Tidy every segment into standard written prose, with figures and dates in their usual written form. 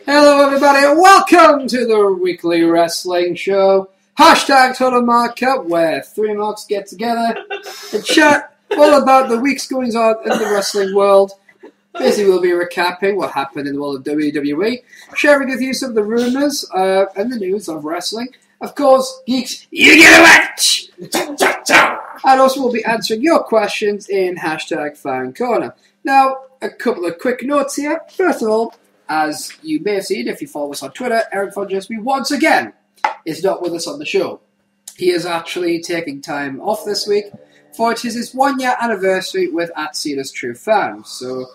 Hello everybody and welcome to the weekly wrestling show. Hashtag Total Markup, where three marks get together and chat all about the week's goings on in the wrestling world. Basically we'll be recapping what happened in the world of WWE, sharing with you some of the rumours and the news of wrestling. Of course, geeks, you get a match! And also we'll be answering your questions in Hashtag Fan Corner. Now, a couple of quick notes here. First of all, as you may have seen if you follow us on Twitter, Eric Von Jesby once again is not with us on the show. He is actually taking time off this week for it is his 1 year anniversary with @Cena's True Fan. So,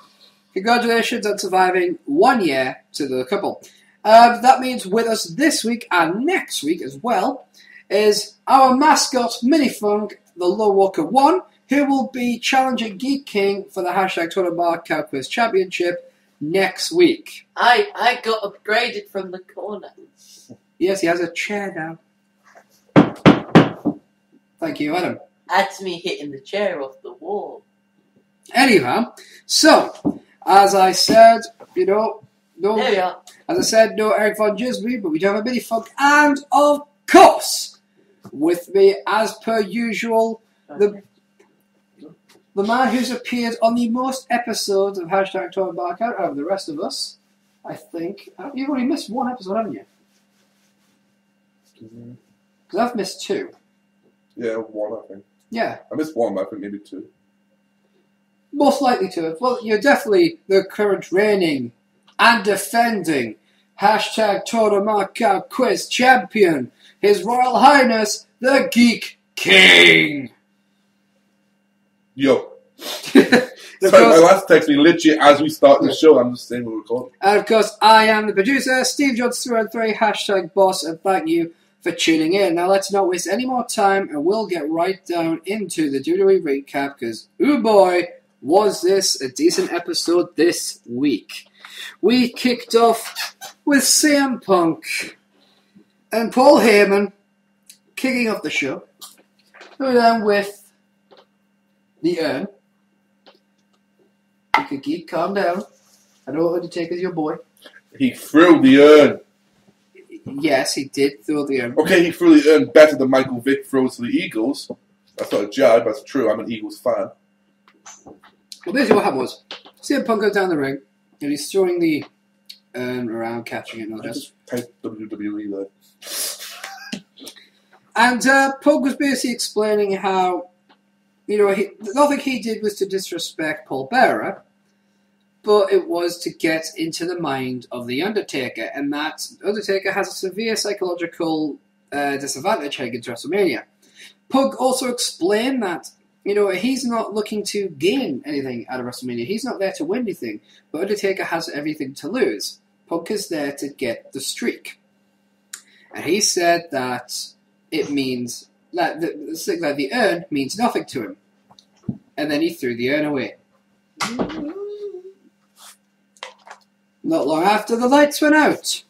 congratulations on surviving 1 year to the couple. That means with us this week and next week as well is our mascot, Minifunk, the Low Walker 1, who will be challenging Geek King for the Hashtag Total Markup Quiz Championship next week. I got upgraded from the corner. Yes, he has a chair now. Thank you, Adam. That's me hitting the chair off the wall. Anyhow, so, as I said, no Eric Von Jesby, but we do have a Minifunk, and of course, with me, as per usual, the man who's appeared on the most episodes of Hashtag Total Markup out of the rest of us, I think. You've only missed one episode, haven't you? Because I've missed two. Yeah, one, I think. Yeah. I missed one, but I think maybe two. Most likely to have. Well, you're definitely the current reigning and defending Hashtag Total Markup Quiz Champion, His Royal Highness, the Geek King. Yo. Sorry, my last text me literally as we start the show. I'm just saying we're recording. And of course, I am the producer, Steve Jones 313, Hashtag Boss, and thank you for tuning in. Now, let's not waste any more time, and we'll get right down into the WWE recap, because, oh boy, was this a decent episode this week. We kicked off with CM Punk and Paul Heyman kicking off the show. Who then with the urn. Geek, calm down. I know Undertaker's your boy. He threw the urn. Yes, he did throw the urn. Okay, he threw the urn better than Michael Vick throws to the Eagles. That's not a jab, that's true. I'm an Eagles fan. Well, basically what happened was, CM Punk goes down the ring, and he's throwing the urn around, catching it, not just. Type WWE there. And Punk was basically explaining how, nothing he did was to disrespect Paul Bearer, but it was to get into the mind of the Undertaker, and that Undertaker has a severe psychological disadvantage heading into WrestleMania. Punk also explained that, he's not looking to gain anything out of WrestleMania. He's not there to win anything, but Undertaker has everything to lose. Punk is there to get the streak. And he said that it means that the urn means nothing to him. And then he threw the urn away. Not long after, the lights went out.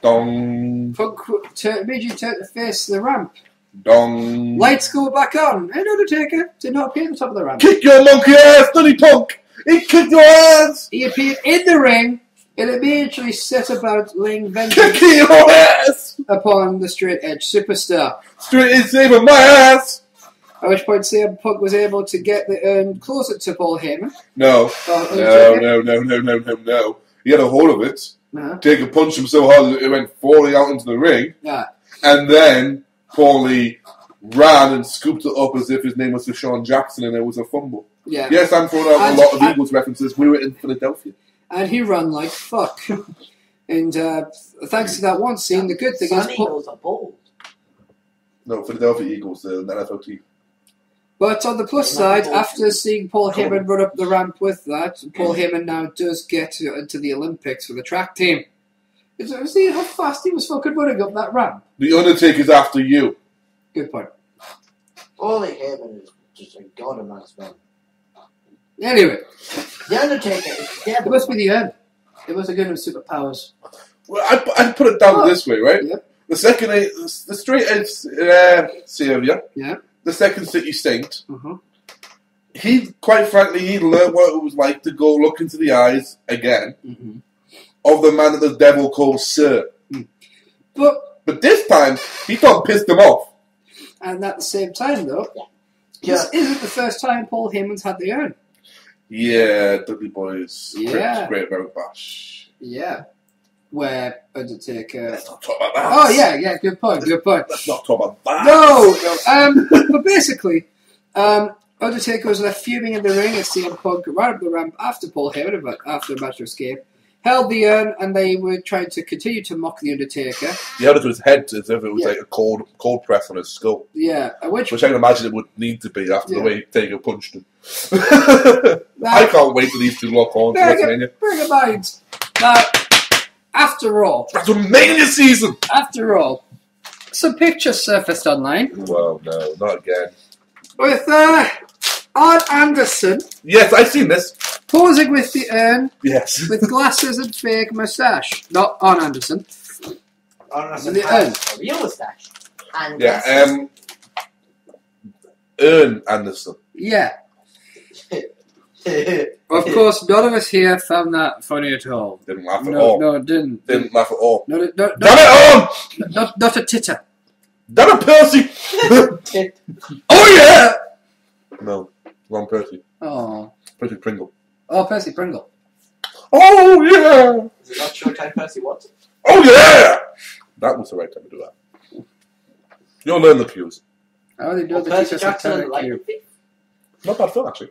Dong. Punk immediately turned to face the ramp. Dong. Lights go back on, and Undertaker did not appear at the top of the ramp. Kick your monkey ass, Sonny Punk! He kicked your ass! He appeared in the ring, and immediately set about laying vengeance Kick your ass! upon the straight edge superstar. Straight in saving my ass! At which point CM Punk was able to get the urn closer to Paul Heyman. No. No. He had a hold of it. Uh-huh. Taker punched him so hard that it went falling out into the ring. Yeah. And then Paulie ran and scooped it up as if his name was Deshaun Jackson and it was a fumble. Yeah. Yes, I'm throwing out a lot of Eagles references. We were in Philadelphia. And he ran like fuck. And thanks to that one scene, the good thing Sun is... Eagles are bold. No, Philadelphia Eagles, the NFL team. But on the plus side, after seeing Paul Heyman run up the ramp with that, Paul Heyman now does get into the Olympics for the track team. See how fast he was fucking running up that ramp? The Undertaker's after you. Good point. All Heyman is just a god amongst men. Anyway. The Undertaker is dead. It must be the end. It must have given him superpowers. Well, I'd put it down this way, right? Yep. The second, the straight edge Savior. Yeah. The second City Saint. Uh-huh. He, quite frankly, he learned what it was like to go look into the eyes again. Mm-hmm. of the man that the devil calls Sir. But this time, he thought pissed him off. and at the same time, though, Yeah. this isn't the first time Paul Heyman's had the urn. Yeah, Dudley Boys. Yeah. Great American Bash. Yeah, where Undertaker. Let's not talk about that. Oh yeah, good point. Let's not talk about that. No. But basically, Undertaker was left fuming in the ring as CM Punk ran up the ramp after Paul Heyman, after a match of escape, held the urn, and they were trying to continue to mock the Undertaker. He held it to his head as if it was like a cold press on his skull. Yeah, which I can imagine it would need to be after the way Taker punched him. Now, I can't wait for these two lock on to WrestleMania. bear in mind, now, after all, WrestleMania season! some pictures surfaced online Well, no, not again. with Arn Anderson Yes, I've seen this. posing with the urn Yes. with glasses and fake moustache. Not Arn Anderson. Anderson The has a real moustache. And Yeah, Ern Anderson. Yeah. Of course, none of us here found that funny at all. Didn't laugh at all. No, it didn't. Didn't laugh at all. No, Damn it, on! not a titter. Damn it, Percy! Oh, yeah! No, wrong Percy. Oh. Percy Pringle. Oh, Percy Pringle. Oh, yeah! Is it not Showtime Percy Watson? Oh, yeah! That was the right time to do that. You'll learn the cues. How they do Well, the Percy teachers Jackson have and Lightning Thief? Not bad fun, actually.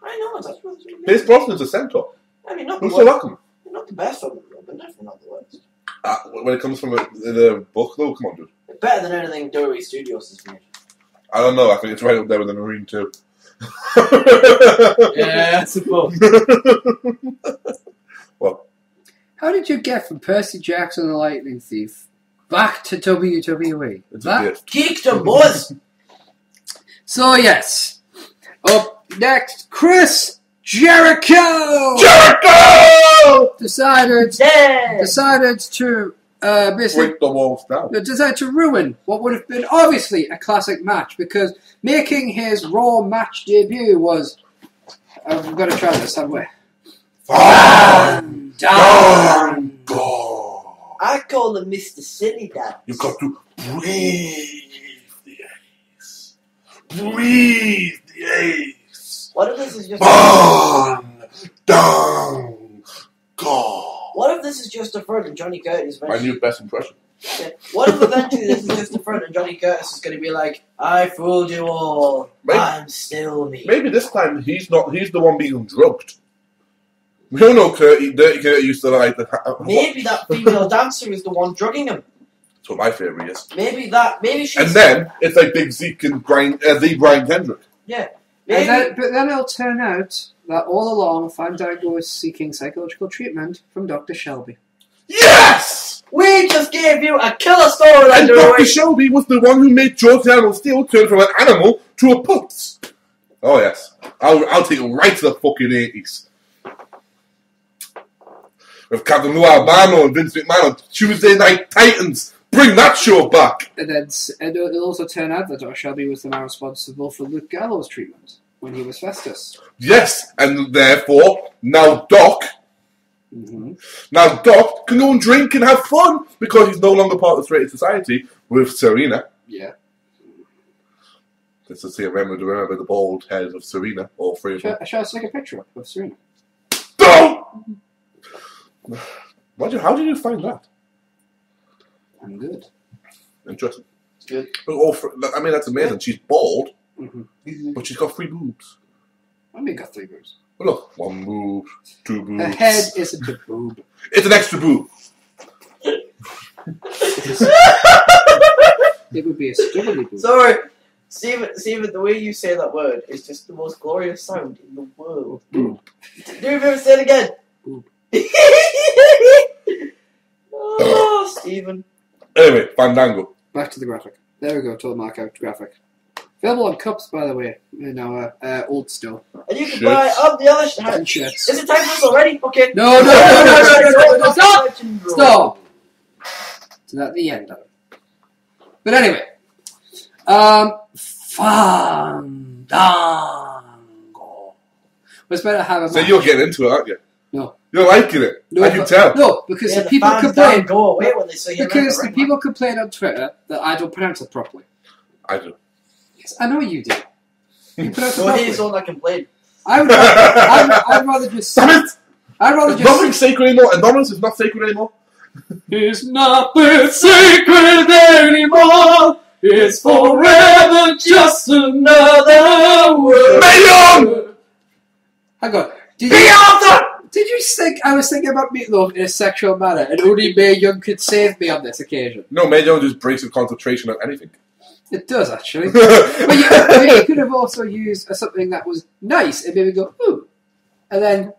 I know, that's what Pierce Brosnan's a centaur. I mean, not the Who's so worst. welcome? Not the best of them, but definitely not the worst. When it comes from the book, though, come on, dude. It's better than anything Dory Studios has made. I don't know. I think it's right up there with the Marine too. Yeah, I suppose. Well, How did you get from Percy Jackson and the Lightning Thief back to WWE? it's a gift. Geekdom, boys! So, yes. Up next, Chris Jericho! Jericho! Decided to basically Break the walls down. decided to ruin what would have been obviously a classic match, because making his Raw match debut was I've got to try this somewhere. Go. I call him Mr. Silly Dad. You've got to breathe the ace. Breathe the ace. What if this is just Burn down. Go. What if this is just a front and Johnny Curtis My new best impression. Yeah. What if eventually this is just a front and Johnny Curtis is going to be like, I fooled you all, Maybe- I'm still me. Maybe this time he's not. He's the one being drugged. We don't know Dirty Kurt used to like the. Maybe that female dancer is the one drugging him. That's what my theory is. Maybe she's... And then it's like Big Zeke and Brian Kendrick. Yeah. And Maybe... but then it'll turn out that all along Fandango was seeking psychological treatment from Dr. Shelby. Yes! We just gave you a killer story, And Dr. Andrew. Shelby was the one who made Giordano Steele turn from an animal to a putz. Oh yes, I'll take it right to the fucking 80s. With Captain Lou Albano and Vince McMahon on Tuesday Night Titans. Bring that show back. And then it'll also turn out that Dr. Shelby was the man responsible for Luke Gallows' treatment when he was Festus. Yes, and therefore now Doc can go and drink and have fun because he's no longer part of the straight society with Serena. Yeah. Let's just see, remember the bald head of Serena, all three of them. Shall I take a picture of Serena? Don't! How did you find that? I'm good. Interesting. It's good. I mean, that's amazing. She's bald, Mm-hmm. but she's got 3 boobs. I mean, got 3 boobs. But look, 1 boob, 2 boobs. Her head isn't a boob. It's an extra boob. It would be a stibbly boob. Sorry. Steven, the way you say that word is just the most glorious sound in the world. Boob. Do you ever say it again? Boob. Oh, Steven. Anyway, Fandango. Back to the graphic. There we go, total markout graphic. Available on cups, by the way, in our old store. And you can Shirts. buy on the other side. And shirts. Is it time for this already? Okay. No, stop! Stop! So that's the end of it. But anyway, Fandango. Was better have a So match. you're getting into it, aren't you? No. You're liking it. No, I can tell. No, because Yeah, the people fans complain. don't go away when they see him. Because the people complain on Twitter that I don't pronounce it properly. I do. Yes, I know you do. You pronounce it So properly. he's the one that complained. I'd rather just. Damn it! I'd rather Nothing's sacred anymore. Anonymous is not sacred anymore. It's nothing sacred anymore. It's forever just another word. Mayon! Hang on. Be after! Did you think I was thinking about Meatloaf in a sexual manner and only Mae Young could save me on this occasion? No, Mayon just breaks with concentration on anything. It does, actually. But you could have also used something that was nice and maybe go, ooh. And then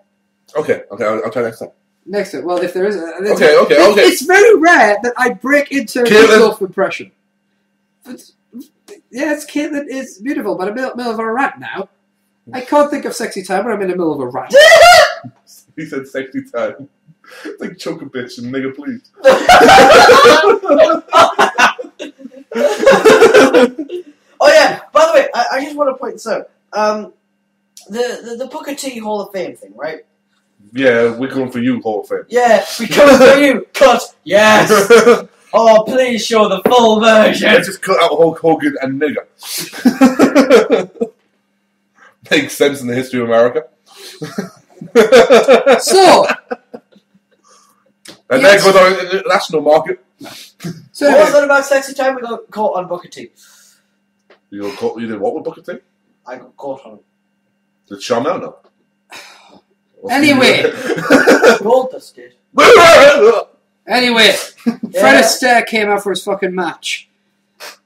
Okay, I'll try next time. next to it, well, if there is Okay. It's very rare that I break into a Caitlin. Meatloaf impression. But, yes, Caitlin is beautiful, but I'm in the middle of a rant now. I can't think of sexy time when I'm in the middle of a rant. He said sexy time. It's like choke a bitch and nigga please. Oh yeah. By the way, I just want to point this out. The Booker T Hall of Fame thing, right? Yeah, we're going for you, Hall of Fame. Yeah, we come for you. Cut. Yes. Oh, please show the full version. Let's just cut out Hulk Hogan and nigger. Makes sense in the history of America. So, And yes. then goes on in the national market. so What was anyway, that about sexy time? We got caught on Booker T. You did what with Booker T? I got caught on Did Charmel know? Anyway. Goldust did. anyway, Fred Astaire came out for his fucking match.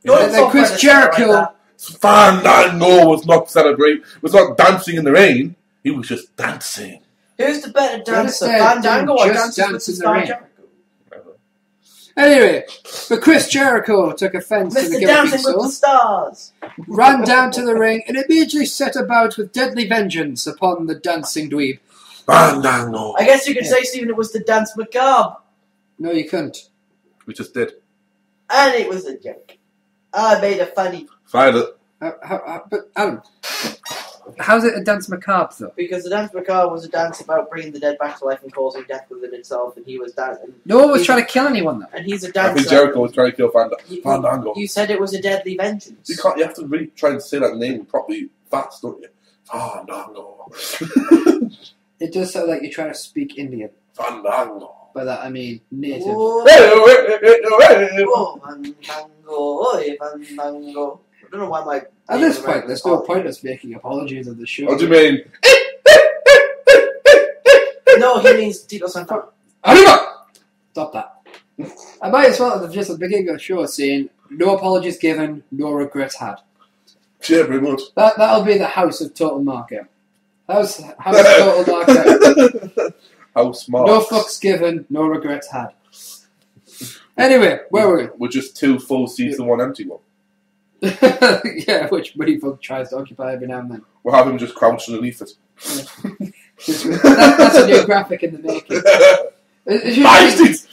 Don't And then insult Chris Fred Astaire Jericho. like that. Fandango was not dancing in the rain. He was just dancing. Who's the better dancer, Astaire Fandango or didn't just Dances with dance in the the rain. Jericho? Anyway, but Chris Jericho took offence to the Mr. gimmick Dancing with the song, Stars. ran down to the ring, and immediately set about with deadly vengeance upon the dancing dweeb. Fandango. I guess you could say, Stephen, it was the Dance Macabre. No, you couldn't. We just did. And it was a joke. I made a funny. Find it. But Adam, how's it a dance macabre though? Because the Dance Macabre was a dance about bringing the dead back to life and causing death within itself, and he was dancing. No one was trying to kill anyone though. And he's a I dancer. think Jericho was trying to kill Fandango. You said it was a deadly vengeance. You have to really try and say that name properly fast, don't you? Fandango. It does sound like you're trying to speak Indian. Fandango. By that I mean native. Oh, Oh, Fandango, oi, Fandango. I don't know why my... At this point, there's no point us making apologies of the show. what do you mean? No, he means Tito Santana. Arriba! Stop that. I might as well have just at the beginning of the show saying no apologies given, no regrets had. Yeah, pretty much. That'll be the house of Total Market. House of Total Market. How smart. No fucks given, no regrets had. Anyway, where were we? We're just 2 full seats and 1 empty one. Yeah, which Buddy Funk tries to occupy every now and then. We'll have him just crouched underneath it. That's a new graphic in the making. It's 5 seats!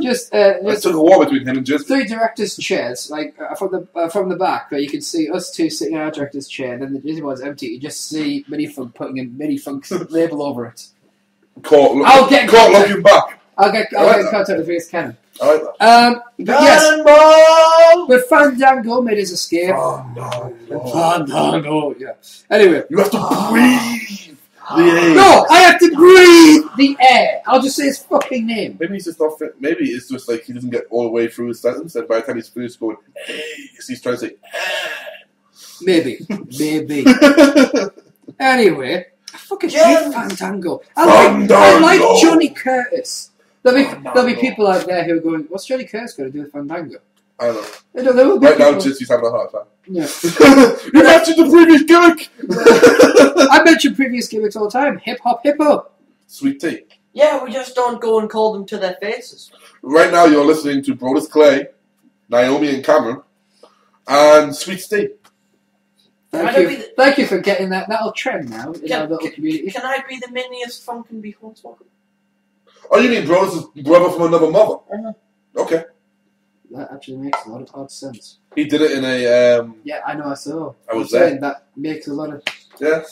just Let's took a war between him and Jizz. 3 directors' chairs, like from the back, where you can see us 2 sitting in our director's chair, and then the Disney one's empty. You just see Mini Funk putting a Mini Funk's label over it. Caught looking back. I'll get like in that. contact with Vince Cannon. I like that. But yes, Cannonball! but Fandango made his escape. Fandango. Fandango, yeah. Anyway, You have to breathe the air. no, I have to breathe the air. I'll just say his fucking name. Maybe he's just not fit. Maybe it's just like he doesn't get all the way through his sentence, and by the time he's finished going, hey, he's trying to say, Maybe. Anyway, I fucking hate Jen. Fandango. I like Johnny Curtis. There'll be people out there who are going, what's Johnny Curtis got to do with Fandango? I don't know. You know, there will be Right now, people- Jizz, he's having a heart attack. Yeah. You mentioned the previous gimmick! I mention previous gimmicks all the time. Hip hop hippo. Sweet tea. Yeah, we just don't go and call them to their faces. Right now, you're listening to Brodus Clay, Naomi and Cameron, and Sweet Tea. Thank you for getting that. That'll trend now in our little community. Can I be the miniest funk and be Hornswoggle? Oh, you mean Brodus' brother from another mother? Uh-huh. Okay. That actually makes a lot of odd sense. He did it in a, Yeah, I know. I saw. I was I'm saying that makes a lot of. yeah.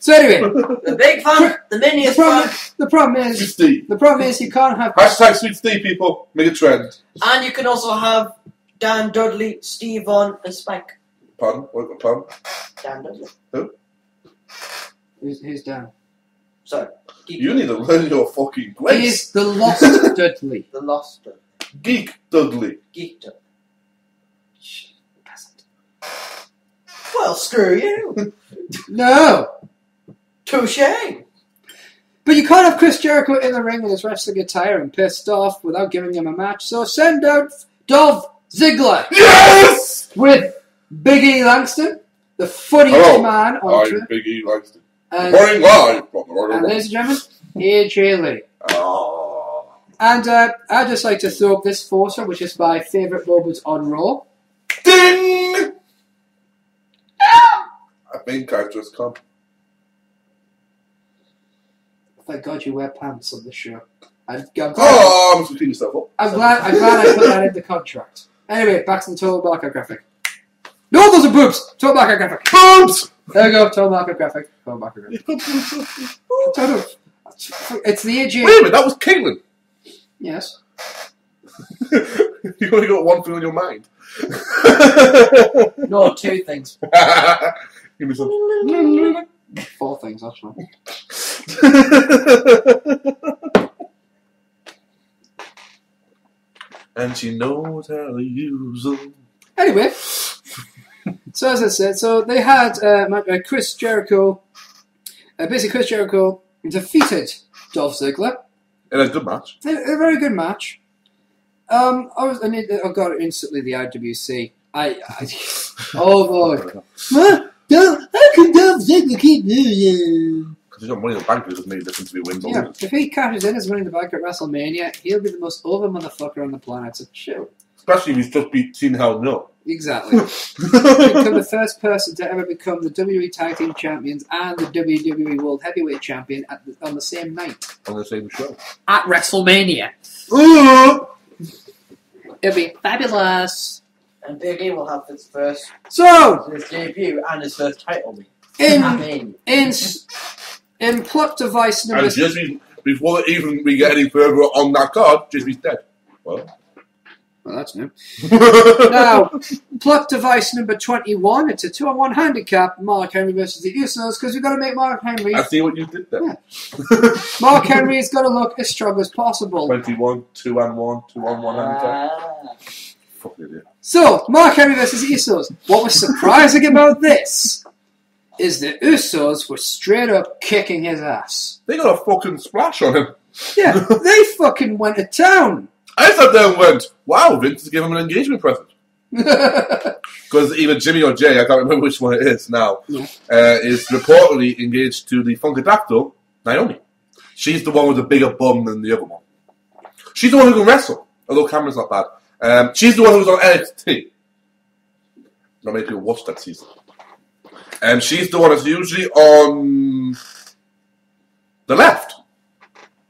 So anyway, The big fan, the miniest fan, the problem Sweet is Steve. you can't have Hashtag Sweet Steve, people. Make it trend. and you can also have Dan Dudley, Steve Vaughn, and Spike. Pardon? What? Pardon? Dan Dudley. who's down. Sorry. You need to learn your fucking place. He's the lost Dudley. The Lost Dudley. Geek Dudley. Geek Dudley. Well, screw you. No, Touche. but you can't have Chris Jericho in the ring with his wrestling attire and pissed off without giving him a match. So send out Dolph Ziggler Yes! with Big E Langston, the funniest Hello. man on I'm Twitter, Big E Langston. and Morning live from the Royal ladies Rumble. and gentlemen, AJ Lee. Oh. And I'd just like to throw up this foursome, which is my favourite moments on Raw. Ding! I think I've just come. Thank God you wear pants on the show. I'm glad, Oh, I'm just clean yourself up. I'm glad I put that in the contract. Anyway, back to the total market graphic. No, those are boobs! Total market graphic. Boobs! There you go, total market graphic. Total market graphic. Total. It's the AJ. Wait a minute, that was Caitlyn. Yes. You only got one thing on your mind. No, two things. Give me some. 4 things, actually. And she knows how to use them. Anyway, so as I said, so they had Chris Jericho. Basically, Chris Jericho defeated Dolph Ziggler. In a good match. A very good match. I got it instantly. The IWC. Oh boy. What? How can Dolph Ziggler keep losing? Because he's got money in the bank, it doesn't make a difference if he wins or Yeah, loses. if he cashes in his money in the bank at WrestleMania, he'll be the most over motherfucker on the planet. So chill. Especially if he's just seen Hell No. Exactly. Become the first person to ever become the WWE Tag Team Champions and the WWE World Heavyweight Champion on the same night. On the same show. At WrestleMania. Ooh! It'll be fabulous. And Big E will have his first So, his debut and his first title win. in plot device number... And just before even we get any further on that card, Jisby's dead. Well, that's new. Now, plot device number 21. It's a 2-on-1 handicap. Mark Henry versus the Usos, because we've got to make Mark Henry... I see what you did there. Yeah. Mark Henry's got to look as strong as possible. 21, 2-on-1, 2-on-1 handicap. Fucking idiot. So, Mark Henry versus the Usos. What was surprising about this is the Usos were straight up kicking his ass. They got a fucking splash on him. Yeah, they fucking went to town. I sat there and went, wow, Vince is giving him an engagement present. Because either Jimmy or Jay, I can't remember which one it is now, Yeah. is reportedly engaged to the Funkadactyl, Naomi. She's the one with the bigger bum than the other one. She's the one who can wrestle, although Cameron's not bad. She's the one who's on NXT. Not many people watch that season. She's the one that's usually on the left.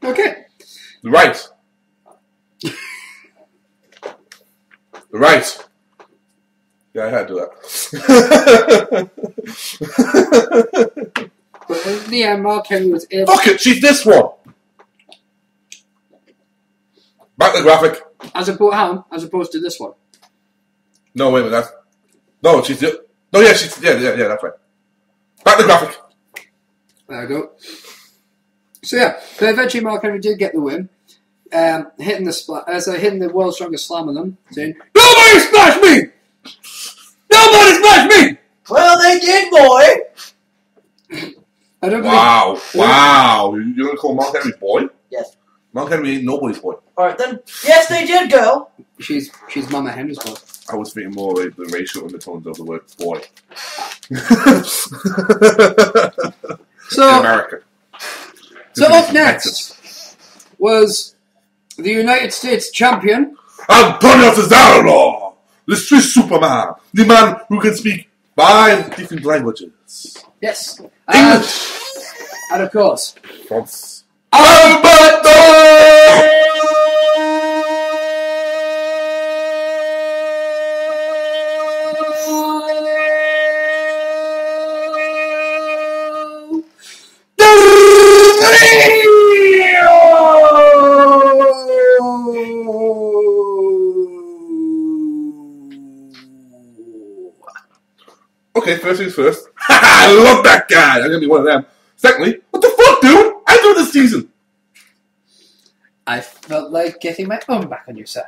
Okay. The right. The right. Yeah, I had to do that. But in the end, Mark Henry was able... Fuck it, she's this one. Back the graphic. As opposed to this one. No, wait a minute. No, she's the... No, yeah, she's... Yeah, that's right. Back the graphic. There we go. So yeah, but eventually Mark Henry did get the win. Hitting the world's strongest slam on them, saying, "Nobody smash me! Nobody smash me!" Well, they did, boy! I don't Wow. You're gonna call Mark Henry boy? Yes. Mark Henry ain't nobody's boy. Alright then. Yes, they did, girl! believe she's Mama Henry's boy. I was thinking more like the racial undertones of the word boy. In So, America. up next was the United States champion. Antonio Cesaro, the Swiss Superman, the man who can speak 5 different languages. Yes. English, And of course, France, Alberto! Okay, first things first. I love that guy. I'm gonna be one of them. Secondly, what the fuck, dude? I do this season. I felt like getting my own back on you, sir.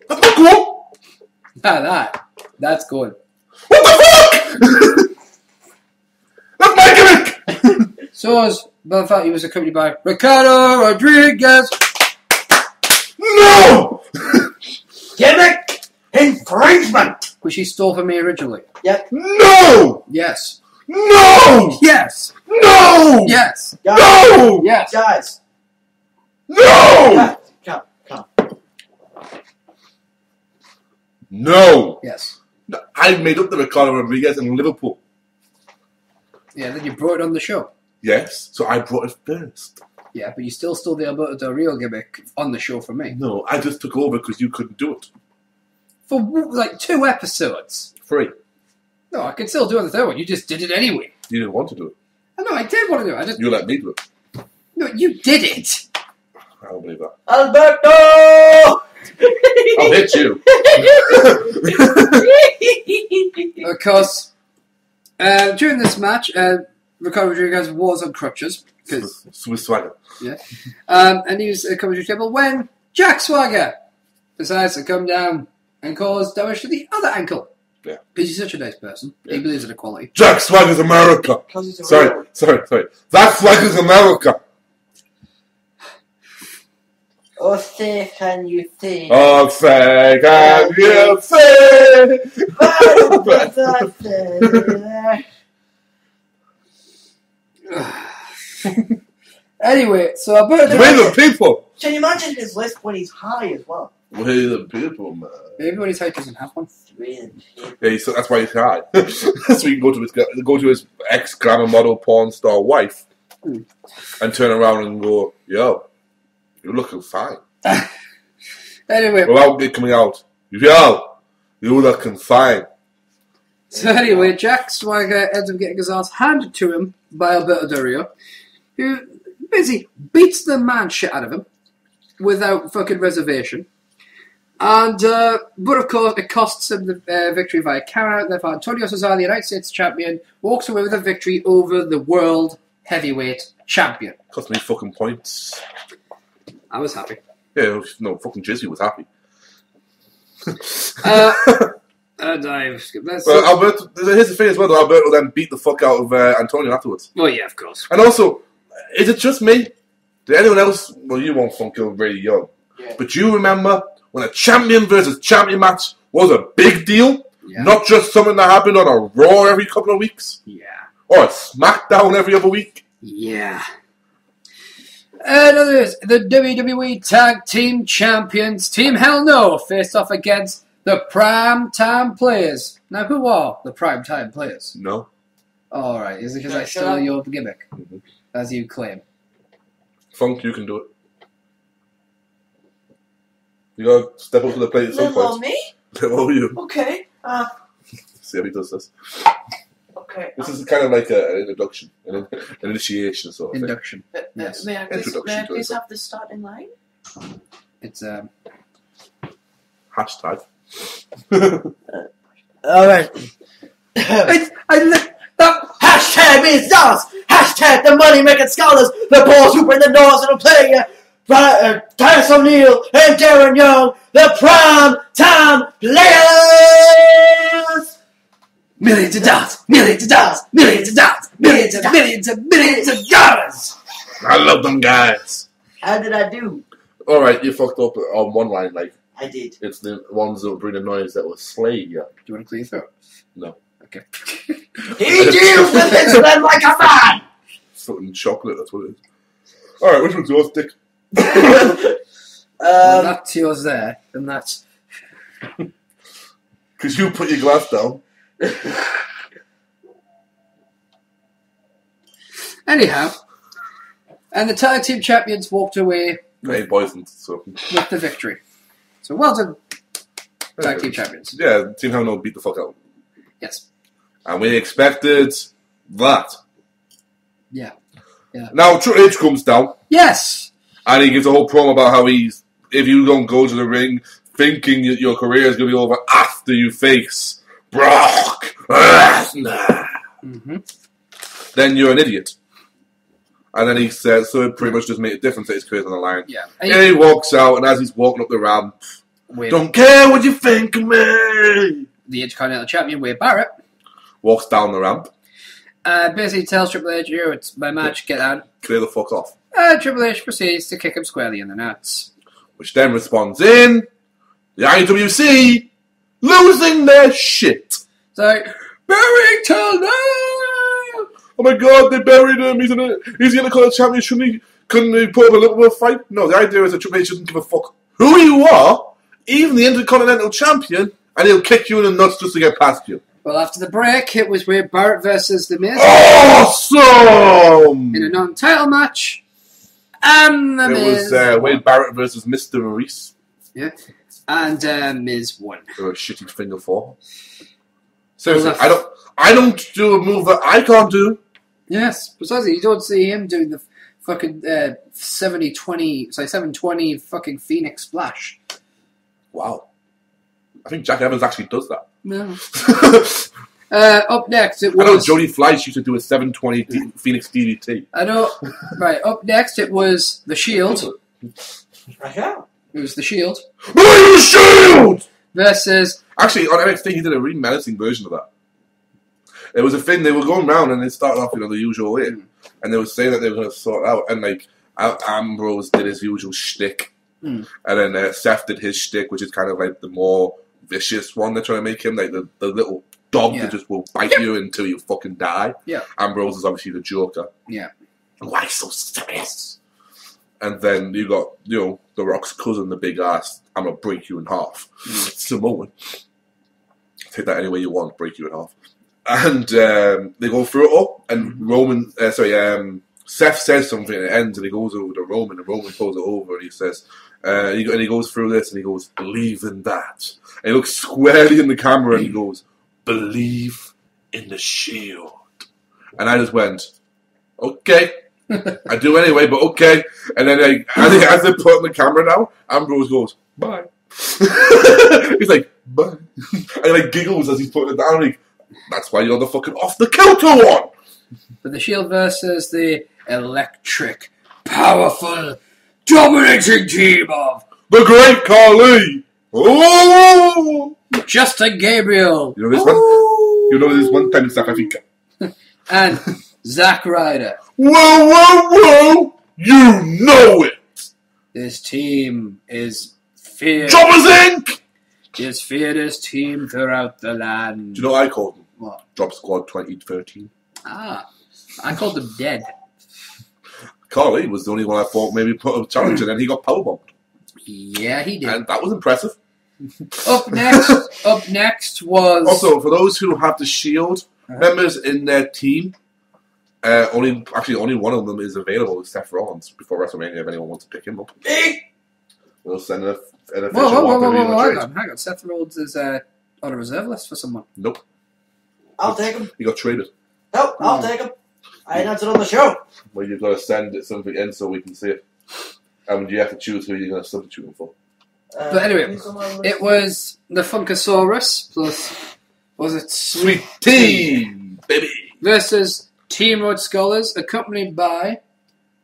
That's not cool. That's good. What the fuck? That's my gimmick. So as by the fact he was accompanied by Ricardo Rodriguez. No. Gimmick infringement. Which he stole from me originally. No. Yes. No. Yes. No. Yes. No. Yes. Guys. No. Come. No. Yes. I made up the Ricardo Rodriguez in Liverpool. Yeah, then you brought it on the show. Yes, so I brought it first. Yeah, but you still stole the Alberto Del Rio gimmick on the show from me. No, I just took over because you couldn't do it. For like 2 episodes. 3. No, I could still do it the third one. You just did it anyway. You didn't want to do it. No, I did want to do it. I just You let me do it. no, you did it. I don't believe that. Alberto! I'll hit you. Because during this match, Ricardo Rodriguez was on crutches. Swiss Swagger. And he was at the commentary table when Jack Swagger decides to come down and cause damage to the other ankle. Yeah. Because he's such a nice person. Yeah. He believes in equality. Jack Swagger's America. Sorry. That Swagger's America. Oh, say, can you see? Oh, say, can you say? Anyway, so Alberto... We're the people. Can you imagine his list when he's high as well? We're the people, man. Everybody's height doesn't have one. Yeah, so that's why he's high. So he can go to his ex-glamour model porn star wife and turn around and go, yo, you're looking fine. Anyway. Without it coming out, yo, you're looking fine. So anyway, Jack Swagger ends up getting his ass handed to him by Alberto Del Rio, who basically beats the man shit out of him without fucking reservation. And, but of course, it costs him the victory via count. Therefore, Antonio Cesaro, the United States champion, walks away with a victory over the world heavyweight champion. Cost me fucking points. I was happy. Yeah, no, fucking Jizzy was happy. And I've skipped that. Well, Alberto, here's the thing as well, though, Alberto then beat the fuck out of Antonio afterwards. Well, yeah, of course. And also, is it just me? Did anyone else, well, you won't funk, you're really young. Yeah. But you remember when a champion versus champion match was a big deal? Yeah. Not just something that happened on a Raw every couple of weeks? Yeah. Or a SmackDown every other week? Yeah. And others, the WWE Tag Team Champions, Team Hell No, faced off against the Prime Time Players. Now, who are the Prime Time Players? No. Alright, is it because Yeah, I shut stole up. your gimmick, Mhm. as you claim? Funk, you can do it. You gotta step up to the plate at some Little point. me? What are you? Okay. See how he does this. Okay. This is kind of like an introduction, an initiation sort of thing. Induction. Yes. May I please, Introduction to it. have the starting line? It's, Hashtag. Alright. Hashtag is us! Hashtag the money making scholars, the balls who bring the doors to the player. Titus O'Neil and Darren Young, the prime time players! millions of dollars, millions of dollars, millions of dollars, millions of millions of dollars! I love them guys. How did I do? Alright, you fucked up on one line, like, I did. it's the ones that bring the noise that was slay you. Do you want to clear your throat? No. Okay. He deals with his men like a man! Something chocolate, that's what it is. Alright, which one's yours, Dick? Well, that's yours there, and that's... Because you put your glass down. Anyhow, and the tag team champions walked away Hey, poisoned, so. with the victory. So well done, tag team champions. Yeah, Team Hell No beat the fuck out. Yes. And we expected that. Yeah. Yeah. Now, Triple H comes down, Yes! and he gives a whole promo about how if you don't go to the ring thinking that your career is going to be over after you face Brock Lesnar. Mm-hmm. Then you're an idiot. And then he says, so it pretty much just made a difference that his career's on the line. Yeah. And he walks out, and as he's walking up the ramp, Wade, don't care what you think of me. the Intercontinental Champion, Wade Barrett, Walks down the ramp, basically tells Triple H, "Here, it's my match, get out." clear the fuck off. Triple H proceeds to kick him squarely in the nuts. Which then responds in the IWC losing their shit. It's like, Barrington! Oh my god, they buried him. He's gonna call a champion. Couldn't he put up a little bit of fight? No, the idea is that Triple H doesn't give a fuck who you are, even the Intercontinental Champion, and he'll kick you in the nuts just to get past you. Well, after the break, it was Wade Barrett versus The Miz Awesome! in a non-title match. And The It Miz was Wade Barrett versus Mr. Maurice. Yeah. And Miz won. Or a shitty finger four. Seriously, I don't do a move that I can't do. Yes, precisely. You don't see him doing the fucking 720 fucking Phoenix Splash. Wow. I think Jack Evans actually does that. No. Up next, it I know was... Jody Fleisch used to do a 720 Phoenix DDT. I know. Right, up next, it was The Shield. Yeah. It was The Shield Blue Shield! versus... Actually, on NXT, he did a really menacing version of that. It was a thing, they were going round and they started off, the usual way. And they were saying that they were going to sort it out. And, Ambrose did his usual shtick. And then Seth did his shtick, which is kind of like the more vicious one. They're trying to make him, like the little dog that just will bite you until you fucking die. Yeah. Ambrose is obviously the Joker. Yeah. Why so serious? And then you got, The Rock's cousin, the big ass, I'm going to break you in half. Samoan. Take that any way you want, break you in half. And they go through it all, and Seth says something, and it ends, and he goes over to Roman, and Roman pulls it over, and he says, and he goes through this, and he goes, believe in that. And he looks squarely in the camera, and he goes, believe in the Shield. And I just went, okay. I do anyway, but okay. And then as they put on the camera now, Ambrose goes, bye. He's like, bye. And he giggles as he's putting it down, like, that's why you're the fucking off the kilter one. But The Shield versus the electric, powerful, dominating team of The Great Khali. Oh! Justin Gabriel. You know this one? You know this one time in South Africa. And Zack Ryder. Whoa, whoa, whoa! You know it! This team is feared. Jobbers Inc! Is fearedest team throughout the land. Do you know what I called them? What? Drop Squad 2013. I called them dead. Khali was the only one I thought maybe put a challenge, and then he got powerbombed. Yeah, he did. And that was impressive. Up next was... Also, for those who have the Shield members in their team, only one of them is available, Seth Rollins, before WrestleMania, if anyone wants to pick him up. We'll send an official Whoa, hang on. Seth Rollins is on a reserve list for someone. Nope. I'll take him. He got traded. Nope, I'll take him. I announced it on the show. Well, you've got to send something in so we can see it. And you have to choose who you're going to substitute him for. But anyway, it was the Funkasaurus plus, was it Sweet Tea, baby! versus Team Road Scholars, accompanied by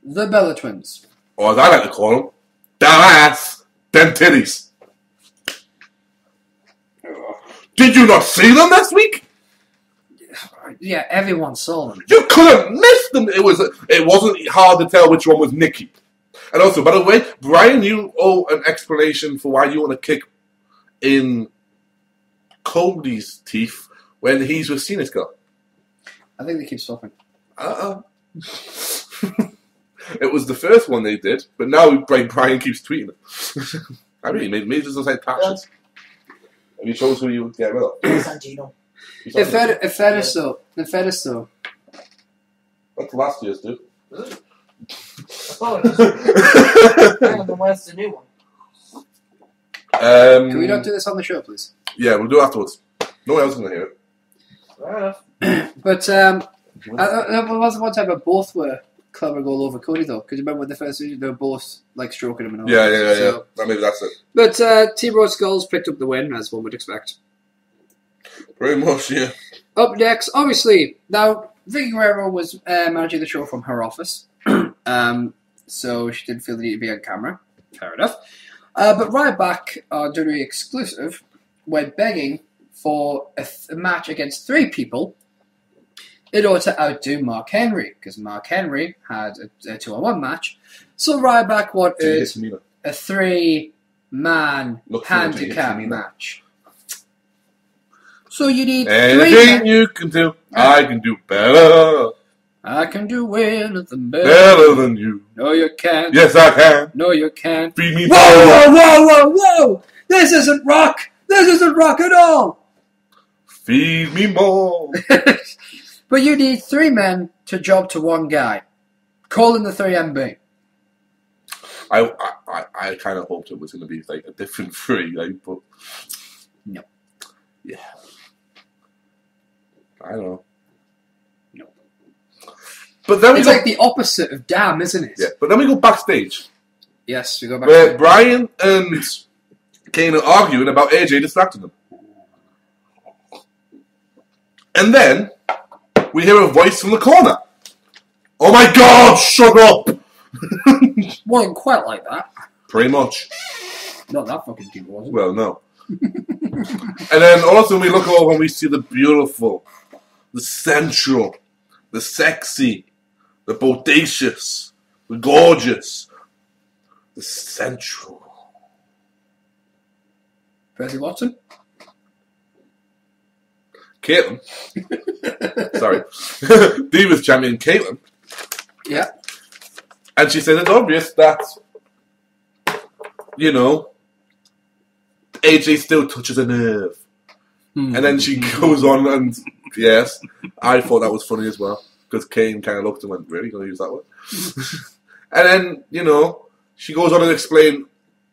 the Bella Twins. Or as I like to call them, that ass, them titties. Did you not see them this week? Yeah, everyone saw them. You could have missed them. It wasn't hard to tell which one was Nikki. And also, by the way, Brian, you owe an explanation for why you want to kick in Cody's teeth when he's with Cena's girl. I think they keep swapping. It was the first one they did, but now Brian keeps tweeting it. I mean, maybe just like patches. Have you chose who you would get rid of? Santino. Efediso. That's last year's, dude. Oh, then where's the new one? Can we not do this on the show, please? Yeah, we'll do it afterwards. No one else is going to hear it. Fair enough. But there was one time where both were clambering all over Cody, though. Because you remember when the first season, they were both stroking him and all. Yeah. Maybe that's it. But Team Road Skulls picked up the win, as one would expect. Pretty much, yeah. Up next, obviously, now Vicky Guerrero was managing the show from her office, so she didn't feel the need to be on camera. Fair enough. But Ryback, WWE exclusive, went begging for a match against 3 people in order to outdo Mark Henry, because Mark Henry had a 2-on-1 match. So Ryback wanted a 3-man handicap match. So you need 3 Anything men. you can do, I can do better. I can do anything Better than you. No, you can't. Yes, I can. No, you can't. Feed me. Whoa! This isn't rock! This isn't rock at all! Feed me more. But you need 3 men to job to 1 guy. Call in the 3MB. I kind of hoped it was going to be like a different 3, like, but No. Yeah. I don't know. No. But then It's like the opposite of damn, isn't it? yeah. But then we go backstage Yes, we go back where to Brian and Kane are arguing about AJ distracting them, and then we hear a voice from the corner. Oh my God! Shut up! wasn't quite like that. Pretty much. Not that fucking deep, was it? Well, no. And then also we look over and we see the beautiful, the sensual, the sexy, the bodacious, the gorgeous, the sensual. Percy Watson? Caitlin. Sorry. Divas champion Caitlin. Yeah. And she said it's obvious that, you know, AJ still touches a nerve. And then she goes on and, yes, I thought that was funny as well. Because Kane kind of looked and went, really? Going to use that word? And then, you know, she goes on and explain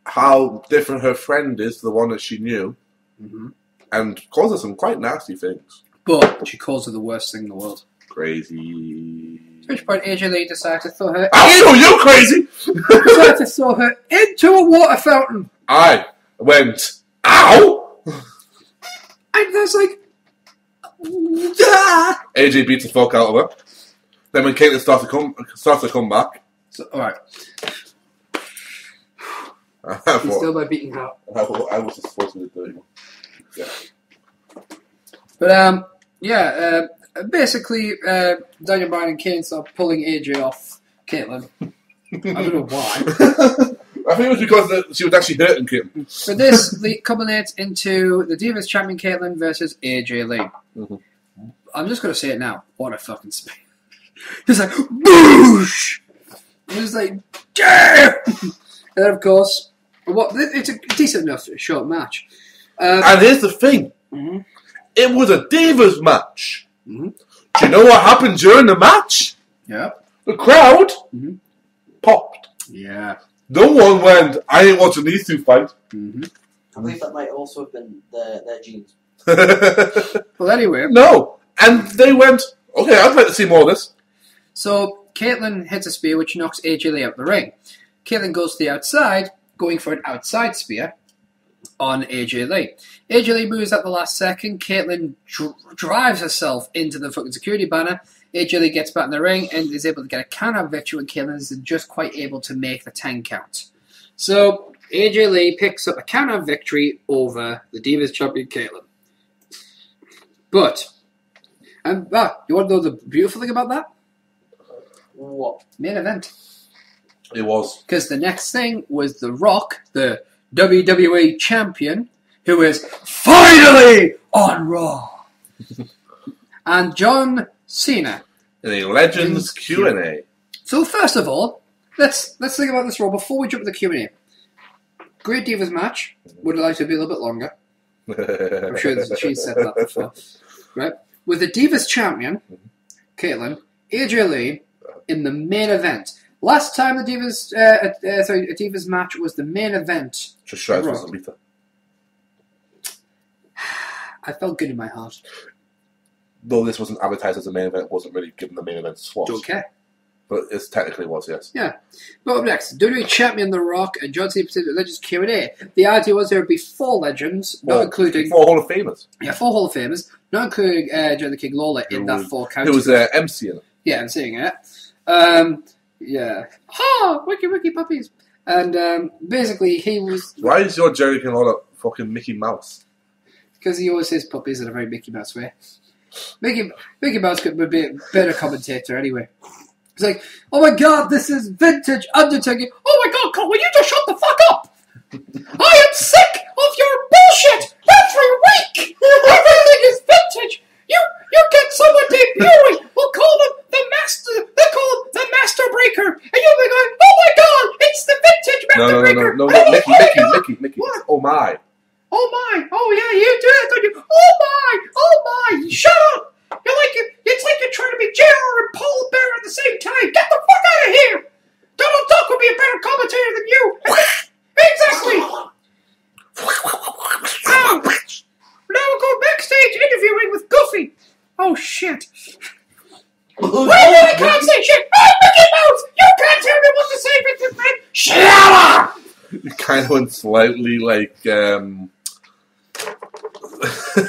how different her friend is to the one that she knew. Mm-hmm. And calls her some quite nasty things. But she calls her the worst thing in the world. Crazy. At which point AJ Lee decided to throw her I'll show you crazy! decided to throw her into a water fountain. I went, ow! And there's like ah! AJ beats the fuck out of her. Then when Caitlin starts to come back, So, alright. I He's thought still by beating her. I was supposed to be the dirty one. Yeah. But basically Daniel Bryan and Kane start pulling AJ off Caitlin. I don't know why. I think it was because she was actually hurting Caitlin. So this culminates into the Divas champion Caitlin versus AJ Lee. Mm-hmm. I'm just going to say it now. What a fucking spin. He's like, boosh! And it's like, damn! And then, of course, it's a decent enough short match. And here's the thing. Mm-hmm. It was a Divas match. Mm-hmm. Do you know what happened during the match? Yeah. The crowd Mm-hmm. popped. Yeah. No one went, I ain't watching these 2 fight. Mm-hmm. I believe that might also have been their genes. Well, anyway. No. And they went, okay, I'd like to see more of this. So Caitlin hits a spear which knocks AJ Lee out the ring. Caitlin goes to the outside, going for an outside spear on AJ Lee. AJ Lee moves at the last second. Caitlin drives herself into the fucking security banner. AJ Lee gets back in the ring and is able to get a count-out victory when Caitlin is just quite able to make the 10 count. So AJ Lee picks up a count-out victory over the Divas champion Caitlin. But, you want to know the beautiful thing about that? What? Main event. It was. Because the next thing was The Rock, the WWE champion, who is finally on Raw. And John Cena. In a Legends Q&A. So first of all, let's think about this Raw before we jump to the Q&A. Great Divas match. Would have liked to be a little bit longer. I'm sure she said that before. Right? With the Divas champion, Caitlin, AJ Lee, in the main event. Last time the Divas, a Divas match was the main event. Just try Raw. for some Lita. I felt good in my heart. Though this wasn't advertised as a main event, it wasn't really given the main event slot. Don't care. But it technically was, yes. But up next, WWE Champion The Rock and John Cena presented Legends Q&A. The idea was there would be 4 legends, not including 4 Hall of Famers. 4 Hall of Famers, not including John the King Lawler in that 4 count. It was MC in it. Yeah, I'm seeing it. Yeah. Ha! Wiki puppies. And basically, he was. Why is your Jerry King Lawler fucking Mickey Mouse? Because he always says puppies in a very Mickey Mouse way. Mickey Mouse could be a better commentator anyway. He's like, oh my god, this is vintage Undertaker. Oh my god, Cole, will you just shut the fuck up? I am sick of your bullshit every week. Everything is vintage. You get someone debuting. We'll call them the master. They call them the Master Breaker, and you'll be going, oh my god, it's the vintage Master Breaker. No, Mickey. What? Oh my. Oh my! Oh yeah, you do it, don't you? Oh my! Shut up! It's like you're trying to be JR and Paul Bear at the same time. Get the fuck out of here! Donald Duck would be a better commentator than you. Exactly. Now we'll go backstage interviewing with Goofy. Oh shit! I can't say shit. Oh, Mickey Mouse! You can't tell me what to say, Mr. Fred. Shut up! You kind of went slightly like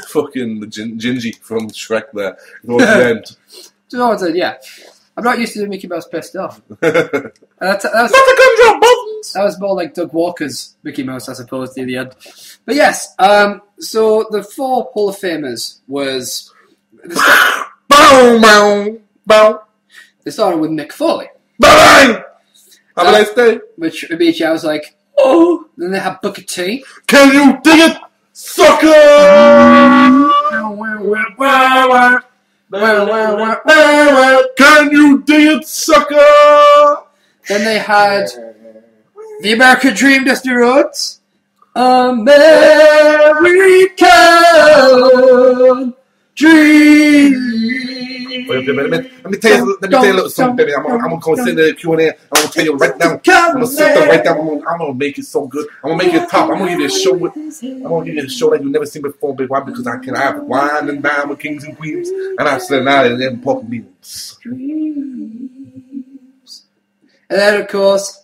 fucking the Gingy from Shrek there. Towards the end. Towards it, yeah. I'm not used to the Mickey Mouse pissed off. That's Not a gun drop buttons! That was more like Doug Walker's Mickey Mouse, I suppose, near the end. But yes, so the 4 Hall of Famers was... Bow! They started with Mick Foley. Bye! Have a nice day. Which immediately I was like, oh! Then they had Booker T. Can you dig it, sucker? Can you dig it, sucker? Then they had the American Dream, Dusty Rhodes. American Dream. Wait a minute. Let me tell you a little something, baby. I'm gonna go sit in the Q&A. I'm gonna tell you right now. I'm gonna sit there right now. I'm gonna make it so good. I'm gonna make it top. I'm gonna give you a show that you've never seen before, big one, because I have wine and dine with kings and queens, and I sit down and then pop meals. And then of course,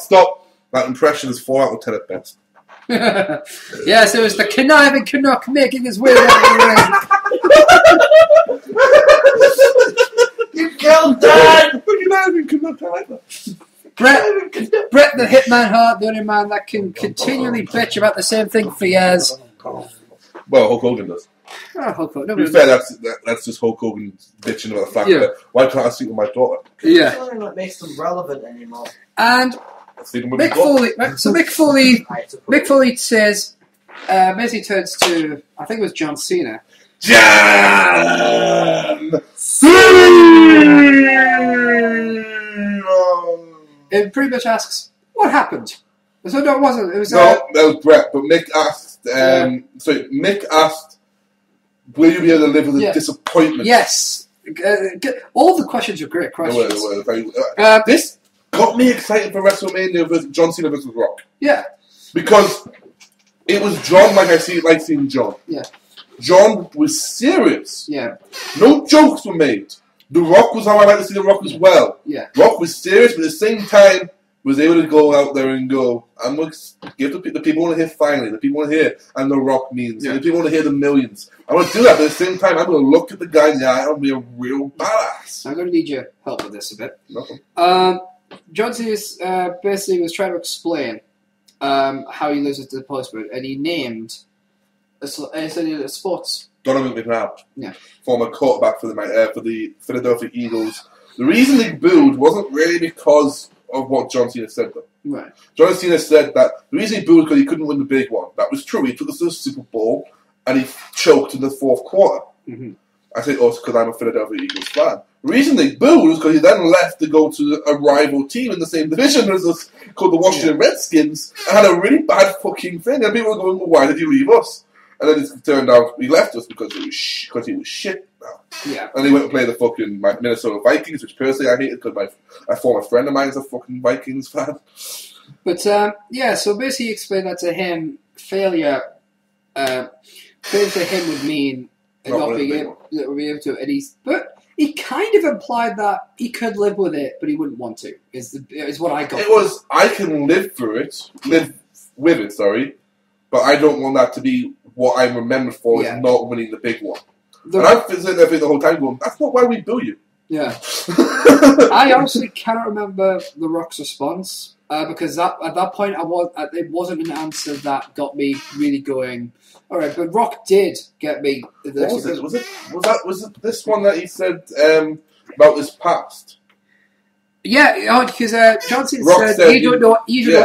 Stop. That impression is 4 out of 10 at best. Yes, it was the conniving Canuck making his way down the You killed Dan! The conniving Canuck, I like that. Bret the Hitman Hart, the only man that can continually bitch about the same thing for years. Well, Hulk Hogan does. Oh, Hulk Hogan. To be fair, that's just Hulk Hogan bitching about the fact that why can't I sleep with my daughter? Yeah. It's nothing that makes them relevant anymore. And Sleeping with Mick my daughter. Foley. So Mick Foley says, basically turns to, I think it was John Cena. John Cena! It pretty much asks, what happened? So no, it wasn't. It was that was Bret. But Mick asked. Mick asked, "Will you be able to live with the disappointment?" Yes. All the questions are great questions. This got me excited for WrestleMania versus John Cena versus Rock. Yeah. Because it was John, like seeing John. Yeah. John was serious. Yeah. No jokes were made. The Rock was how I like to see The Rock as well. Yeah. Rock was serious, but at the same time was able to go out there and go, I'm going to give the people want to hear finally, the people want to hear, and The Rock means, and the people want to hear the millions. I want to do that, but at the same time, I'm going to look at the guy in the eye and be a real badass. I'm going to need your help with this a bit. Nothing. John Cena basically was trying to explain how he lives with the postman, and he named a sports. Donovan McNabb, Yeah. former quarterback for the Philadelphia Eagles. The reason they booed wasn't really because of what John Cena said, though. Right. John Cena said that the reason he booed was because he couldn't win the big one. That was true. He took us to the Super Bowl, and he choked in the fourth quarter. Mm-hmm. I say also because I'm a Philadelphia Eagles fan. The reason they booed was because he then left to go to a rival team in the same division as us, called the Washington Redskins, and had a really bad fucking thing. And people were going, well, why did you leave us? And then it turned out he left us because he was shit now. Yeah. And he went to play the fucking Minnesota Vikings, which personally I hated because a former friend of mine is a fucking Vikings fan. But, so basically he explained that to him, failure basically him would mean not being able to, and but he kind of implied that he could live with it, but he wouldn't want to. Is what I got. It was, I can live with it, sorry, but I don't want that to be what I'm remembered for, is not winning the big one. And I'm sitting there the whole time going, that's not why we bill you. Yeah. I honestly cannot remember The Rock's response, because at that point it wasn't an answer that got me really going, alright, but Rock did get me. What was it? Was it this one that he said about his past? Yeah, because Johnson Rock said you don't know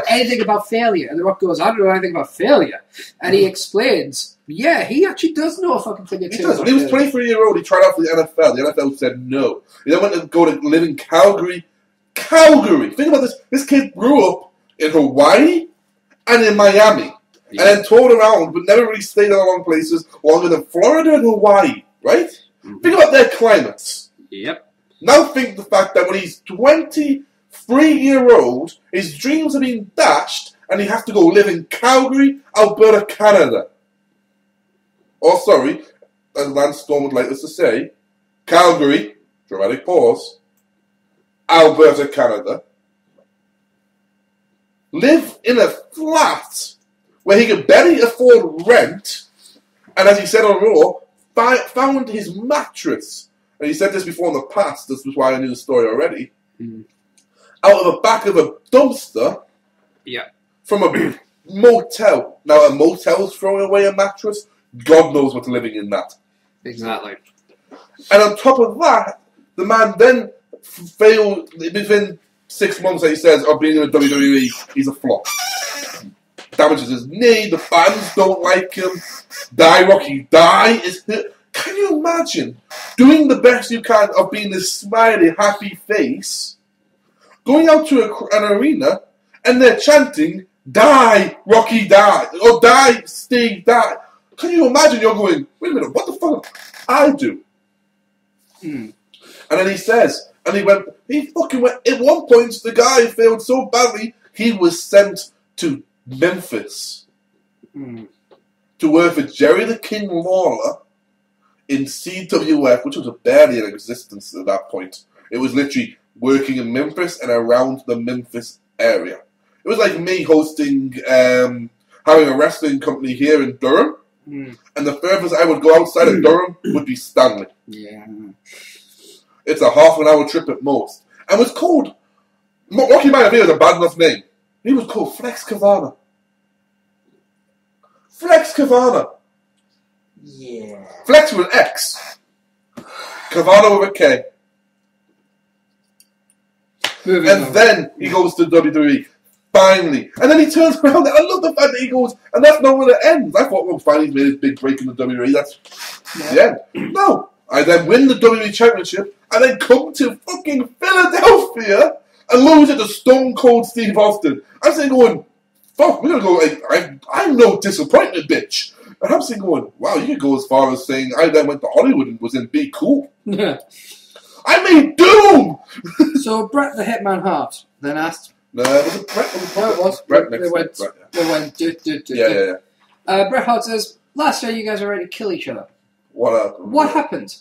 anything about failure, and The Rock goes, I don't know anything about failure, and he explains, yeah, he actually does know a fucking thing or two. He does. When he was 23-year-old, he tried out for the NFL. The NFL said no. He then went to go to live in Calgary. Calgary. Think about this. This kid grew up in Hawaii and in Miami, and then toured around, but never really stayed in long places longer than Florida and Hawaii. Right? Mm-hmm. Think about their climates. Yep. Now think the fact that when he's 23-year-old, his dreams are being dashed, and he has to go live in Calgary, Alberta, Canada. Or sorry, as Lance Storm would like us to say, Calgary, dramatic pause, Alberta, Canada. Live in a flat where he could barely afford rent, and as he said on Raw, found his mattress. And he said this before in the past, this was why I knew the story already, out of the back of a dumpster from a motel. Now, a motel's throwing away a mattress. God knows what's living in that. Exactly. And on top of that, the man then failed, within 6 months, that he says, of being in the WWE, he's a flop. Damages his knee, the fans don't like him, Die Rocky Die is hit. Can you imagine doing the best you can of being this smiley, happy face, going out to an arena, and they're chanting, Die, Rocky, die, or Die, Sting, die. Can you imagine you're going, wait a minute, what the fuck I do? And then he says, he fucking went, at one point, the guy failed so badly, he was sent to Memphis to work for Jerry the King Lawler in CWF, which was barely in existence at that point. It was literally working in Memphis and around the Memphis area. It was like me hosting, having a wrestling company here in Durham, and the furthest I would go outside of Durham would be Stanley. Yeah. It's a half an hour trip at most. And was called, Rocky Maivia was a bad enough name. He was called Flex Kavana. Flex Kavana. Yeah. Flex with an X. Kavana with a K. Then he goes to WWE. Finally. And then he turns around. And I love the fact that he goes, and that's not where it ends. I thought, well, finally he's made his big break in the WWE. That's the end. No. I then win the WWE Championship and then come to fucking Philadelphia and lose it to Stone Cold Steve Austin. I'm sitting going, fuck, we're going to go, I'm no disappointed bitch. And I'm sitting going, wow, you could go as far as saying I then went to Hollywood and was in Be Cool. Yeah. I made Doom! So Bret the Hitman Hart then asked... No, was it Bret? No, it was. Bret next they went, Bret, they went, Yeah. Bret Hart says, last year you guys were ready to kill each other. What happened?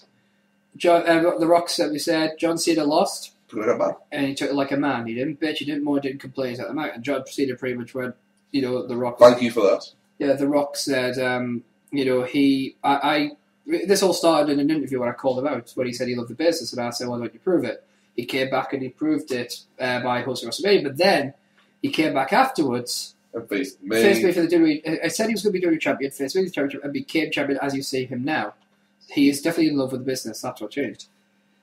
The Rock said, John Cena lost. Took it like a man. And he took it like a man. He didn't bitch, he didn't moan, didn't complain, he took them out. And John Cena pretty much went, The Rock... Thank you for that. Yeah, The Rock said, this all started in an interview when I called him out, when he said he loved the business, and I said, why don't you prove it? He came back and he proved it by hosting WrestleMania, but then he came back afterwards, And faced me. faced me for the WWE. I said he was going to be WWE champion, faced me the championship, and became champion as you see him now. He is definitely in love with the business, that's what changed.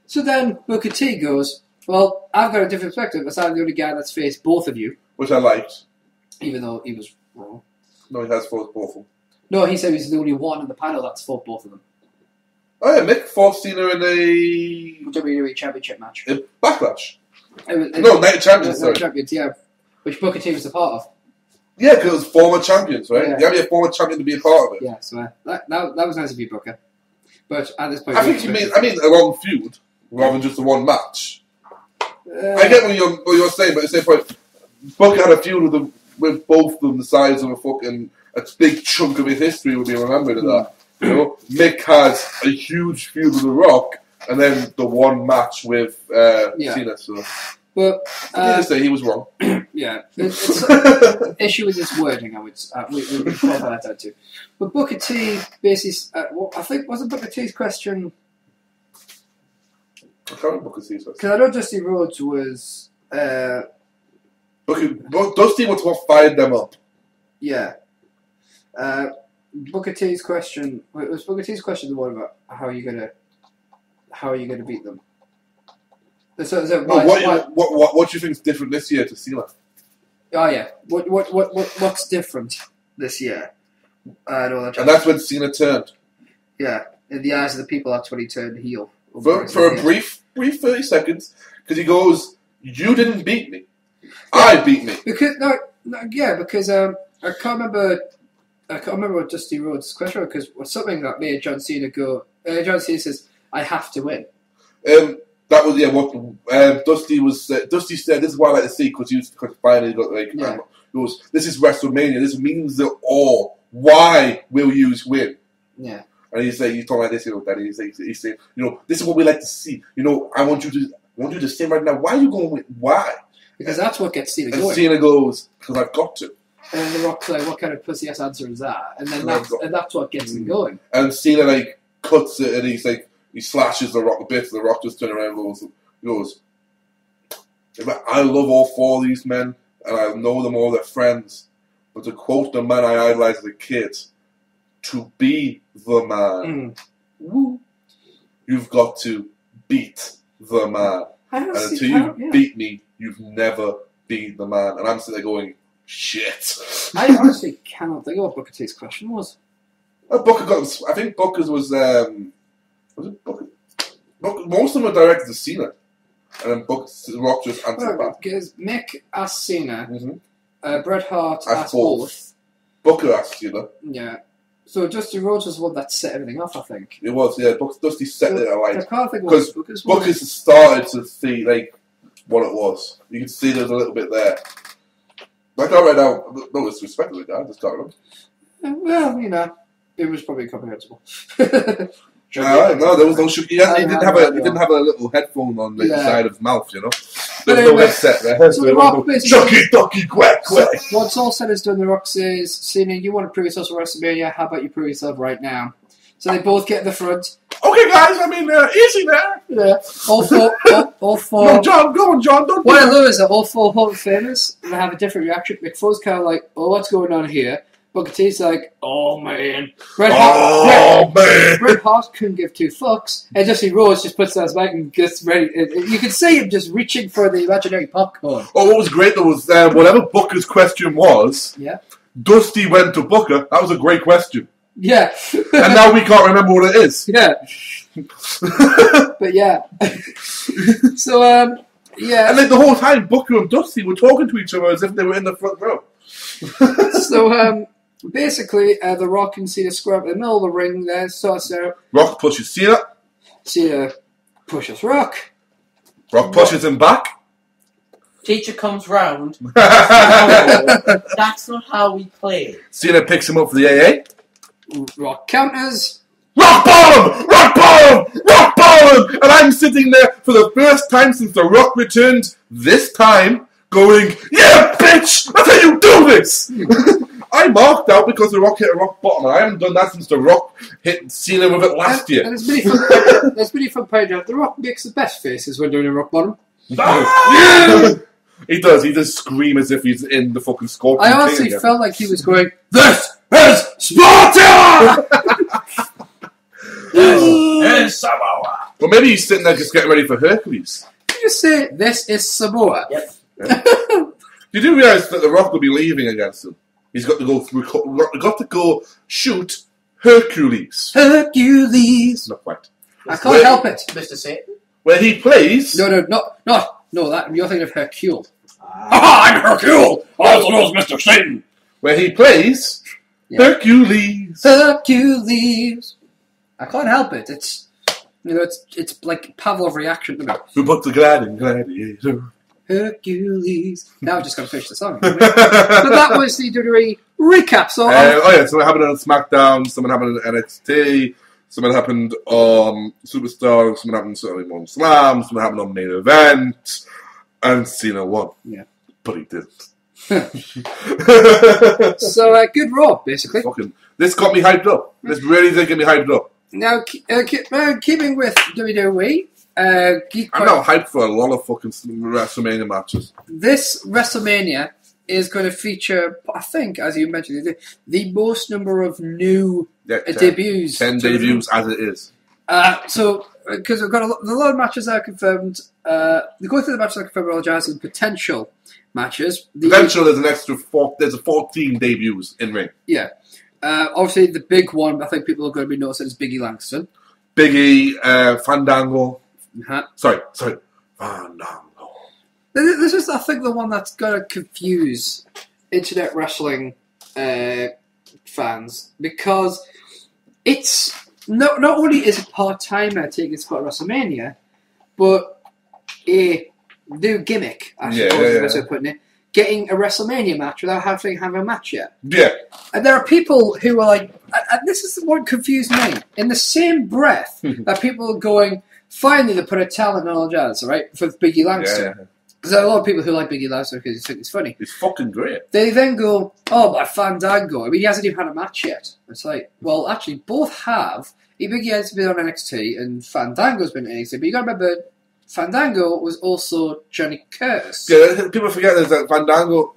So then Booker T goes, well, I've got a different perspective, as I'm the only guy that's faced both of you. Which I liked. Even though he was wrong. No, he has fought both of them. No, he said he's the only one on the panel that's fought both of them. Oh yeah, Mick fought Cena in a WWE Championship match. Backlash. No, Night of Champions, sorry. Champions, yeah. Which Booker T was a part of. Yeah, because it was former champions, right? Yeah. You have to be a former champion to be a part of it. Yeah, so that was nice of you, Booker. But at this point... I think you mean a long feud, rather than just the one match. I get what you're saying, but at the same point, Booker had a feud with both of them the size of a big chunk of his history would be remembered in that. You know, Mick has a huge feud with The Rock, and then the one match with Cena. So, But I say he was wrong. yeah, it's an issue with his wording. I would we call that out too. But Booker T basically, I think was it Booker T's question? I can't remember Booker T's Because I know Dusty Rhodes was. Dusty wants to fire them up. Yeah. Booker T's question was Booker T's question the one about how are you gonna beat them? So What do you think is different this year to Cena? Oh yeah. What's different this year? And that's when Cena turned. Yeah, in the eyes of the people, that's when he turned heel. For a brief 30 seconds, because he goes, "You didn't beat me, I beat me." Because because I can't remember what Dusty Rhodes' question was, because it was something that made John Cena go. John Cena says, "I have to win." That was what Dusty was. Dusty said, "This is what I like to see," because finally got he goes, "This is WrestleMania. This means it all. Why will you win?" Yeah. And he's like, he's talking like this, Daddy. He's saying, this is what we like to see. I want you to say right now, why are you going with why? Because that's what gets Cena and going. Cena goes, because I've got to. And then The Rock's like, what kind of pussy ass answer is that? And then that's what gets him going. And Cena cuts it, and he's he slashes The Rock a bit. The Rock just turns around and goes, I love all four of these men, and I know them all, they're friends. But to quote the man I idolized as a kid, to be the man, you've got to beat the man. And until you beat me, you've never been the man. And I'm sitting there going, shit. I honestly cannot think of what Booker T's question was. I think Booker's was it Booker? Most of them were directed to Cena. And then Rock just answered back. Because Mick asked Cena, Bret Hart asked both. both. Booker asked Cena. Yeah. So Dusty Rhodes was the one that set everything off, I think. It was, yeah. Dusty set it alight. I can't think what Booker's started to see what it was. You can see there's a little bit there. I can't right now. No disrespect to the guy. I just can't remember. Well, it was probably comprehensible. No, there was no shoot. He didn't have a little headphone on the side of his mouth, There was no headset there. So The Rock Chucky, ducky, quack, quack. Once all said is done, The Rock says, Cena, you want to prove yourself for WrestleMania? How about you prove yourself right now? So they both get in the front. Okay, guys, easy there. Yeah. All four. No, John, go on, John. Don't what I love is that all four Hall of Famers have a different reaction. Mick Foley's kind of like, oh, what's going on here? Booker T's like, oh man. Bret Hart couldn't give two fucks. And Dusty Rhodes just puts down his mic and gets ready. You can see him just reaching for the imaginary popcorn. Oh, what was great though was whatever Booker's question was, Dusty went to Booker. That was a great question. Yeah. And now we can't remember what it is. Yeah. But yeah. So, yeah. And the whole time, Booker and Dusty were talking to each other as if they were in the front row. So, basically, The Rock and Cena square up in the middle of the ring there. Rock pushes Cena. Cena pushes Rock. Rock pushes him back. Teacher comes round. That's not how we play. Cena picks him up for the AA. Rock counters. Rock bottom! Rock bottom! Rock bottom! And I'm sitting there for the first time since The Rock returned this time going, yeah, bitch! That's how you do this! I marked out because The Rock hit a rock bottom, and I haven't done that since The Rock hit Cena with it last year. And it's really fun playing out. The Rock makes the best faces when doing a rock bottom. He does. He does scream as if he's in the fucking Scorpion. I honestly felt like he was going, this is Sparta! This is Samoa. Well, maybe he's sitting there just getting ready for Hercules. Did you say, this is Samoa? Yep. You do realise that The Rock will be leaving against him. He's got to go through. Got to go shoot Hercules. Hercules. Not quite. I can't help it. Mr. Satan. Where he plays. No, that you're thinking of Hercule. I'm Hercule. Also known as Mr. Satan. Where he plays Hercules. Hercules. I can't help it. It's like Pavlov reaction to me. Who put the gladiator? Hercules. Now I've just got to finish the song. But that was the WWE recap. So something happened on SmackDown, something happened on NXT, something happened on Superstar, something happened on Slam, something happened on Main Event, and Cena won. Yeah. But he didn't. So good Raw, basically. This got me hyped up. This really did get me hyped up. Now, keeping with WWE, I'm not hyped for a lot of fucking WrestleMania matches. This WrestleMania is going to feature, I think, as you mentioned, the most number of new debuts. 10 debuts as it is. So, because we've got a lot of matches that are confirmed. Going through the matches that are confirmed, all jazz and potential matches. Potential is an extra 14 debuts in ring. Yeah. Obviously, the big one I think people are going to be noticing is Biggie Langston. Fandango. Uh-huh. Sorry, Fandango. This is, I think, the one that's going to confuse internet wrestling fans, because it's not only is a part-timer taking spot at WrestleMania, but a new gimmick, I suppose, is putting it, getting a WrestleMania match without having a match yet. Yeah. And there are people who are like, and this is what confused me, in the same breath that people are going, finally they put a talent in all jazz, right, for Biggie Langston. Yeah. Because there are a lot of people who like Biggie Langston because they think it's funny. He's fucking great. They then go, oh, but Fandango. I mean, he hasn't even had a match yet. It's like, well, actually, both have. Biggie has been on NXT and Fandango's been on NXT. But you got to remember, Fandango was also Johnny Curtis. Yeah, people forget that Fandango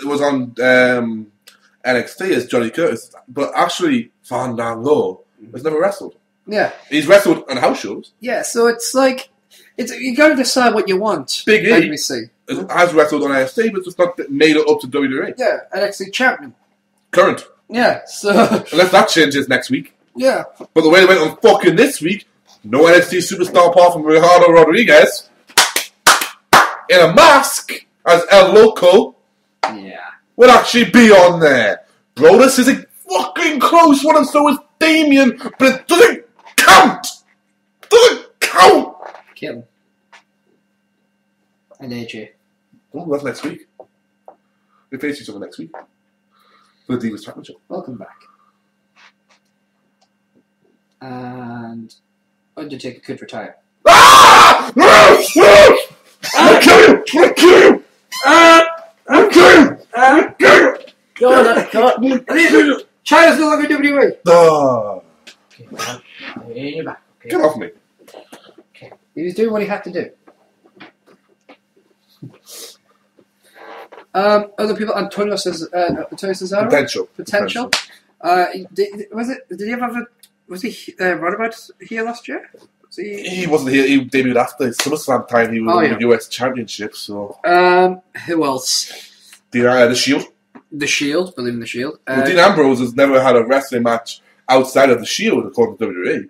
was on NXT as Johnny Curtis, but actually Fandango has never wrestled. Yeah. He's wrestled on house shows. Yeah, so it's like, you got to decide what you want. Big E NBC. has wrestled on NXT, but it's not made it up to WWE. Yeah, NXT champion. Current. Yeah, so... Unless that changes next week. Yeah. But the way they went on fucking this week, no NXT superstar apart from Ricardo Rodriguez in a mask as El Loco would actually be on there. Brodus is a fucking close one, and so is Damien, but it doesn't count! Doesn't count! Kill him. And AJ. Oh, that's next week. We face each other next week. For the Divas Championship. Welcome back. And Undertaker could retire. Ah! I'll kill you! I'll kill you! I'll kill you! I'll kill you! Go on. China's no longer WWE. You're back. Okay. Get off me. He was doing what he had to do. Other people, Antonio Cesaro. Potential. Did he ever was he runabout here last year? He wasn't here. He debuted after SummerSlam time. He was on the US Championship. So who else? The Shield. The Shield, believe in the Shield. Well, Dean Ambrose has never had a wrestling match outside of the Shield, according to WWE.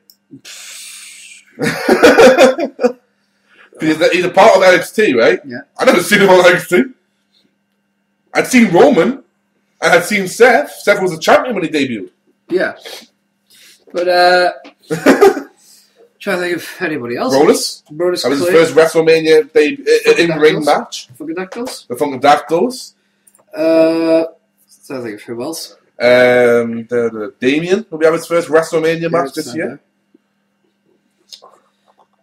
He's a part of NXT, right? Yeah. I've never seen him on NXT. I'd seen Roman, and I'd seen Seth. Seth was a champion when he debuted. Yeah. But, trying to think of anybody else. Brodus. That was his first WrestleMania in-ring match. Funkadactyls. The Funkadactyls. So I think of who else. The Damien will be having his first WrestleMania match this year.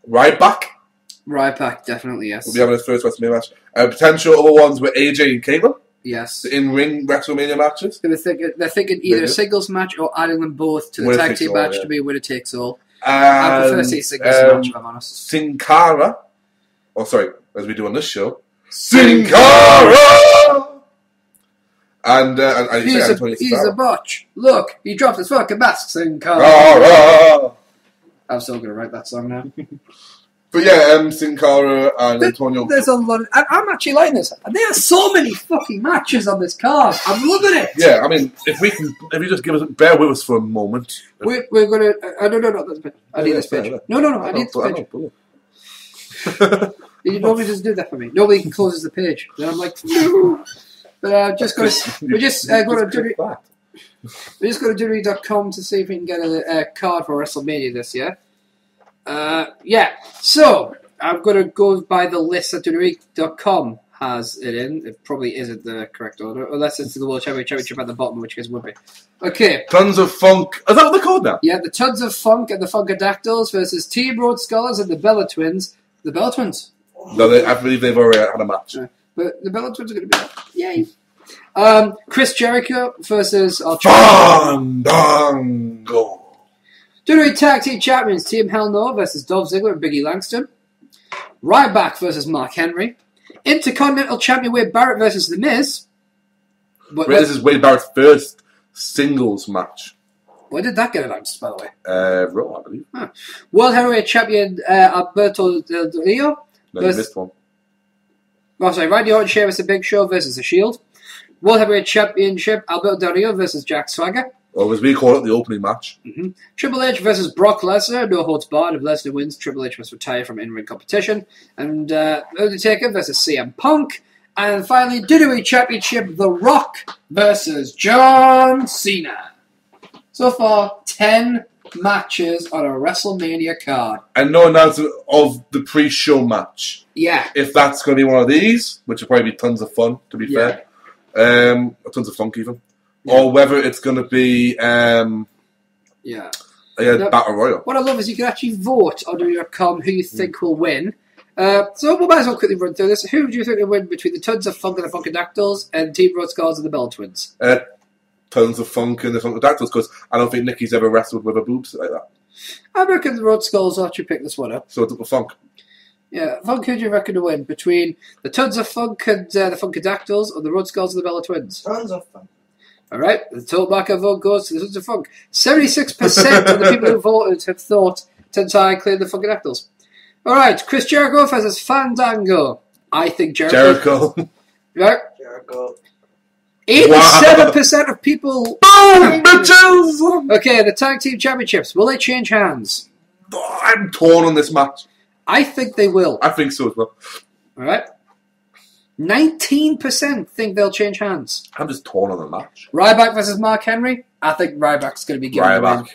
Ryback, definitely, yes. Will be having his first WrestleMania match. Potential other ones were AJ and Caitlyn. Yes. In-ring WrestleMania matches. They're thinking either a singles match or adding them both to the tag team match to be winner takes all. I prefer to see a singles match, if I'm honest. Sin Cara. Oh, sorry, as we do on this show. Sin Cara! And he's a botch. Look, he dropped his fucking mask. Sin Cara. I'm still going to write that song now. But yeah, Sin Cara and Antonio. There's a lot. I'm actually liking this. There are so many fucking matches on this card. I'm loving it. Yeah, I mean, if you just bear with us for a moment. We're gonna. No. I need this page. No. I need this page. Nobody doesn't do that for me. Nobody closes the page. Then I'm like, no. But we're just going to WWE.com to see if we can get a card for WrestleMania this year. Yeah. So, I'm going to go by the list that WWE.com has it in. It probably isn't the correct order, unless it's the World Championship at the bottom, which case would be. Okay. Tons of Funk. Is that what they're called now? Yeah, the Tons of Funk and the Funkadactyls versus Team Road Scholars and the Bella Twins. The Bella Twins. No, I believe they've already had a match. But the Bella Twins are going to be there. Yay. Chris Jericho versus... Fandango. WWE Tag Team Champions Team Hell No versus Dolph Ziggler and Big E Langston. Ryback versus Mark Henry. Intercontinental Champion Wade Barrett versus The Miz. But This is Wade Barrett's first singles match. where did that get announced, by the way? Raw, I believe. World Heavyweight Champion Alberto Del Rio. No, you missed one. Randy Orton, Sheamus and Big Show versus The Shield. World Heavyweight Championship Alberto Del Rio versus Jack Swagger. Or as we call it, the opening match. Triple H versus Brock Lesnar, no holds barred. If Lesnar wins, Triple H must retire from in-ring competition. And Undertaker versus CM Punk. And finally, WWE Championship, The Rock versus John Cena. So far, 10 matches on a WrestleMania card. And no announcement of the pre-show match. Yeah. If that's going to be one of these, which will probably be tons of fun, to be fair. Tons of funk, even. Yeah. Or whether it's going to be Yeah. Battle Royal. What I love is you can actually vote on WWE.com who you think will win. So we might as well quickly run through this. Who do you think will win between the Tons of Funk and the Funkadactyls and Team Road Scars and the Bell Twins? Tons of funk and the Funkadactyls, because I don't think Nikki's ever wrestled with her boobs like that. I reckon the Road Skulls will actually pick this one up. So it's up to Funk. Yeah, Funk, who do you reckon to win between the Tons of Funk and the Funkadactyls or the Road Skulls and the Bella Twins? Tons of fun. Alright, the total market vote goes to the Tons of Funk. 76% of the people who voted have thought Tentai cleared the Funkadactyls. Alright, Chris Jericho versus Fandango. I think Jericho. Right? Jericho. 87% of people. Boom! Bitches! Okay, the Tag Team Championships. Will they change hands? I'm torn on this match. I think they will. I think so as well. Alright? 19% think they'll change hands. I'm just torn on the match. Ryback versus Mark Henry. I think Ryback's going to be given the win. Ryback.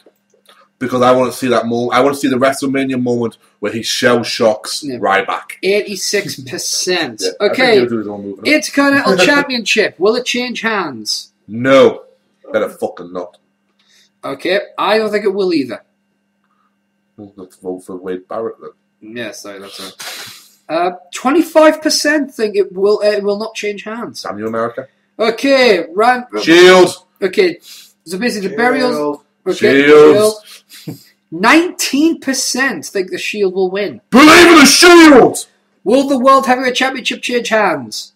Because I want to see that moment. I want to see the WrestleMania moment where he shell shocks Ryback. 86%. Yeah, Okay. Intercontinental Championship. Will it change hands? No. Better fucking not. Okay. I don't think it will either. Let's vote for Wade Barrett then. Yeah, sorry, that's right. 25% think it will not change hands. Damn you, America. Okay, Shield. Okay, so basically the burials. Okay, Shields. 19% think the Shield will win. Believe in the Shield! Will the World Heavyweight Championship change hands?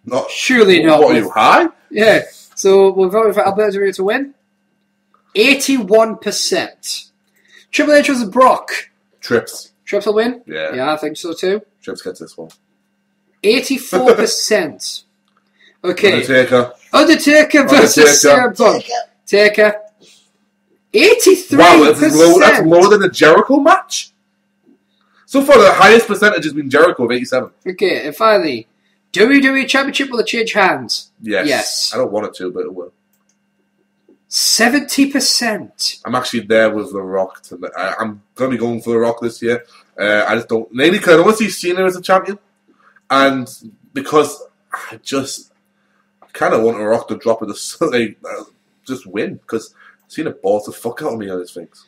Not Surely not. What are you, high? Yeah. So we're voting for Alberto Del Rio to win. 81%. Triple H versus Brock. Trips. Trips will win? Yeah. Yeah, I think so too. Trips gets this one. 84%. Okay. Undertaker. versus CM Punk. Taker. 83%. Wow, that's more than the Jericho match? So far, the highest percentage has been Jericho of 87. Okay, and finally, WWE Championship will it change hands? Yes. I don't want it to, but it will. 70%. I'm actually there with The Rock. I'm going to be going for The Rock this year. I just don't... Mainly because I don't want to see Cena as a champion. And because I just kind of want The Rock to drop it, just win. Because Cena balls the fuck out of me on his things.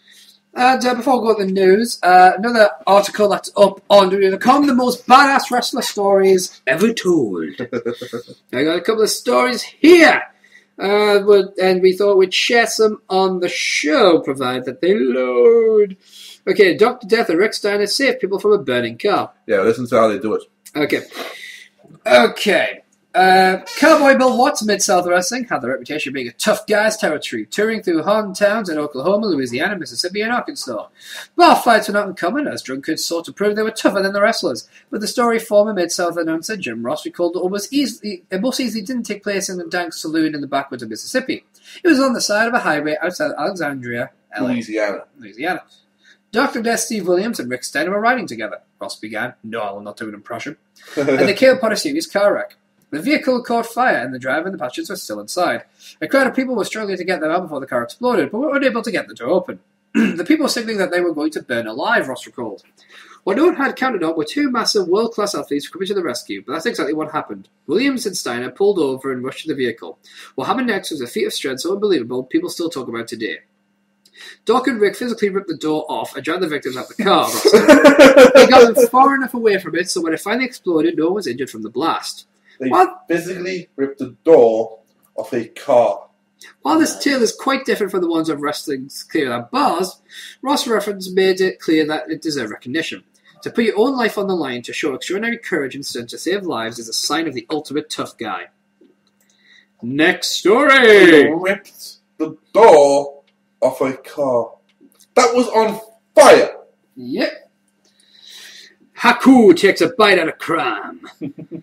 And before we go to the news, another article that's up on WWE.com, the most badass wrestler stories ever told. I got a couple of stories here. And we thought we'd share some on the show, provided that they load. Okay, Dr. Death and Rick Steiner save people from a burning car. Yeah, listen to how they do it. Okay. Cowboy Bill Watts, Mid-South Wrestling, had the reputation of being a tough guy's territory, touring through hard towns in Oklahoma, Louisiana, Mississippi, and Arkansas. Bar fights were not uncommon, as drunkards sought to prove they were tougher than the wrestlers, but the story former Mid-South announcer Jim Ross recalled that most easily didn't take place in the Dank Saloon in the backwoods of Mississippi. It was on the side of a highway outside Alexandria, Louisiana. Dr. Death, Steve Williams, and Rick Steiner were riding together. Ross began, "No, I will not do an impression," and they came upon a serious car wreck. The vehicle caught fire, and the driver and the passengers were still inside. A crowd of people were struggling to get them out before the car exploded, but were unable to get the door open. The people signaling that they were going to burn alive, Ross recalled. What no one had counted on were two massive world-class athletes coming to the rescue, but that's exactly what happened. Williams and Steiner pulled over and rushed to the vehicle. What happened next was a feat of strength so unbelievable people still talk about today. Doc and Rick physically ripped the door off and dragged the victims out the car. Ross said. They got them far enough away from it so when it finally exploded, no one was injured from the blast. They What? physically ripped the door off a car. While this tale is quite different from the ones of wrestling's Clear That Bars, Ross' reference made it clear that it deserved recognition. To put your own life on the line to show extraordinary courage and strength to save lives is a sign of the ultimate tough guy. Next They story! ripped the door off a car. That was on fire. Yep. Haku takes a bite out of crime.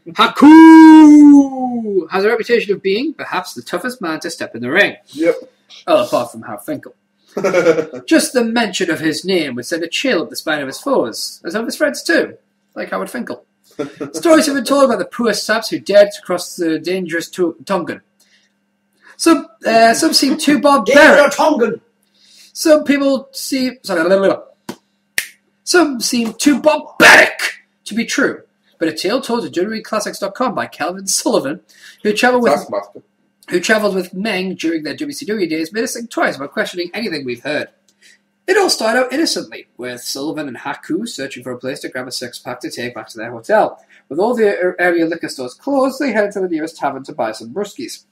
Haku has a reputation of being perhaps the toughest man to step in the ring. Yep. Oh, apart from Howard Finkel. Just the mention of his name would send a chill up the spine of his foes, as of his friends too, like Howard Finkel. Stories have been told about the poor saps who dared to cross the dangerous Tongan. Some seem too barbaric. Tongan. Some people seem... Some seem too barbaric to be true. But a tale told to WWEClassics.com by Calvin Sullivan, who travelled with Meng during their WCW days, made us think twice about questioning anything we've heard. It all started out innocently, with Sullivan and Haku searching for a place to grab a six-pack to take back to their hotel. With all the area liquor stores closed, they headed to the nearest tavern to buy some brewskis.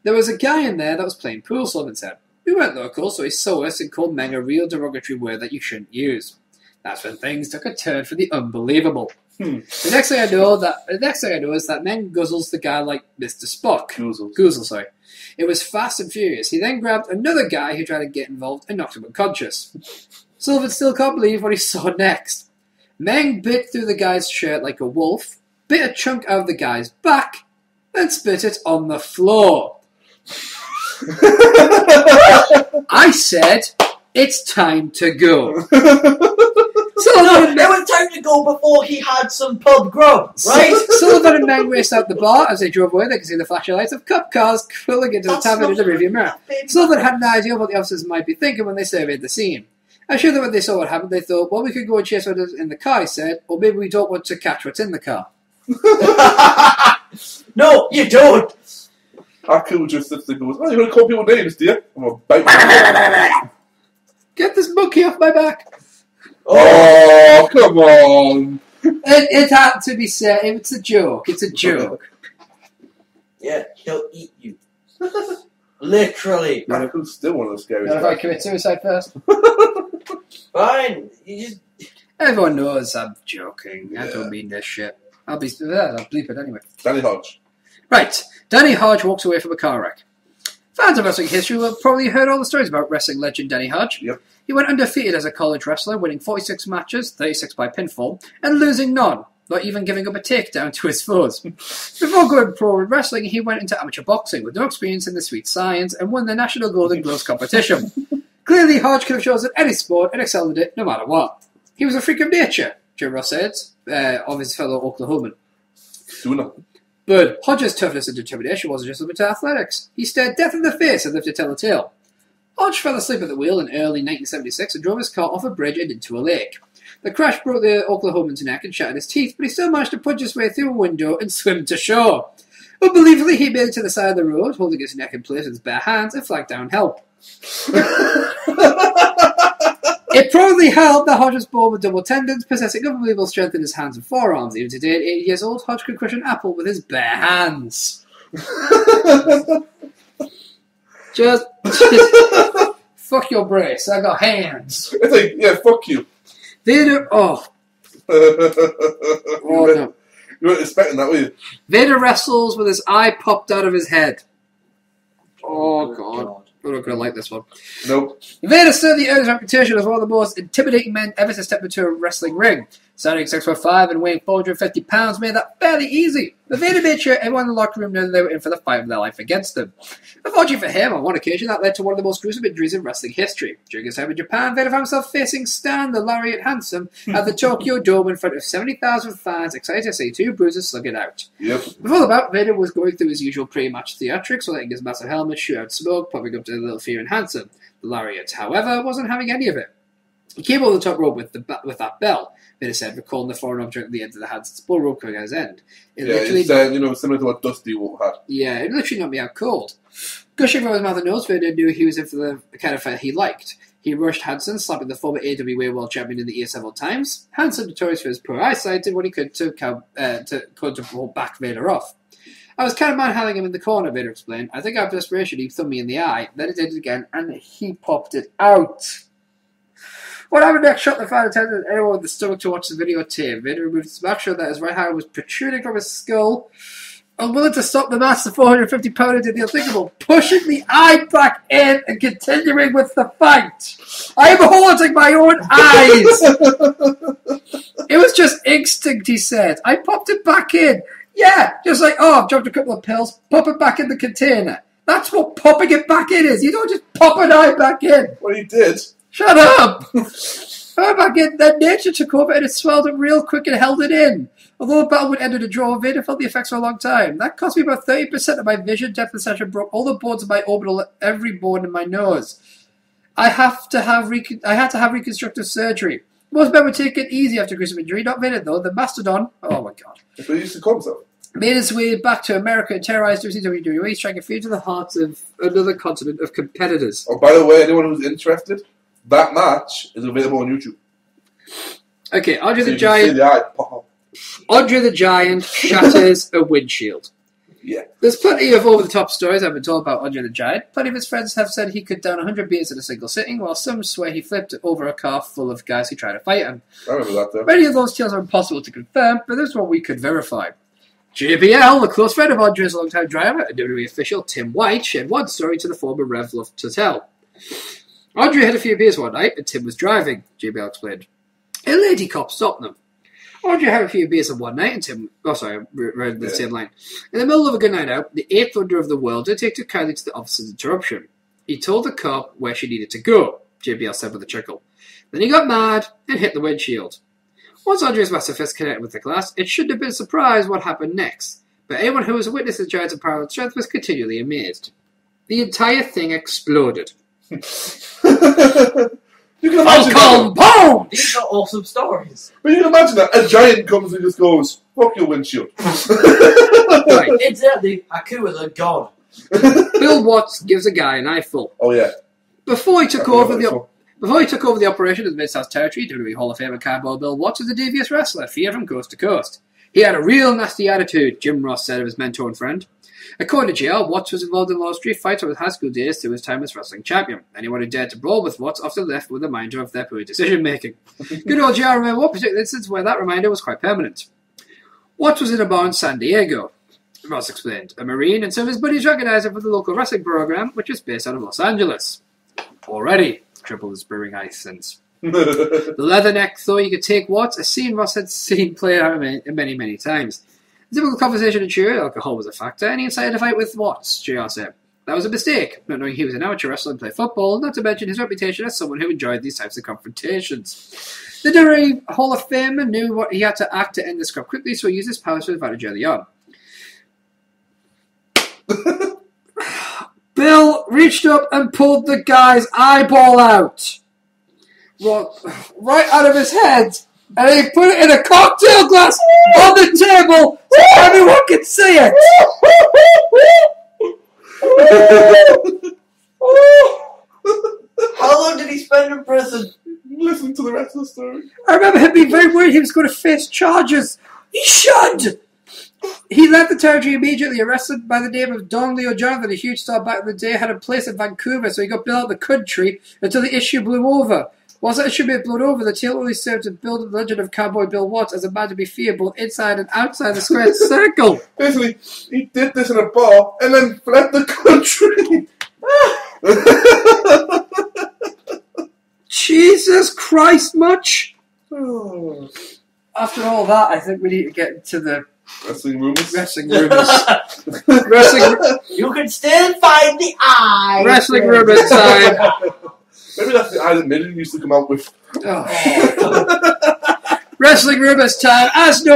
There was a guy in there that was playing pool, Sullivan said. We weren't local, so he saw us and called Meng a real derogatory word that you shouldn't use. That's when things took a turn for the unbelievable. The next thing I know is that Meng guzzles the guy like Mr. Spock. Goozle, sorry. It was fast and furious. He then grabbed another guy who tried to get involved and knocked him unconscious. Sullivan still can't believe what he saw next. Meng bit through the guy's shirt like a wolf, bit a chunk out of the guy's back, then spit it on the floor. I said, it's time to go. Sullivan, It was time to go before he had some pub grub, right? Sullivan and Meng raced out the bar. As they drove away, they could see the flashing lights of cop cars pulling into the tavern in the rearview mirror. Sullivan had an idea of what the officers might be thinking when they surveyed the scene. I'm sure that when they saw what happened, they thought, well, we could go and chase what's in the car, he said, or maybe we don't want to catch what's in the car. No, you don't. Haku just sits there and goes, oh, you're going to call people names, do you? I'm going to bite you. Get this monkey off my back. Oh, come on. It had to be said. It's a joke. It's a joke. Yeah, he'll eat you. Literally. Haku's still one of the scariest If I guys. commit suicide first? Fine. You just... Everyone knows I'm joking. I don't mean this shit. I'll bleep it anyway. Danny Hodge. Right. Danny Hodge walks away from a car wreck. Fans of wrestling history will have probably heard all the stories about wrestling legend Danny Hodge. Yep. He went undefeated as a college wrestler, winning 46 matches, 36 by pinfall, and losing none, not even giving up a takedown to his foes. Before going pro in wrestling, he went into amateur boxing with no experience in the sweet science and won the National Golden Gloves competition. Clearly, Hodge could have chosen any sport and excelled at it no matter what. He was a freak of nature, Jim Ross said, of his fellow Oklahoman. Doing nothing. But Hodge's toughness and determination wasn't just limited to athletics. He stared death in the face and lived to tell the tale. Hodge fell asleep at the wheel in early 1976 and drove his car off a bridge and into a lake. The crash broke the Oklahoman's neck and shattered his teeth, but he still managed to punch his way through a window and swim to shore. Unbelievably, he made it to the side of the road, holding his neck in place with his bare hands, and flagged down help. It probably helped that Hodge was born with double tendons, possessing unbelievable strength in his hands and forearms. Even today, at 80 years old, Hodge could crush an apple with his bare hands. Just fuck your brace. I got hands. It's like, yeah, fuck you. Vader. Oh no. You weren't expecting that, were you? Vader wrestles with his eye popped out of his head. Oh god. I'm not going to like this one. Nope. Vader certainly earned his reputation as one of the most intimidating men ever to step into a wrestling ring. Standing 6'5" and weighing 450 pounds made that fairly easy. But Vader made sure everyone in the locker room knew they were in for the fight of their life against them. Unfortunately for him, on one occasion, that led to one of the most gruesome injuries in wrestling history. During his time in Japan, Vader found himself facing Stan the Lariat Handsome at the Tokyo Dome in front of 70,000 fans, excited to see two bruises slug it out. Yep. Before the bout, Vader was going through his usual pre-match theatrics, letting his massive helmet shoot out smoke, popping up to the little fear and Handsome. The Lariat, however, wasn't having any of it. He came over the top rope with that bell, Vader said, recalling the foreign object at the end of the Hanson's bull rope coming at his end. It's similar to what Dusty had. Yeah, it literally knocked me out cold. Gushing from his mouth and nose, Vader knew he was in for the kind of fight he liked. He rushed Hanson, slapping the former AWA World Champion in the ear several times. Hanson, notorious for his poor eyesight, did what he could to hold back Vader off. I was kind of manhandling him in the corner, Vader explained. I think out of desperation he thumbed me in the eye. Then he did it again, and he popped it out. What happened next shot the fan attended anyone with the stomach to watch the videotape. Vader removed his back, showed that his right hand was protruding from his skull. Unwilling to stop the match, the 450-pounder did the unthinkable, pushing the eye back in and continuing with the fight. I am haunting my own eyes. It was just instinct, he said. I popped it back in. Yeah, just like, I've dropped a couple of pills, pop it back in the container. That's what popping it back in is. You don't just pop an eye back in. Well, he did. Shut up! Back in, then nature took over and it swelled up real quick and held it in. Although the battle would end in a draw, Vader felt the effects for a long time. That cost me about 30% of my vision, depth perception, broke all the bones of my orbital, every bone in my nose. I had to have reconstructive surgery. Most men would take it easy after a gruesome injury, not Vader though. The Mastodon, oh my god. That's what he used to call himself. Made his way back to America and terrorized WWE, striking fear to the hearts of another continent of competitors. Oh, by the way, anyone who's interested, that match is available on YouTube. Okay, Andre So the you can see Giant. the eye pop up. Andre the Giant shatters a windshield. Yeah. There's plenty of over-the-top stories I've been told about Andre the Giant. Plenty of his friends have said he could down 100 beers in a single sitting, while some swear he flipped over a car full of guys who tried to fight him. I remember that though. Many of those tales are impossible to confirm, but there's one we could verify. JBL, the close friend of Andre's longtime driver, and WWE official Tim White, shared one story to the former Rev loved to tell. Andre had a few beers one night, and Tim was driving, JBL explained. A lady cop stopped them. Andre had a few beers on one night, and Tim... Oh, sorry, I read the same line. In the middle of a good night out, the eighth wonder of the world did take too kindly to the officer's interruption. He told the cop where she needed to go, JBL said with a chuckle. Then he got mad and hit the windshield. Once Andre's massive fist connected with the glass, it shouldn't have been a surprise what happened next, but anyone who was a witness to the Giant's unparalleled strength was continually amazed. The entire thing exploded. You can imagine that. Compound! These are awesome stories. But you can imagine that. A giant comes and just goes, fuck your windshield. Right. Incidentally, Haku is a god. Bill Watts gives a guy an eyeful. Oh, yeah. Before he took over the the operation of the Mid-South Territory, WWE Hall of Famer Cowboy Bill Watts was a devious wrestler, feared from coast to coast. He had a real nasty attitude, Jim Ross said of his mentor and friend. According to JR, Watts was involved in a lot of street fights from his high school days through his time as wrestling champion. Anyone who dared to brawl with Watts often left with a reminder of their poor decision-making. Good old JR remembered one particular instance where that reminder was quite permanent. Watts was in a bar in San Diego, Ross explained, a Marine, and some of his buddies recognized him for the local wrestling program, which is based out of Los Angeles. Already, Triple is brewing ice since. The leatherneck thought you could take Watts, a scene Ross had seen play out many, many times. The typical conversation ensued, alcohol was a factor, and he incited a fight with Watts, JR said. That was a mistake, not knowing he was an amateur wrestler and played football, not to mention his reputation as someone who enjoyed these types of confrontations. The WWE Hall of Famer knew what he had to act to end the scrap quickly, so he used his powers to advantage early on. Bill reached up and pulled the guy's eyeball out. Right out of his head. And he put it in a cocktail glass on the table so everyone could see it. How long did he spend in prison? Listen to the rest of the story. I remember him being very worried he was going to face charges. He should! He left the territory immediately, arrested by the name of Don Leo Jonathan, a huge star back in the day, had a place in Vancouver, so he got built out of the country until the issue blew over. Once that issue being blown over, the tale only served to build the legend of Cowboy Bill Watts as a man to be feared both inside and outside the squared circle. Basically, he did this in a bar and then fled the country. Jesus Christ, much? Oh. after all that, I think we need to get into the Wrestling rumors. wrestling rumors. wrestling, You can still find the eye. wrestling rumor time. Maybe that's the eye that Million used to come out with. Oh. Wrestling rumors time. As you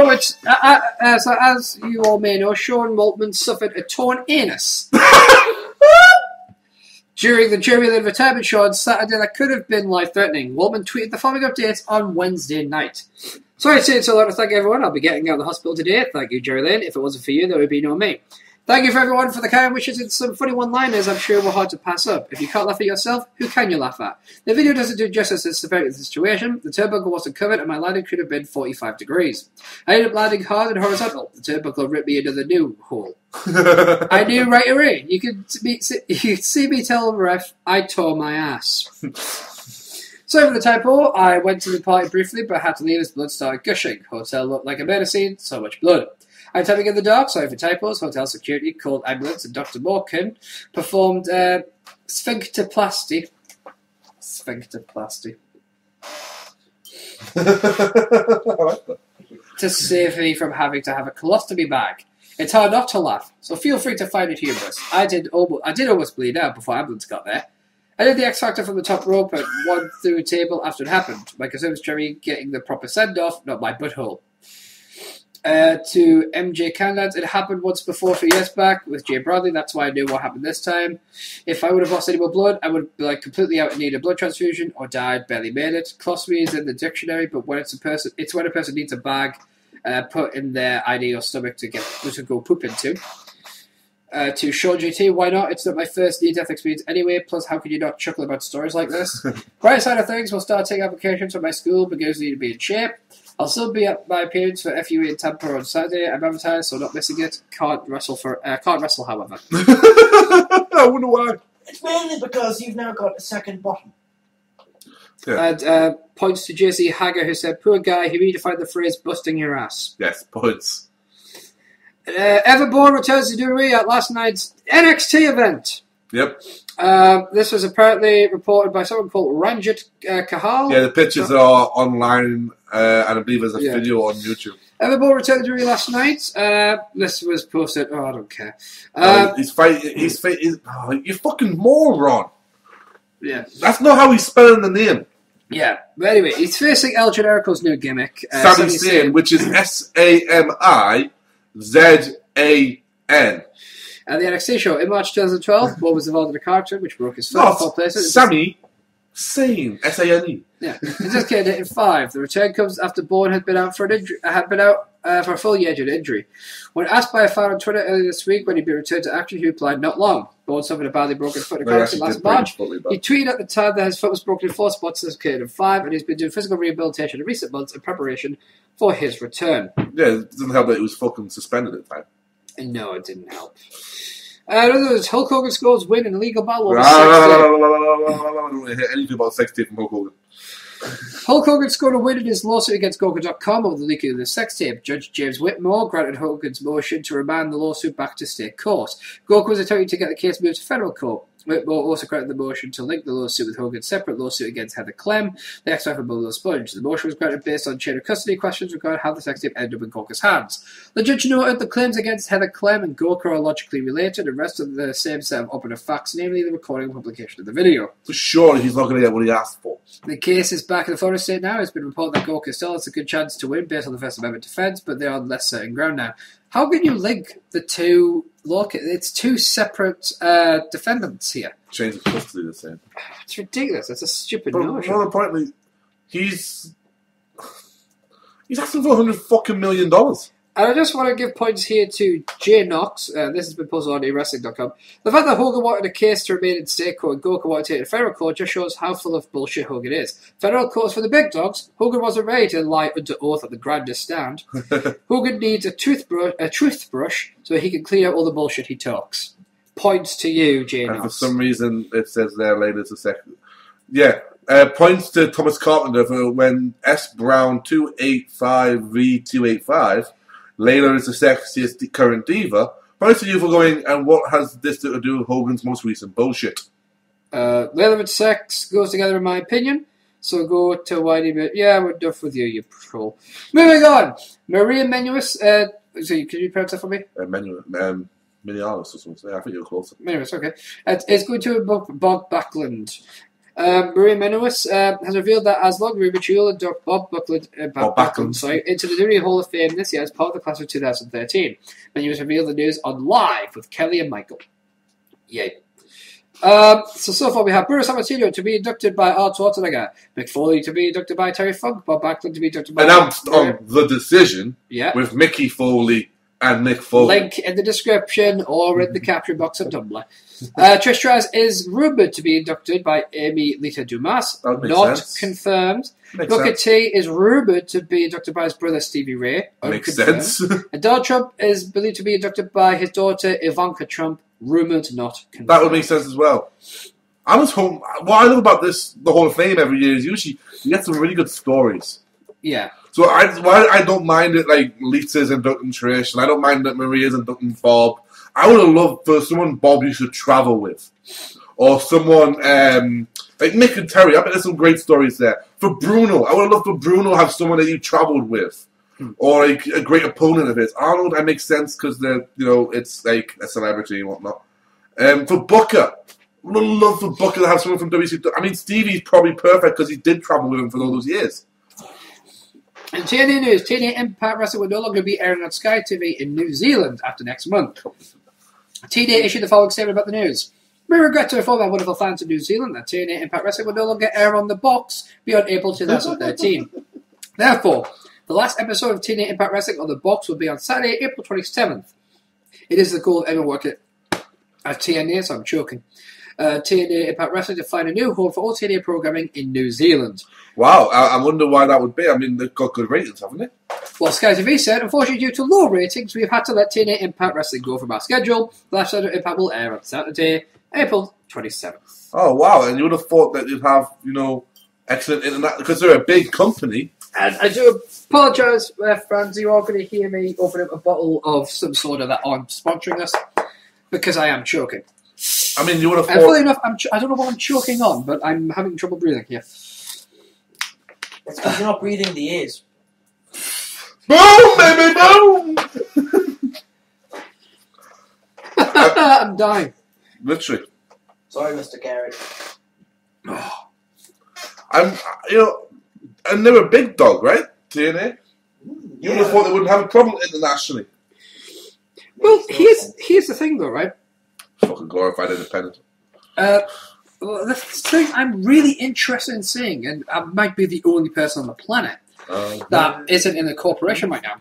all may know, Sean Maltman suffered a torn anus during the Jeremy Lynn retirement show on Saturday that could have been life-threatening. Maltman tweeted the following updates on Wednesday night. Sorry to say so lot to thank everyone. I'll be getting out of the hospital today. Thank you, Jerry Lynn. If it wasn't for you, there would be no me. Thank you for everyone for the kind wishes and some funny one-liners I'm sure were hard to pass up. If you can't laugh at yourself, who can you laugh at? The video doesn't do justice to the severity of the situation. The turnbuckle wasn't covered and my landing could have been 45 degrees. I ended up landing hard and horizontal. The turnbuckle ripped me into the new hole. I knew right away. You could see me tell the ref I tore my ass. Sorry for the typo. I went to the party briefly but had to leave as blood started gushing. Hotel looked like a murder scene, so much blood. I'm tapping in the dark, sorry for typos. Hotel security called ambulance and Dr. Morgan performed sphincterplasty. Sphincterplasty. To save me from having to have a colostomy bag. It's hard not to laugh, so feel free to find it humorous. I did almost bleed out before ambulance got there. I did the X Factor from the top rope and one through a table after it happened. My concern was Jeremy getting the proper send-off, not my butthole. To MJ Canland, it happened once before 3 years back with Jay Bradley. That's why I knew what happened this time. If I would have lost any more blood, I would be completely out and need a blood transfusion or died, barely made it. Colostomy is in the dictionary, but when it's when a person needs a bag put in their ID or stomach to go poop into. To Sean GT, why not? It's not my first near-death experience anyway, plus how could you not chuckle about stories like this? Right side of things, we'll start taking applications for my school because we need to be in shape. I'll still be at my appearance for FUE in Tampa on Saturday. I'm advertised, so not missing it. Can't wrestle, however. I wonder why. It's mainly because you've now got a second bottom. Yeah. And points to JC Hager, who said, "Poor guy, he redefined the phrase busting your ass." Yes, points. Everborn returns to WWE at last night's NXT event. Yep. This was apparently reported by someone called Ranjit Kahal. Yeah, the pictures are online, and I believe there's a video on YouTube. Everborn returned to WWE last night. This was posted. Oh, I don't care. He's fighting. Oh, you fucking moron. Yeah. That's not how he's spelling the name. Yeah. But anyway, he's facing El Generico's new gimmick. Sami Zayn, which is SAMIZAN. At the NXT show in March 2012, Bob was involved in a car accident which broke his foot in 4 places. Sami Zayn, SANE. Yeah, he just came in 5. The return comes after Bourne had been out for for a full year due to injury. When asked by a fan on Twitter earlier this week when he'd be returned to action, he replied, "Not long." Bourne suffered a badly broken foot in a car accident last March. He tweeted at the time that his foot was broken in 4 spots as occurred in 5, and he's been doing physical rehabilitation in recent months in preparation for his return. Yeah, it doesn't help that he was fucking suspended at the time. No, it didn't help. In other words, Hulk Hogan scores win in a legal battle over I sex tape. don't want to hear anything about sex tape from Hulk Hogan. Hulk Hogan scored a win in his lawsuit against Gawker.com over the leaking of the sex tape. Judge James Whitmore granted Hogan's motion to remand the lawsuit back to state court. Gawker was attempting to get the case moved to federal court. Whitmore also granted the motion to link the lawsuit with Hogan's separate lawsuit against Heather Clem, the ex-wife of Buffalo Sponge. The motion was granted based on chain of custody questions regarding how the sex tape ended up in Gawker's hands. The judge noted the claims against Heather Clem and Gawker are logically related and rest of the same set of operative facts, namely the recording and publication of the video. For sure, he's not going to get what he asked for. The case is back in the Florida state now. It's been reported that Gawker still has a good chance to win based on the First Amendment defense, but they're on less certain ground now. How can you link the two It's 2 separate defendants here. Chains of custody the same. It's ridiculous. It's a stupid But notion. more importantly, he's asking for $100 million. And I just want to give points here to Jay Knox. This has been posted on eWrestling.com. The fact that Hogan wanted a case to remain in state court and Gawker wanted to take it to federal court just shows how full of bullshit Hogan is. Federal court's for the big dogs. Hogan wasn't ready to lie under oath at the grandest stand. Hogan needs a toothbrush so he can clean out all the bullshit he talks. Points to you, Jay Knox. And for some reason, it says there later it's a second. Yeah. Points to Thomas Carpenter for when S. Brown 285V285. Layla is the sexiest current diva. Points to you for going, and what has this to do with Hogan's most recent bullshit? Layla and sex goes together in my opinion. So go to Whitey, but yeah, we're done with you, you troll. Moving on. Maria Menounos, so can you pronounce that for me? Minneapolis or something. I think you're closer. Menounos, okay. It's going to Bob Backlund. Maria Menounos has revealed that as long Ruby Jewell and Bob Backlund into the WWE Hall of Fame this year as part of the class of 2013. Menounos revealed the news on Live with Kelly and Michael. Yay. So far we have Bruno Sammartino to be inducted by Arnold Schwarzenegger, Mick Foley to be inducted by Terry Funk, Bob Backlund to be inducted by... Announced on The Decision yeah. with Mickey Foley and Mick Foley. Link in the description or in the caption box on Tumblr. Trish Stratus is rumoured to be inducted by Amy Lita Dumas. Not sense. Confirmed. Makes Booker sense. T is rumoured to be inducted by his brother Stevie Ray. Makes Unconfirmed. sense. And Donald Trump is believed to be inducted by his daughter Ivanka Trump. Rumoured, not confirmed. That would make sense as well. I was home. What I love about the Hall of Fame every year is usually you get some really good stories. Yeah. So I don't mind it like Lita's inducting Trish, and I don't mind that Maria's inducting Bob. I would have loved for someone Bob you should travel with, or someone like Mick and Terry. I bet there's some great stories there. For Bruno, I would have loved for Bruno to have someone that you travelled with, or like a great opponent of his. Arnold, that makes sense because it's like a celebrity and whatnot. For Booker, I would love for Booker to have someone from WCW. I mean, Stevie's probably perfect because he did travel with him for all those years. And TNA news, TNA Impact Wrestling will no longer be airing on Sky TV in New Zealand after next month. TNA issued the following statement about the news. We regret to inform our wonderful fans in New Zealand that TNA Impact Wrestling will no longer air on the box beyond April 2013. Therefore, the last episode of TNA Impact Wrestling on the box will be on Saturday, April 27th. It is the goal of everyone working at TNA, so I'm choking. TNA Impact Wrestling to find a new home for all TNA programming in New Zealand. Wow, I wonder why that would be. I mean, they've got good ratings, haven't they? Well, Sky TV said, unfortunately, due to low ratings, we've had to let TNA Impact Wrestling go from our schedule. The last episode of Impact will air on Saturday, April 27th. Oh, wow. And you would have thought that you'd have, excellent internet, because they're a big company. And I do apologise, friends, you are going to hear me open up a bottle of some soda that aren't sponsoring us, because I am choking. I mean, you would have And thought... fully enough, I don't know what I'm choking on, but I'm having trouble breathing here. It's because you're not breathing the ears. Boom, baby, boom! I'm dying. Literally. Sorry, Mr. Carey. And they're a big dog, right? TNA? You would have thought they wouldn't have a problem internationally. Well, here's the thing, though, right? Fucking glorified independent. Well, the thing I'm really interested in seeing, and I might be the only person on the planet that isn't in the corporation right now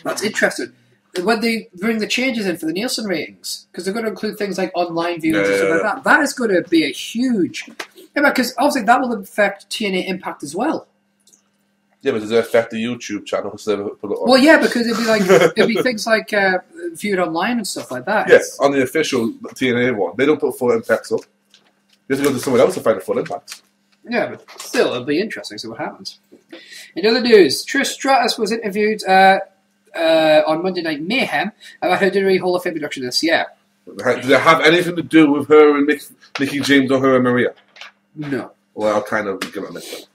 that's interested, when they bring the changes in for the Nielsen ratings, because they're going to include things like online viewings and stuff like that. That is going to be a huge... because obviously that will affect TNA Impact as well. Yeah, but does it affect the YouTube channel instead of put it on? Well, yeah, because it'd be things like viewed online and stuff like that. Yes, on the official TNA one. They don't put full impacts up. You have to go to someone else to find a full impact. Yeah, but still, it'll be interesting to see what happens. In other news, Trish Stratus was interviewed on Monday Night Mayhem about her WWE Hall of Fame induction this year. Does it have anything to do with her and Mickey James or her and Maria? No. Well, I'll kind of give it a miss.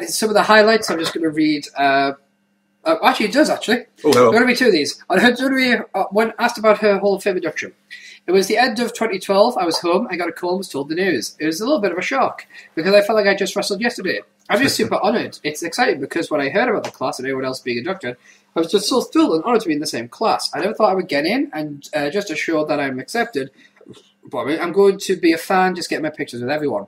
Some of the highlights, I'm just going to read. Actually, it does, actually. Oh, hello. There are going to be two of these. On her WWE, when asked about her Hall of Fame induction, it was the end of 2012. I was home. I got a call and was told the news. It was a little bit of a shock because I felt like I just wrestled yesterday. I'm just super honoured. It's exciting because when I heard about the class and everyone else being inducted, I was just so thrilled and honoured to be in the same class. I never thought I would get in, and just assured that I'm accepted, I'm going to be a fan, just get my pictures with everyone.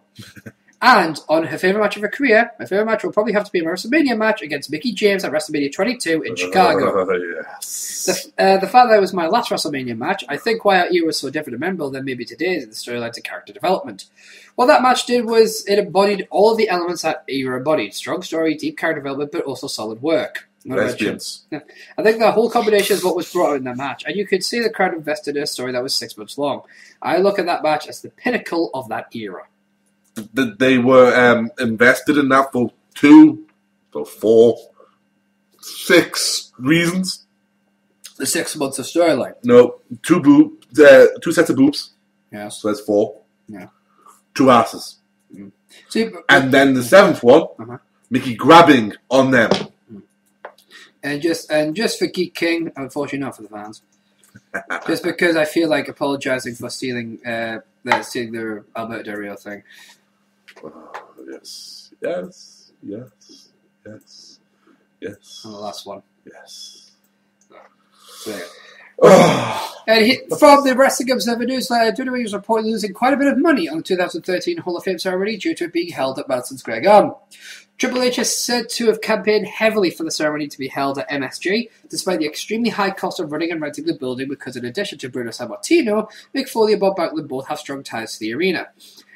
And on her favourite match of her career, my favourite match will probably have to be a WrestleMania match against Mickie James at WrestleMania 22 in Chicago. Yes. The fact that it was my last WrestleMania match, I think why our era was so different and memorable than maybe today's in the storylines and character development. What that match did was it embodied all of the elements that era embodied. Strong story, deep character development, but also solid work. Lesbians. Yeah. I think the whole combination is what was brought out in that match, and you could see the crowd invested in a story that was 6 months long. I look at that match as the pinnacle of that era. They were invested in that for 2, 4, 6 reasons. The 6 months of storyline. No, 2 sets of boobs. Yes. So that's 4. Yeah. 2 asses. See, And then the 7th one, Uh-huh. Mickey grabbing on them. and just for Geek King, unfortunately not for the fans. Just because I feel like apologising for stealing their Alberto Del Rio thing. Oh, yes. On the last one. Yes. So, yeah. Oh, And from the Wrestling Observer Newsletter, WWE was reportedly losing quite a bit of money on the 2013 Hall of Fame ceremony due to it being held at Madison Square Garden. Triple H is said to have campaigned heavily for the ceremony to be held at MSG, despite the extremely high cost of running and renting the building because in addition to Bruno Sammartino, Mick Foley and Bob Backlund both have strong ties to the arena.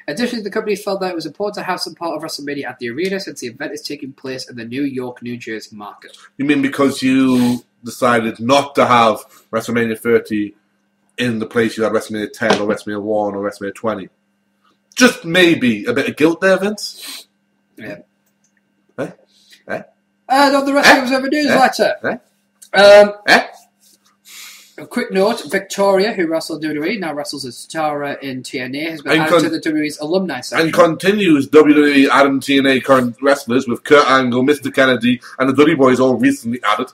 Additionally, the company felt that it was important to have some part of WrestleMania at the arena since the event is taking place in the New York, New Jersey market. you mean because you decided not to have WrestleMania 30 in the place you had WrestleMania 10 or WrestleMania 1 or WrestleMania 20? Just maybe a bit of guilt there, Vince? Yeah. Eh? And on the Wrestling Observer Newsletter, Eh? a quick note, Victoria, who wrestled WWE, now wrestles as Tara in TNA, has been And added to the WWE's alumni section. And continues WWE Adam TNA current wrestlers with Kurt Angle, Mr. Kennedy, and the Dudley Boys all recently added.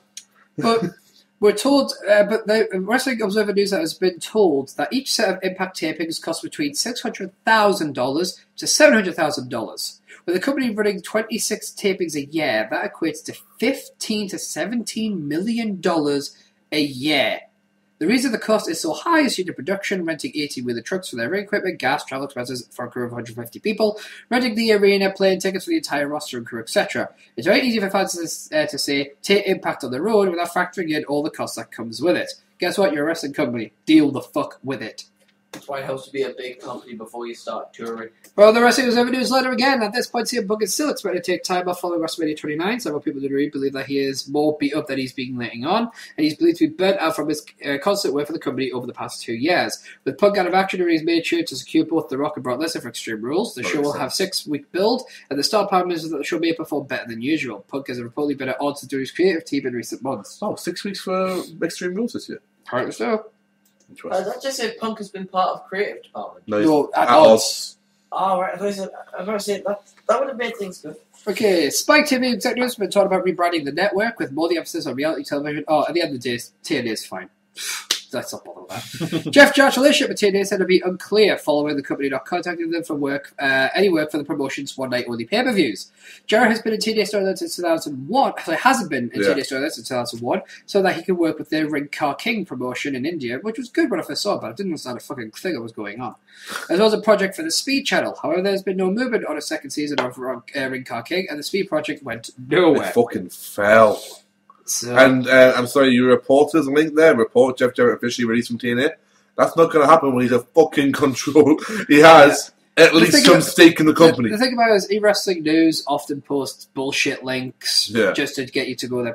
But we're told, but the Wrestling Observer Newsletter has been told that each set of Impact tapings cost between $600,000 to $700,000. With the company running 26 tapings a year, that equates to $15 to $17 million a year. The reason the cost is so high is due to production, renting 18-wheeler trucks for their ring equipment, gas, travel expenses for a crew of 150 people, renting the arena, plane tickets for the entire roster and crew, etc. It's very easy for fans to say, take Impact on the road without factoring in all the costs that comes with it. Guess what? You're a wrestling company. Deal the fuck with it. That's why it helps to be a big company before you start touring. Well, the Wrestling Observer Newsletter again. At this point, CM Punk is still expected to take time off following WrestleMania 29. Several people do believe that he is more beat up than he's been letting on, and he's believed to be burnt out from his constant work for the company over the past 2 years. With Punk out of action, he's made sure to secure both The Rock and Brock Lesnar for Extreme Rules. The show will have 6-week build, and the star power is that the show may perform better than usual. Punk has reportedly been at odds with his creative team in recent months. Oh, 6 weeks for Extreme Rules this year. Apparently so. Interesting. That just said Punk has been part of creative department. No, at odds. Oh, right. I was going to say that would have made things good. Okay, Spike TV executives have been talking about rebranding the network with more the emphasis on reality television. Oh, at the end of the day, TNA is fine. Let's not bother with that. Jeff Jarrett's relationship with TNA said to be unclear following the company not contacting them for any work for the promotion's one-night-only pay-per-views. Jarrett has been in TNA storyline since 2001. Actually, hasn't been in TNA storyline since 2001, so that he could work with the Ring Car King promotion in India, which was good when I first saw it, but I didn't understand a fucking thing that was going on. As well as a project for the Speed Channel. However, there's been no movement on a second season of Ring Car King, and the Speed project went nowhere. It fucking fell. So, And I'm sorry, your reporter's link there, report Jeff Jarrett officially released from TNA. That's not going to happen when he's a fucking control. He has at least some stake in the company. The thing about it is, e-wrestling news often posts bullshit links just to get you to go to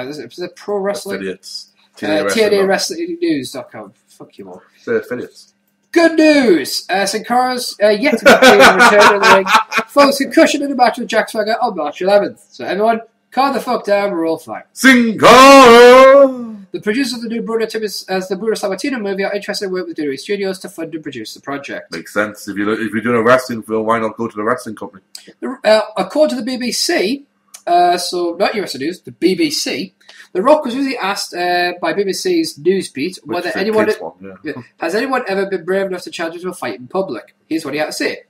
is it pro wrestling? Affiliates. TNAWrestlingNews.com. Fuck you all. They're affiliates. Good news! Sin Cara's yet to be cleared and return in the ring. Folks, concussion in the match with Jack Swagger on March 11th. So everyone, calm the fuck down, we're all fine. Sin Cara! The producers of the new Bruno Sammartino movie are interested in working with WWE Studios to fund and produce the project. Makes sense. If you're doing a wrestling film, why not go to the wrestling company? According to the BBC, so not US News, the BBC, The Rock was really asked by BBC's Newsbeat whether anyone has anyone ever been brave enough to challenge him to a fight in public. Here's what he had to say.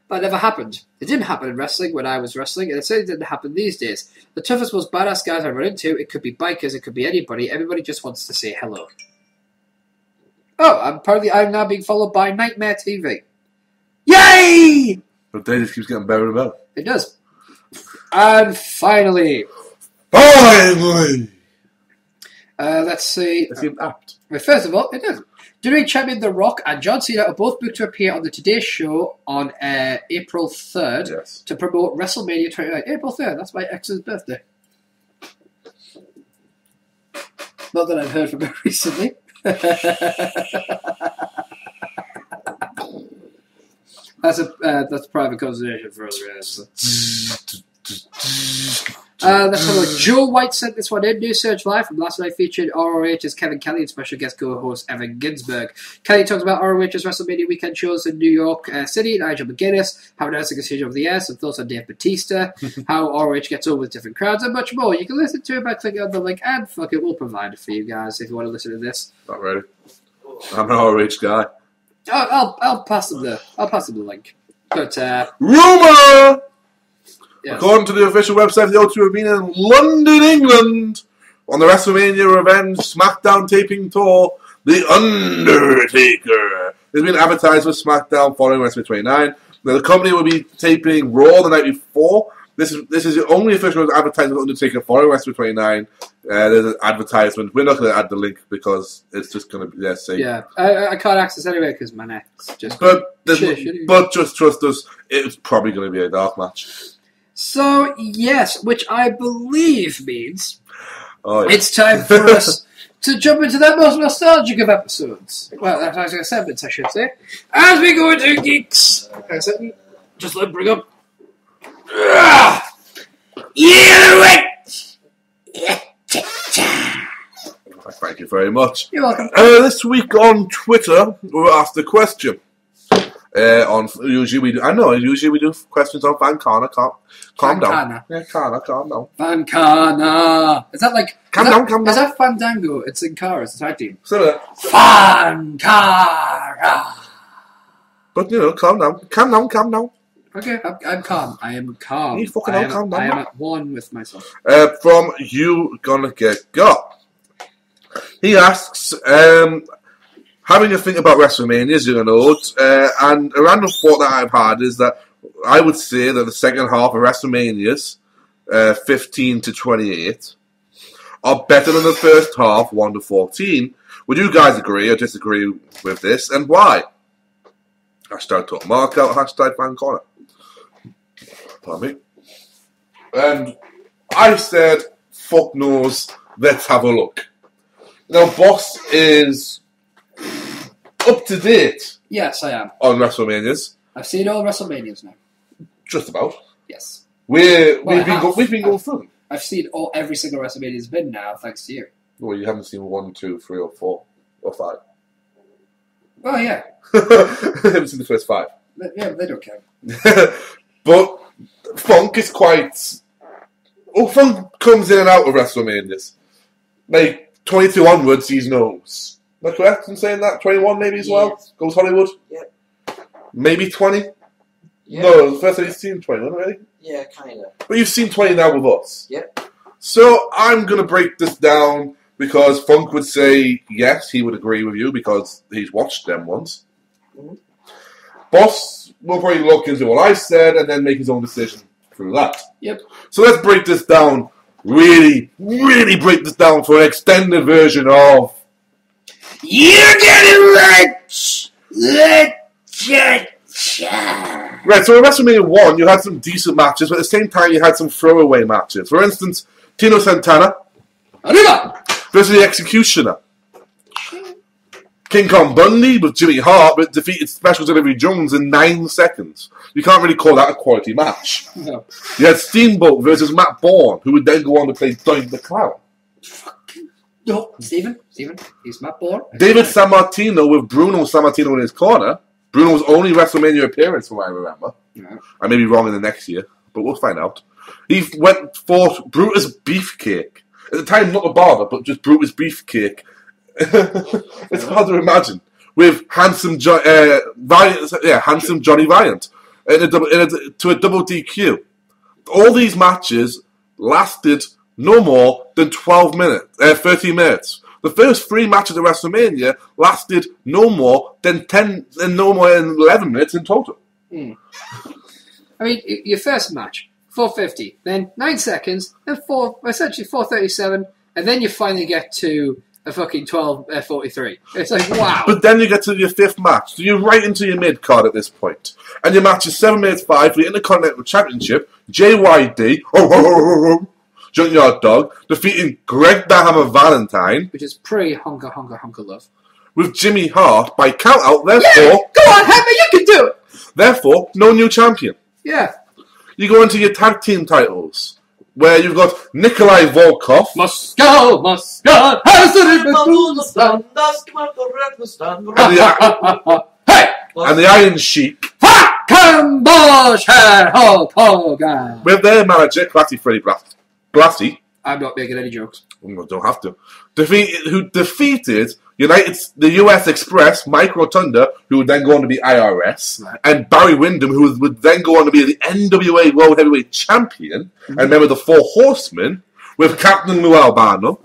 That never happened. It didn't happen in wrestling when I was wrestling, and it certainly didn't happen these days. The toughest, most badass guys I run into, it could be bikers, it could be anybody. Everybody just wants to say hello. Oh, I'm now being followed by Nightmare TV. Yay! But they just keeps getting better and better. It does. And finally, let's see. It seemed apt. Well, first of all, it does. WWE Champion The Rock and John Cena are both booked to appear on the Today Show on April 3rd to promote WrestleMania 29. April 3rd, that's my ex's birthday. Not that I've heard from her recently. That's a private conversation for us. Let's have a look. Joe White sent this one in. New Search Live from last night featured ROH's Kevin Kelly and special guest co-host Evan Ginsberg. Kelly talks about ROH's WrestleMania weekend shows in New York City, Nigel McGuinness, how announcing a decision over the air, some thoughts on Dave Bautista, how ROH gets over with different crowds, and much more. You can listen to it by clicking on the link, and fuck it, we'll provide it for you guys if you want to listen to this. Not ready. I'm an ROH guy. I'll pass them the link. But Rumour! yes. According to the official website of the O2 Arena in London, England, on the WrestleMania Revenge SmackDown taping tour, The Undertaker has been advertised for SmackDown following WrestleMania 29. Now, the company will be taping Raw the night before. This is the only official advertisement of Undertaker following WrestleMania 29. There's an advertisement. We're not going to add the link because it's just going to be there. Yeah, I can't access anyway because my neck's just. But just trust us, it's probably going to be a dark match. So yes, which I believe means It's time for us to jump into the most nostalgic of episodes. Well, that's actually segments, I should say. As we go into Geeks. Just let me bring up. Thank you very much. You're welcome. This week on Twitter, we were asked a question. Usually we do questions on Fan Corner. Calm down. Yeah, calm down. Fan Corner. Is that like... Calm down. Is that Fandango? It's in Cara. It's a tag team. Similar. Fan Cara. But, calm down. Okay, I'm calm. I am calm. You fucking calm down. I am at one with myself. From You Gonna Get Got. He asks, having a think about WrestleMania, as you know, and a random thought that I've had is that I would say that the second half of WrestleManias, 15 to 28, are better than the first half, 1 to 14. Would you guys agree or disagree with this, and why? Hashtag Talk Markout, hashtag Fan Corner. Pardon me. And I said, fuck knows, let's have a look. Now, Boss is up to date. Yes, I am. On WrestleManias. I've seen all WrestleManias now. Just about. Yes. We've been going through them. I've seen every single WrestleMania's been now, thanks to you. Well, you haven't seen 1, 2, 3, or 4, or 5. Oh, yeah. I haven't seen the first 5. Yeah, they don't care. But Funk is quite... Oh, Funk comes in and out of WrestleManias. Like, 22 onwards, he's knows. Am I correct in saying that? 21 maybe as well? Goes Hollywood? Yep. Maybe 20? Yep. No, the first time you've seen 21 already? Yeah, kind of. But you've seen 20 now with us. Yep. So I'm going to break this down because Funk would say yes, he would agree with you because he's watched them once. Mm-hmm. Boss will probably look into what I said and then make his own decision through that. Yep. So let's break this down. Really break this down for an extended version of... You're getting rich! Right, so in WrestleMania 1, you had some decent matches, but at the same time, you had some throwaway matches. For instance, Tino Santana versus the Executioner. King Kong Bundy with Jimmy Hart, but defeated Special Delivery Jones in 9 seconds. You can't really call that a quality match. No. You had Steamboat versus Matt Bourne, who would then go on to play Doink the Clown. No, Stephen, he's Matt Bourne. David Sammartino with Bruno Sammartino in his corner. Bruno's only WrestleMania appearance, from what I remember. Yeah. I may be wrong in the next year, but we'll find out. He went for Brutus Beefcake. At the time, not the barber, but just Brutus Beefcake. It's hard to imagine. With handsome Johnny Valiant to a double DQ. All these matches lasted no more than 13 minutes. The first 3 matches of WrestleMania lasted no more than 11 minutes in total. I mean, your first match, 4:50, then 9 seconds, then essentially 4:37, and then you finally get to a fucking 12:43. It's like, wow. But then you get to your 5th match, so you're right into your mid card at this point, and your match is 7 minutes 5 for the Intercontinental Championship. JYD, Junkyard Dog, defeating Greg the Hammer Valentine, which is pre-Hunker Love, with Jimmy Hart by count out. Therefore, yeah, go on, Hammer, you can do it. Therefore, no new champion. Yeah. You go into your tag team titles. where you've got Nikolai Volkov. Moscow, has And the Iron Sheik. Fucking bullshit, Hulk Hogan. With their manager, Classy Freddie Blassie. I'm not making any jokes. Don't have to. Who defeated the US Express, Mike Rotunda, who would then go on to be IRS, Right. and Barry Windham, who would then go on to be the NWA World Heavyweight Champion, and remember the Four Horsemen, with Captain Lou Albano,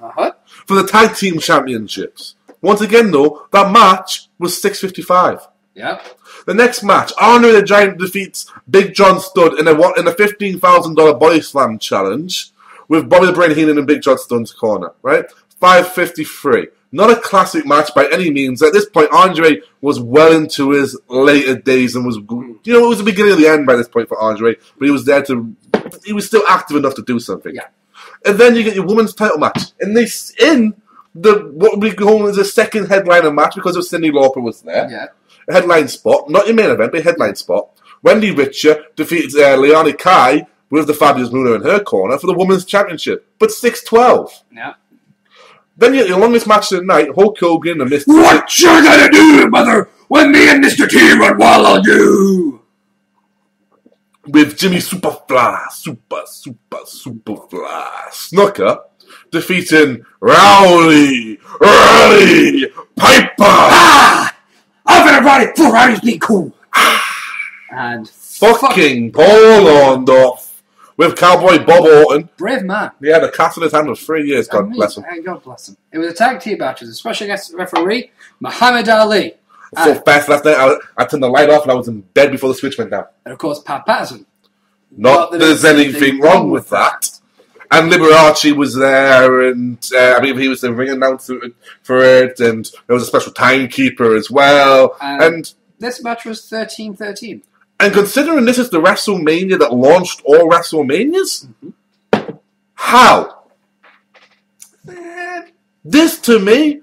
for the Tag Team Championships. Once again, though, that match was 6:55. Yeah. The next match, Andre the Giant defeats Big John Studd in a $15,000 body slam challenge with Bobby the Brain Heenan in Big John Studd's corner, right? 5:53. Not a classic match by any means. At this point, Andre was well into his later days and was, it was the beginning of the end by this point for Andre, but he was still active enough to do something. Yeah. And then you get your women's title match. What we call as a second headliner match because of Cyndi Lauper was there. Yeah. A headline spot, not your main event, but a headline spot. Wendy Richter defeats Leonie Kai with the Fabulous Mooner in her corner for the Women's Championship, but 6:12. Yeah. Then you get your longest match of the night, Hulk Hogan and Mr. What you gonna do, mother, when me and Mr. T run wild on you? With Jimmy Superfly Snuka defeating Rowdy Piper. I've been Roddy for Roddy's being cool. And Fucking Paul Orndorff with Cowboy Bob Orton. brave man. He had a cast in his hand for 3 years, God bless him. God bless him. It was a tag team match with a special guest referee, Muhammad Ali. So fast last night, I turned the light off and I was in bed before the switch went down. And of course, Pat Patterson. Not that there's anything wrong with that. And Liberace was there, and I believe he was the ring announcer for it, and there was a special timekeeper as well. And This match was 13-13. And considering this is the WrestleMania that launched all WrestleManias, how? This, to me,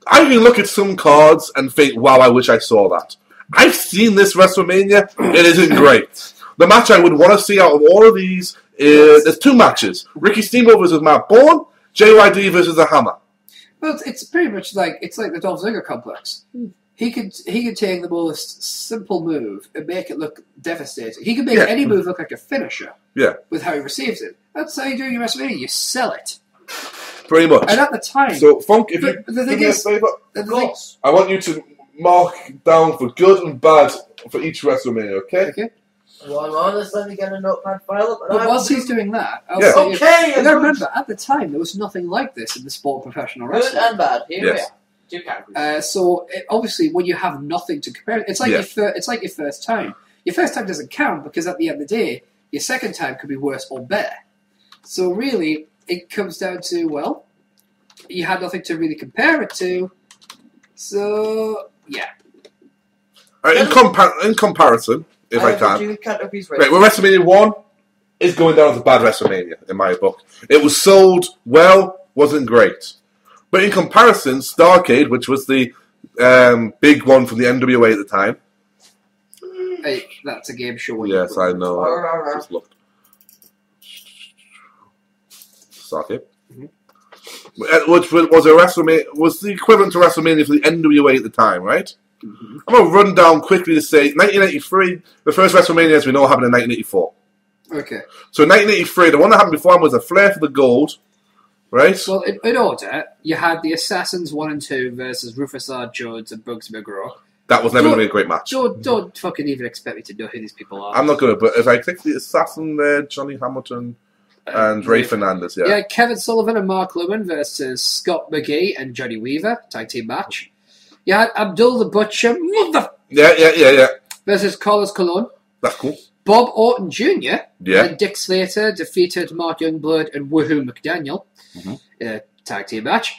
I can look at some cards and think, wow, I wish I saw that. I've seen this WrestleMania. It isn't great. The match I would want to see out of all of these is, there's two matches. Ricky Steamboat versus Matt Bourne, JYD versus the Hammer. Well, it's pretty much like the Dolph Ziggler complex. He could take the most simple move and make it look devastating. He could make any move look like a finisher. Yeah. With how he receives it. That's how you do your WrestleMania. You sell it. Pretty much. And at the time. So, Funk, if you the do thing me a is, favour, the thing, I want you to mark down for good and bad for each WrestleMania, okay? okay. Well, honest, let me get a notepad file up. But whilst he's doing that, I'll Yeah. say, Okay, you gotta remember, at the time, there was nothing like this in the sport of professional Good wrestling. and bad. Here Yes. we are. Two categories. So obviously, when you have nothing to compare, it's like it's like your first time. Your first time doesn't count because at the end of the day, your second time could be worse or better. So really, it comes down to you had nothing to really compare it to. So yeah. In comparison, if I can. Two categories Right, well, WrestleMania 1 is going down as a bad WrestleMania, in my book. It was sold well, wasn't great. But in comparison, Starrcade, which was the big one from the NWA at the time. Hey, that's a game show. Yes, I know. I just looked. Starrcade. Which was a WrestleMania, was the equivalent to WrestleMania for the NWA at the time, right? Mm-hmm. I'm going to run down quickly to say 1983, the first WrestleMania, as we know, happened in 1984. Okay. So 1983, the one that happened before was a Flair for the Gold, right? Well, in order, you had the Assassins 1 and 2 versus Rufus R. Jones and Bugs McGraw. That was never going to be a great match. Don't fucking even expect me to know who these people are. I'm not going to, but if I click the Assassin there, Johnny Hamilton and Ray Fernandez, Yeah, Kevin Sullivan and Mark Lewin versus Scott McGee and Johnny Weaver, tag team match. You had Abdul the Butcher, Yeah. versus Carlos Colon. That's cool. Bob Orton Jr. Yeah. And Dick Slater defeated Mark Youngblood and Woohoo McDaniel. In a tag team match.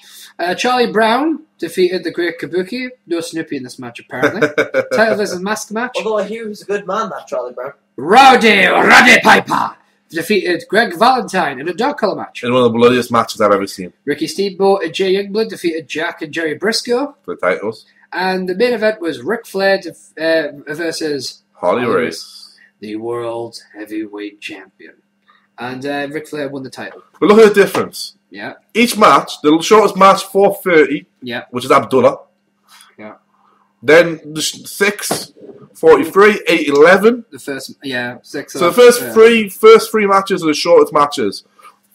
Charlie Brown defeated the Great Kabuki. No Snoopy in this match, apparently. Title versus mask match. Although I hear he was a good man, that Charlie Brown. Roddy Piper defeated Greg Valentine in a dog collar match. In one of the bloodiest matches I've ever seen. Ricky Steamboat and Jay Youngblood defeated Jack and Jerry Briscoe. For the titles. And the main event was Ric Flair versus Harley Race. the World Heavyweight Champion. And Ric Flair won the title. But look at the difference. Yeah. Each match, the shortest match 4:30, Yeah. which is Abdullah. Yeah. Then the 6:43, 8:11. The first, 6. So the first three matches are the shortest matches.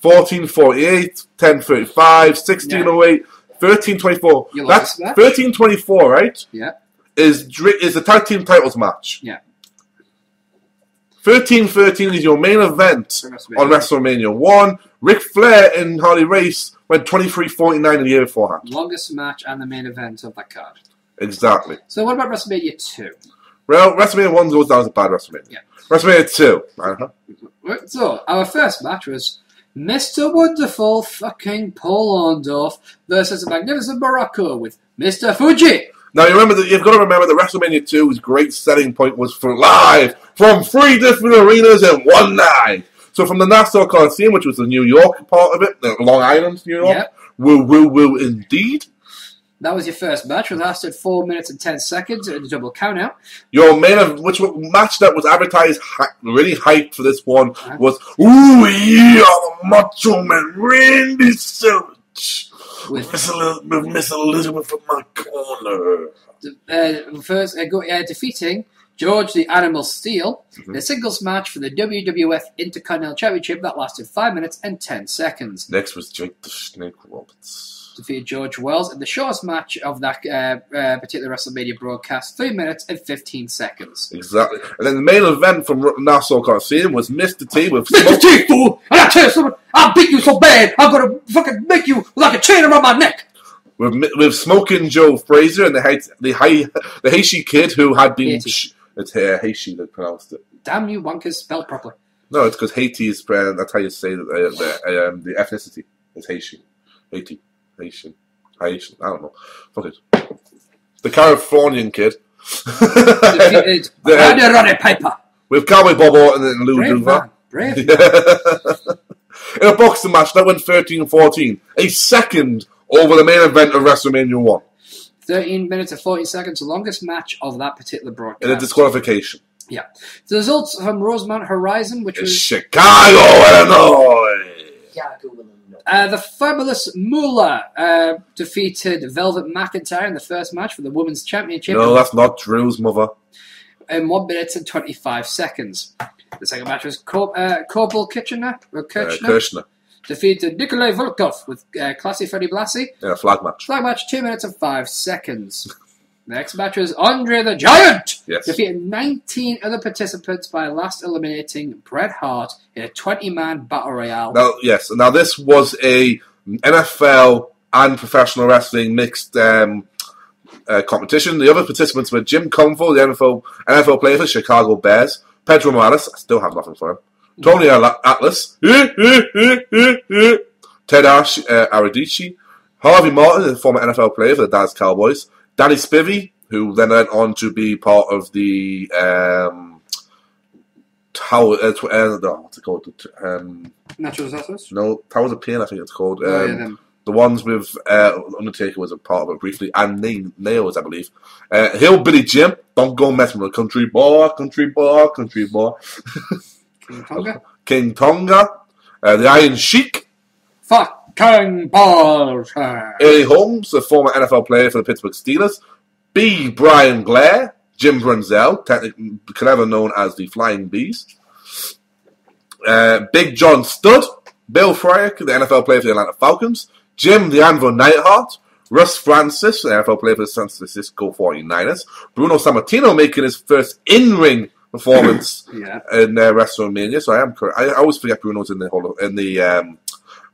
14:48, 10:35, 16:08, 13:24. You That's lost this match? 13:24, right? Yeah. Is the tag team titles match. Yeah. 13:13 is your main event For WrestleMania. on WrestleMania 1. Ric Flair and Harley Race went 23:49 in the year beforehand. Longest match and the main event of that card. Exactly. So what about WrestleMania 2? Well, WrestleMania 1 goes down as a bad WrestleMania. Yeah. WrestleMania 2. Uh-huh. So, our first match was Mr. Wonderful fucking Paul Orndorff versus the Magnificent Baraka with Mr. Fuji. Now, you've got to remember that WrestleMania 2's great selling point was for live from 3 different arenas in one night. So from the Nassau Coliseum, which was the New York part of it, Long Island, New York, Yep. woo indeed. That was your first match, which lasted 4 minutes and 10 seconds in a double countout. Your match that was advertised, really hyped for this one, was, ooh, yeah, the Macho Man Randy Savage. With Miss Elizabeth in my corner. defeating George the Animal Steel in a singles match for the WWF Intercontinental Championship that lasted 5 minutes and 10 seconds. Next was Jake the Snake Roberts. Defeated George Wells in the shortest match of that particular WrestleMania broadcast, 3 minutes and 15 seconds. Exactly. And then the main event from Nassau Coliseum was Mr. T with Mr. T, fool! And I tell you something, I'll beat you so bad, I'm gonna fucking make you like a chain around my neck! with Smoking Joe Frazier and the Heishi kid who had been... It's Heishi that pronounced it. Damn you wankers, spelled properly. No, it's because Haiti is... that's how you say the ethnicity. It's Heishi. Haiti. Haitian. I don't know. Fuck it. The Californian kid. Defeated Roddy Piper. With Cowboy Bob Orton and Lou Brave Duva. man. Brave man. In a boxing match that went 13-14. A second over the main event of WrestleMania 1. 13 minutes and 40 seconds, the longest match of that particular broadcast. In a disqualification. Yeah. The results from Rosemount Horizon, which In was... Chicago, Illinois. the Fabulous Moolah defeated Velvet McIntyre in the first match for the Women's Championship No, that's not Drew's mother. in 1 minute and 25 seconds. The second match was Corporal Kirchner defeated Nikolai Volkov with Classy Freddie Blassie. Yeah, flag match. Flag match, 2 minutes and 5 seconds. The next match was Andre the Giant defeated 19 other participants by last eliminating Bret Hart in a 20-man battle royale. Now this was a NFL and professional wrestling mixed competition. The other participants were Jim Convo, the NFL player for Chicago Bears, Pedro Morales, I still have nothing for him, Tony Atlas, Ted Aradici, Harvey Martin, the former NFL player for the Dallas Cowboys, Danny Spivey, who then went on to be part of the what's it called? Natural disasters? No, Towers of Pain, I think it's called. Them. The ones with Undertaker was a part of it briefly, and Nails, I believe. Hillbilly Jim, don't go messing with a country boy. King Tonga? King Tonga, the Iron Sheik, Fucking balls. Eddie Holmes, a former NFL player for the Pittsburgh Steelers, B. Brian Blair, Jim Brunzell, technically clever known as the Flying Bees, Big John Studd, Bill Fryer, the NFL player for the Atlanta Falcons, Jim the Anvil Neidhart, Russ Francis, the NFL player for the San Francisco 49ers, Bruno Sammartino making his first in-ring performance in WrestleMania. So I always forget Bruno's in the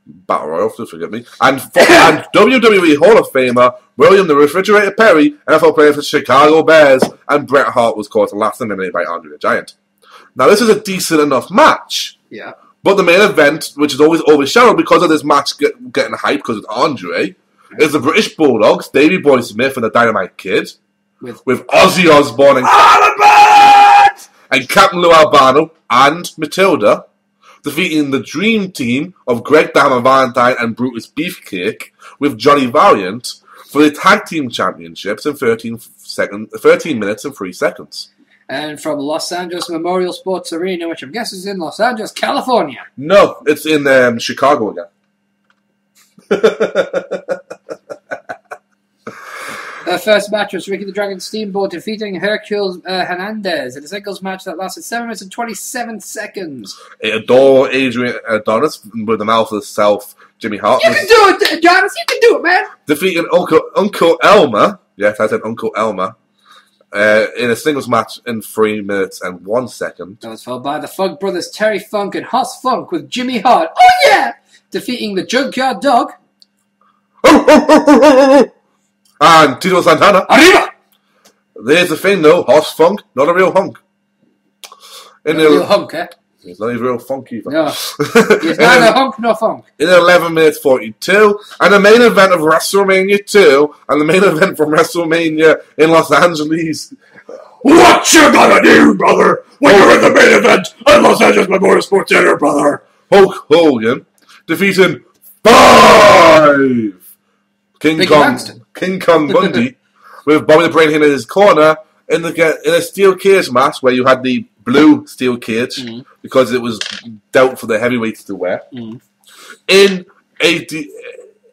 Battle Royal, please forgive me. And WWE Hall of Famer William the Refrigerator Perry, NFL player for Chicago Bears, and Bret Hart was caught last eliminated by Andre the Giant. Now this is a decent enough match. Yeah. But the main event, which is always overshadowed because of this match getting hyped because it's Andre, is the British Bulldogs, Davey Boy Smith and the Dynamite Kid, with Ozzy Osbourne and Captain Lou Albano and Matilda, defeating the Dream Team of Greg the Hammer Valentine and Brutus Beefcake with Johnny Valiant for the Tag Team Championships in 13 minutes and 3 seconds. And from Los Angeles Memorial Sports Arena, which I'm guessing is in Los Angeles, California. No, it's in Chicago again. The first match was Ricky the Dragon Steamboat defeating Hercules Hernandez in a singles match that lasted 7 minutes and 27 seconds. Adore Adrian Adonis with the mouth of the South, Jimmy Hart. You can do it, Jonas. You can do it, man. Defeating Uncle Elmer. Yes, I said Uncle Elmer. In a singles match in 3 minutes and 1 second. That was followed by the Funk Brothers, Terry Funk and Hoss Funk with Jimmy Hart. Oh, yeah! Defeating the Junkyard Dog. And Tito Santana. Arriba! There's the thing, though. Hoss Funk, not a real hunk. Real hunk, eh? He's not even real funk either. No. He's neither hunk nor funk. In 11 minutes 42, and the main event of WrestleMania 2, and the main event from WrestleMania in Los Angeles. What you gonna do, brother, when you're in the main event at Los Angeles Memorial Sports Center, brother? Hulk Hogan defeating 5 King Kong Bundy with Bobby the Brain Heenan in his corner in a steel cage match where you had the blue steel cage because it was dealt for the heavyweights to wear in a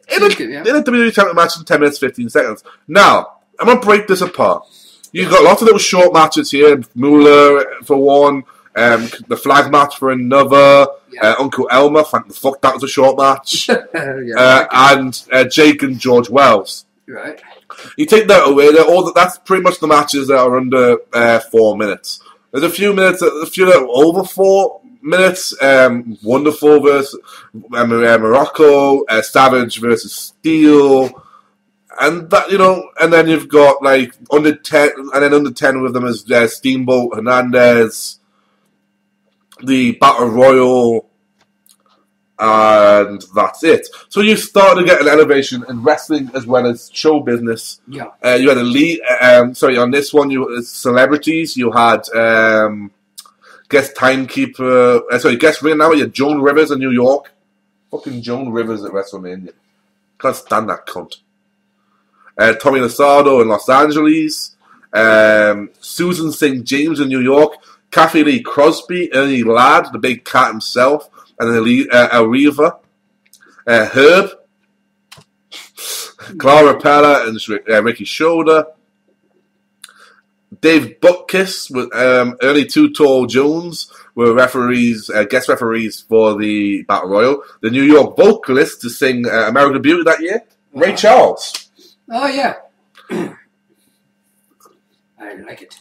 WWE title match in 10 minutes 15 seconds. Now I'm gonna break this apart. You've got lots of little short matches here. Moolah for one, the flag match for another. Uncle Elmer, thank the fuck that was a short match. And Jake and George Wells. Right. You take that away, that's pretty much the matches that are under 4 minutes. There's a few that are over 4 minutes. Wonderful versus Morocco, Savage versus Steel, and that and then you've got like under 10, and then under 10 with them is Steamboat, Hernandez, the Battle Royal, and that's it. So you started to get an elevation in wrestling as well as show business. Yeah. You had on this one, you had celebrities. You had guest ring now. You had Joan Rivers in New York. Fucking Joan Rivers at WrestleMania. Can't stand that cunt. Tommy Lasardo in Los Angeles. Susan St. James in New York. Kathy Lee Crosby, Ernie Ladd, the big cat himself, and then Ariva, Herb, Clara Pella, and Ricky Shoulder, Dave Butkus with Ernie Too Tall Jones were referees, guest referees for the Battle Royal. The New York vocalist to sing American Beauty that year, Ray Charles. Oh yeah. I like it.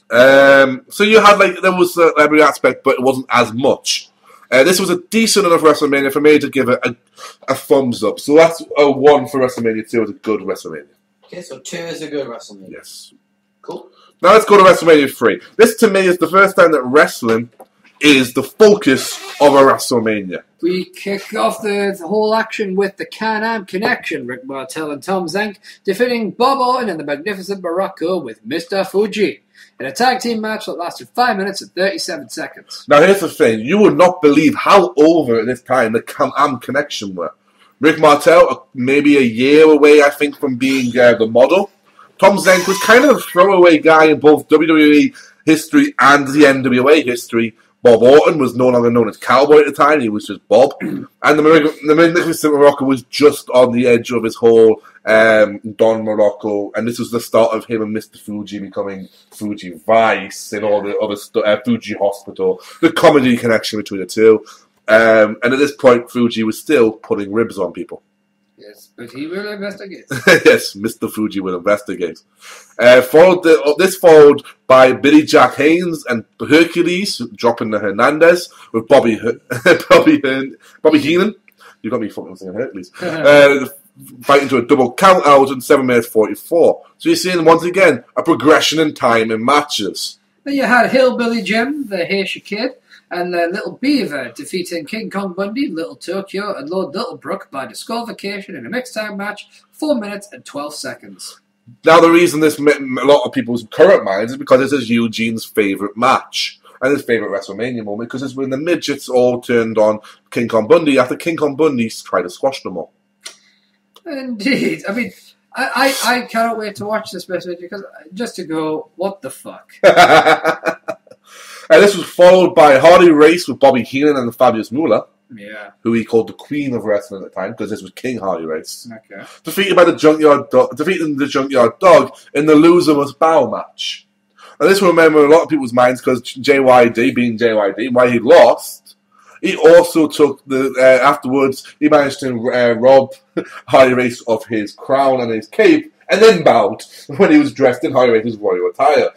So you had there was every aspect, but it wasn't as much. This was a decent enough WrestleMania for me to give it a thumbs up. So that's a 1 for WrestleMania 2. It's a good WrestleMania. Okay, so 2 is a good WrestleMania. Yes. Cool. Now let's go to WrestleMania 3. This to me is the first time that wrestling is the focus of a WrestleMania. We kick off the whole action with the Can-Am Connection. Rick Martel and Tom Zank defeating Bob Orton and the Magnificent Morocco with Mr. Fuji in a tag team match that lasted 5 minutes and 37 seconds. Now here's the thing. You would not believe how over at this time the Can-Am Connection were. Rick Martel, maybe a year away, I think, from being the model. Tom Zank was kind of a throwaway guy in both WWE history and the NWA history. Bob Orton was no longer known as Cowboy at the time. He was just Bob. And the Magnificent Morocco was just on the edge of his whole Don Morocco. And this was the start of him and Mr. Fuji becoming Fuji Vice and all the other stuff, Fuji Hospital, the comedy connection between the two. And at this point, Fuji was still putting ribs on people. Yes, but he will investigate. Yes, Mr. Fuji will investigate. This followed by Billy Jack Haynes and Hercules dropping the Hernandez with Bobby Heenan. You got me fucking saying Hercules. Fighting to a double count out in 7 minutes 44. So you're seeing once again a progression in time in matches. Then you had Hillbilly Jim, the Haitian Kid, and Little Beaver defeating King Kong Bundy, Little Tokyo, and Lord Littlebrook by disqualification in a mixed time match, 4 minutes and 12 seconds. Now, the reason this met a lot of people's current minds is because this is Eugene's favourite match and his favourite WrestleMania moment, because it's when the midgets all turned on King Kong Bundy after King Kong Bundy tried to squash them all. Indeed. I mean, I cannot wait to watch this message because just to go, what the fuck? This was followed by a Hardy Race with Bobby Heenan and Fabulous Moolah, Yeah. who he called the Queen of Wrestling at the time, because this was King Hardy Race. Okay. Defeating the Junkyard Dog in the Loser Must Bow match. And this will remember in a lot of people's minds because JYD, being JYD, why he lost, he also took afterwards, he managed to rob Hardy Race of his crown and his cape, and then bowed when he was dressed in Hardy Race's royal attire.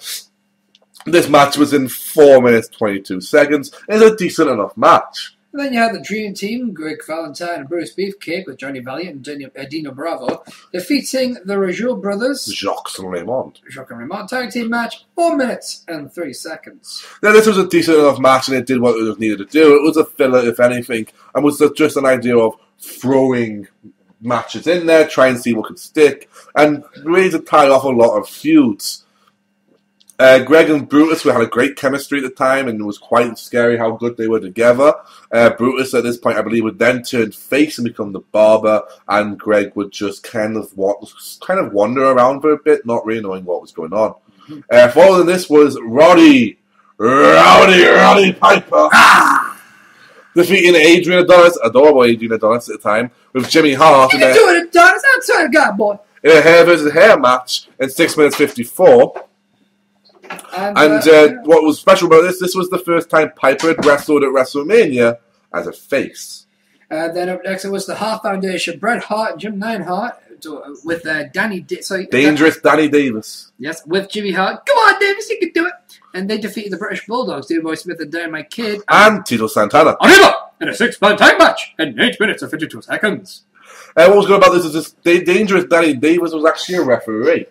This match was in 4 minutes 22 seconds. It's a decent enough match. And then you had the Dream Team, Greg Valentine and Bruce Beefcake with Johnny Valiant and Dino Bravo, defeating the Rajul Brothers, Jacques and Raymond. Jacques and Raymond tag team match, 4 minutes and 3 seconds. Now, this was a decent enough match, and it did what it was needed to do. It was a filler, if anything, and was just an idea of throwing matches in there, try and see what could stick, and really to tie off a lot of feuds. Greg and Brutus had a great chemistry at the time, and it was quite scary how good they were together. Brutus, at this point, I believe, would then turn face and become the barber, and Greg would just kind of wander around for a bit, not really knowing what was going on. Following this was Roddy Piper, defeating Adrian Adonis, adorable Adrian Adonis at the time, with Jimmy Hart. You can do it, Adonis. I swear to God, boy. In a hair versus hair match in 6 minutes 54. And what was special about this was the first time Piper had wrestled at WrestleMania as a face. Then up next it was the Hart Foundation, Bret Hart and Jim Neidhart with Dangerous Danny Davis. Yes, with Jimmy Hart. Come on, Davis, you can do it. And they defeated the British Bulldogs, Davey Boy Smith and Dynamite Kid. And Tito Santana. Arriba! In a 6-man tag match in 8 minutes and 52 seconds. What was good about this is Dangerous Danny Davis was actually a referee.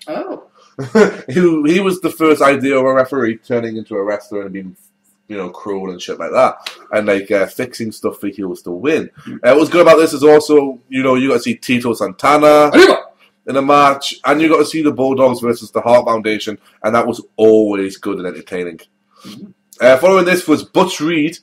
Oh. He was the first idea of a referee turning into a wrestler and being, cruel and shit like that, and fixing stuff for heels to win. What was good about this is also, you got to see Tito Santana in a match, and you got to see the Bulldogs versus the Hart Foundation, and that was always good and entertaining. Following this was Butch Reed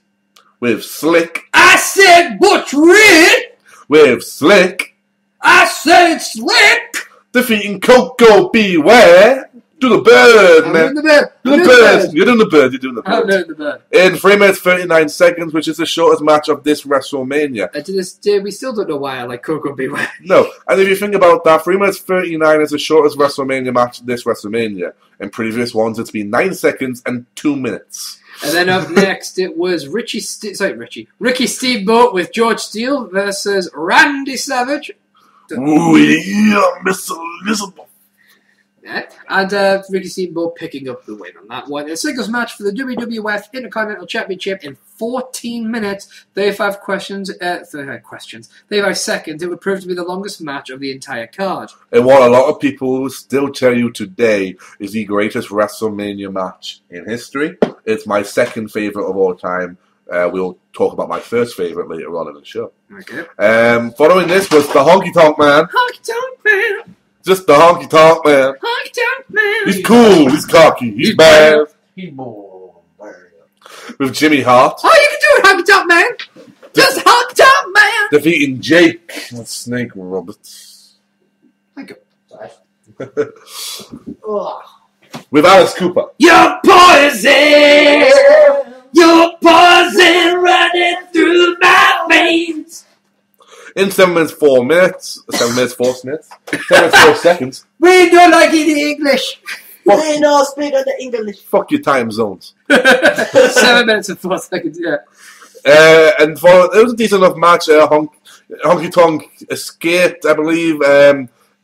with Slick. I said Butch Reed! With Slick. I said Slick! Defeating Coco Beware. Do the bird, man. I'm doing the bird. Do the bird. You're doing the bird. You're doing the bird. I'm doing the bird. In 3 minutes 39 seconds, which is the shortest match of this WrestleMania. To this day, we still don't know why I like Coco Beware. No, and if you think about that, 3 minutes 39 is the shortest WrestleMania match of this WrestleMania. In previous ones, it's been 9 seconds and 2 minutes. And then up next, it was Ricky Steamboat with George Steele versus Randy Savage. Ooh, yeah, Miss Elizabeth. Yeah. And Ricky Steamboat picking up the win on that one. A singles match for the WWF Intercontinental Championship in 14 minutes, 35 seconds. It would prove to be the longest match of the entire card. And what a lot of people still tell you today is the greatest WrestleMania match in history. It's my second favourite of all time. We'll talk about my first favourite later on in the show. Okay. Following this was the Honky Tonk Man. Honky Tonk Man. Just the Honky Tonk Man. Honky Tonk Man. He's cool. He's cocky. He's bad. He's born. With Jimmy Hart. Oh, you can do it, Honky Tonk Man. Just Honky Tonk Man. Defeating Jake Snake Roberts. Thank you. With Alice Cooper. You're poison. You're poison running through my veins. In 7 minutes 4 minutes. 7 minutes 4 minutes. 7 minutes 4 seconds. We don't like it in English. We don't speak of the English. Fuck your time zones. 7 minutes and 4 seconds, yeah. And it was a decent enough match. Honky Tonk escaped, I believe.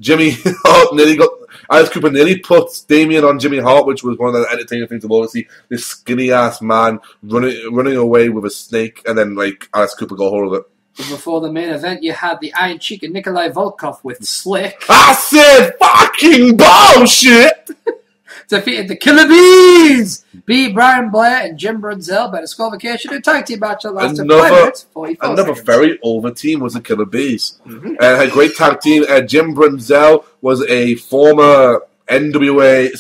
Jimmy Hart Alice Cooper nearly put Damien on Jimmy Hart, which was one of the entertaining things of all to see. This skinny ass man running away with a snake, and then Alice Cooper got hold of it. Before the main event, you had the Iron Sheik and Nikolai Volkov with Slick. I said fucking bullshit! Defeated the Killer Bees! Brian Blair and Jim Brunzell by disqualification in a tag team match that lasted 5 minutes, 44 Another seconds. very over team was the Killer Bees. Had a great tag team. Jim Brunzell was a former AWA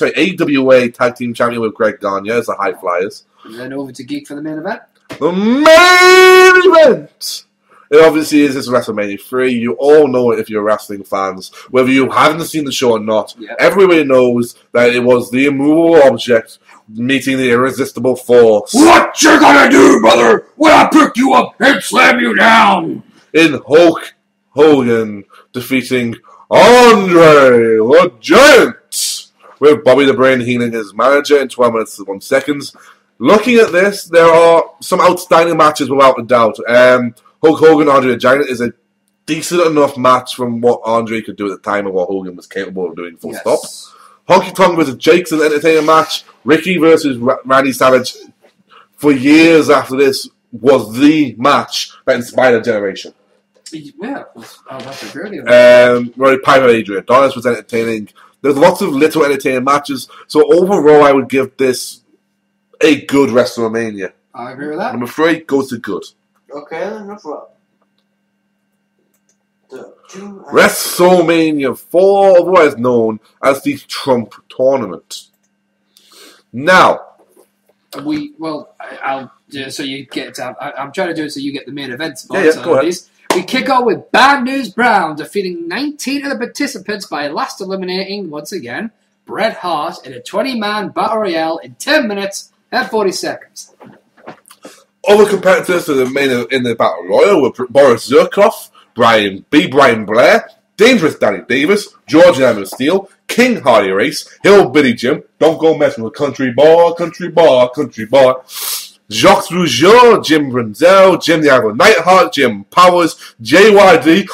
tag team champion with Greg Gagne as the High Flyers. And then over to Geek for the main event. The main event! It obviously is this WrestleMania 3. You all know it if you're wrestling fans. Whether you haven't seen the show or not, Yep. Everybody knows that it was the immovable object meeting the irresistible force What you gonna do, brother, when I pick you up and slam you down? in Hulk Hogan defeating Andre the Giant with Bobby the Brain Heenan as manager in 12 minutes and 1 second. Looking at this, there are some outstanding matches without a doubt. Hulk Hogan Andre the Giant is a decent enough match from what Andre could do at the time and what Hogan was capable of doing, full stop. Honky Tonk versus Jake's an entertaining match. Ricky versus Randy Savage for years after this was the match that inspired a generation. Yeah, that's a great idea. Roddy Piper, Adrian Adonis was entertaining. There's lots of little entertaining matches. So overall, I would give this a good WrestleMania. I agree with that. Number 3 goes to good. Okay, then no problem. WrestleMania 4, otherwise known as the Trump Tournament. Now, I'll so you get. I'm trying to do it so you get the main event spot. Yeah, go ahead. We kick off with Bad News Brown defeating 19 of the participants by last eliminating, once again, Bret Hart in a 20-man battle royale in 10 minutes and 40 seconds. other competitors to the main in the Battle Royal were Boris Zirkov, Brian Blair, Dangerous Danny Davis, George and Emma Steele, King Hardy Race, Hillbilly Jim, Don't Go Messing with Country Boy, Jacques Rougeau, Jim Brunzel, Jim the Iron Nightheart, Jim Powers, JYD,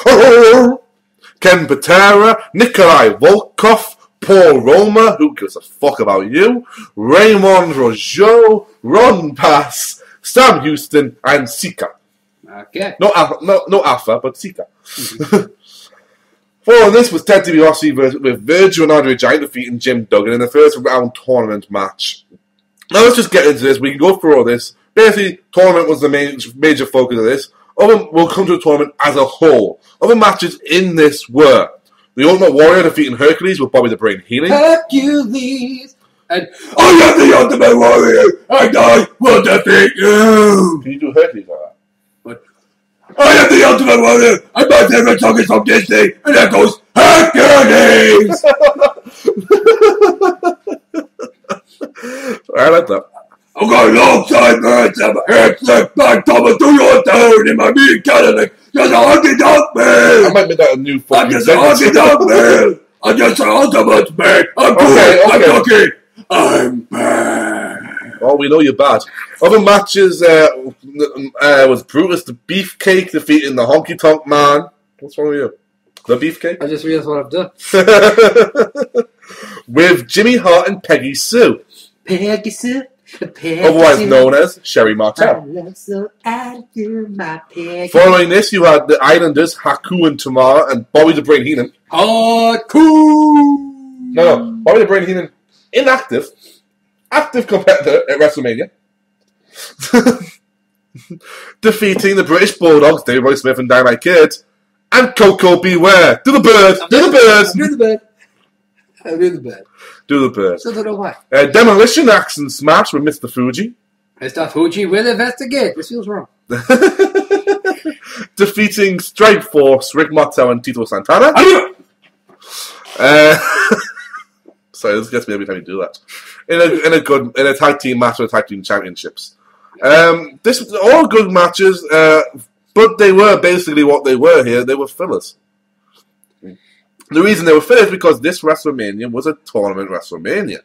Ken Patera, Nikolai Volkov, Paul Roma, who gives a fuck about you, Raymond Rougeau, Ron Pass, Sam Houston, and Sika. Okay. No Alpha, but Sika. Following this was Ted DiBiase with Virgil and Andre Giant defeating Jim Duggan in the first round tournament match. Now let's just get into this. We can go through all this. Basically, tournament was the major focus of this. We'll come to the tournament as a whole. Other matches in this were the Ultimate Warrior defeating Hercules with Bobby the Brain Heenan. Hercules! And I am the Ultimate Warrior, and I will defeat you! Can you do Hercules like that? What? I am the Ultimate Warrior, and my favorite song is from Disney, and that goes, Hercules! I like that. I've got a long time, birds, and my hair slick back, coming through your town in my mean Cadillac. Just a honky tonk man! I might make that a new fucking I'm just a honky tonk man! I'm just an ultimate man! I'm cool! Okay. I'm lucky! I'm bad! Oh, we know you're bad. Other matches was Brutus the Beefcake defeating the Honky Tonk Man. What's wrong with you? The Beefcake? I just realised what I've done. With Jimmy Hart and Peggy Sue. Peggy Sue. Otherwise known as Sherry Martel. Following this, you had the Islanders, Haku and Tamara, and Bobby the Brain Heenan. Haku! No, Bobby the Brain Heenan, inactive, active competitor at WrestleMania. Defeating the British Bulldogs, Davey Boy Smith and Dynamite Kid, and Coco Beware. Do the bird! Do the bird! Do the bird! Do the bird. Do the bird. So I don't know why. Demolition Axe and Smash with Mr. Fuji. Mr. Fuji will investigate. This feels wrong. Defeating Strike Force, Rick Martel and Tito Santana. Sorry, this gets me every time you do that. In a tag team match with tag team championships. This was all good matches, but they were basically what they were here. They were fillers. The reason they were fillers is because this WrestleMania was a tournament WrestleMania.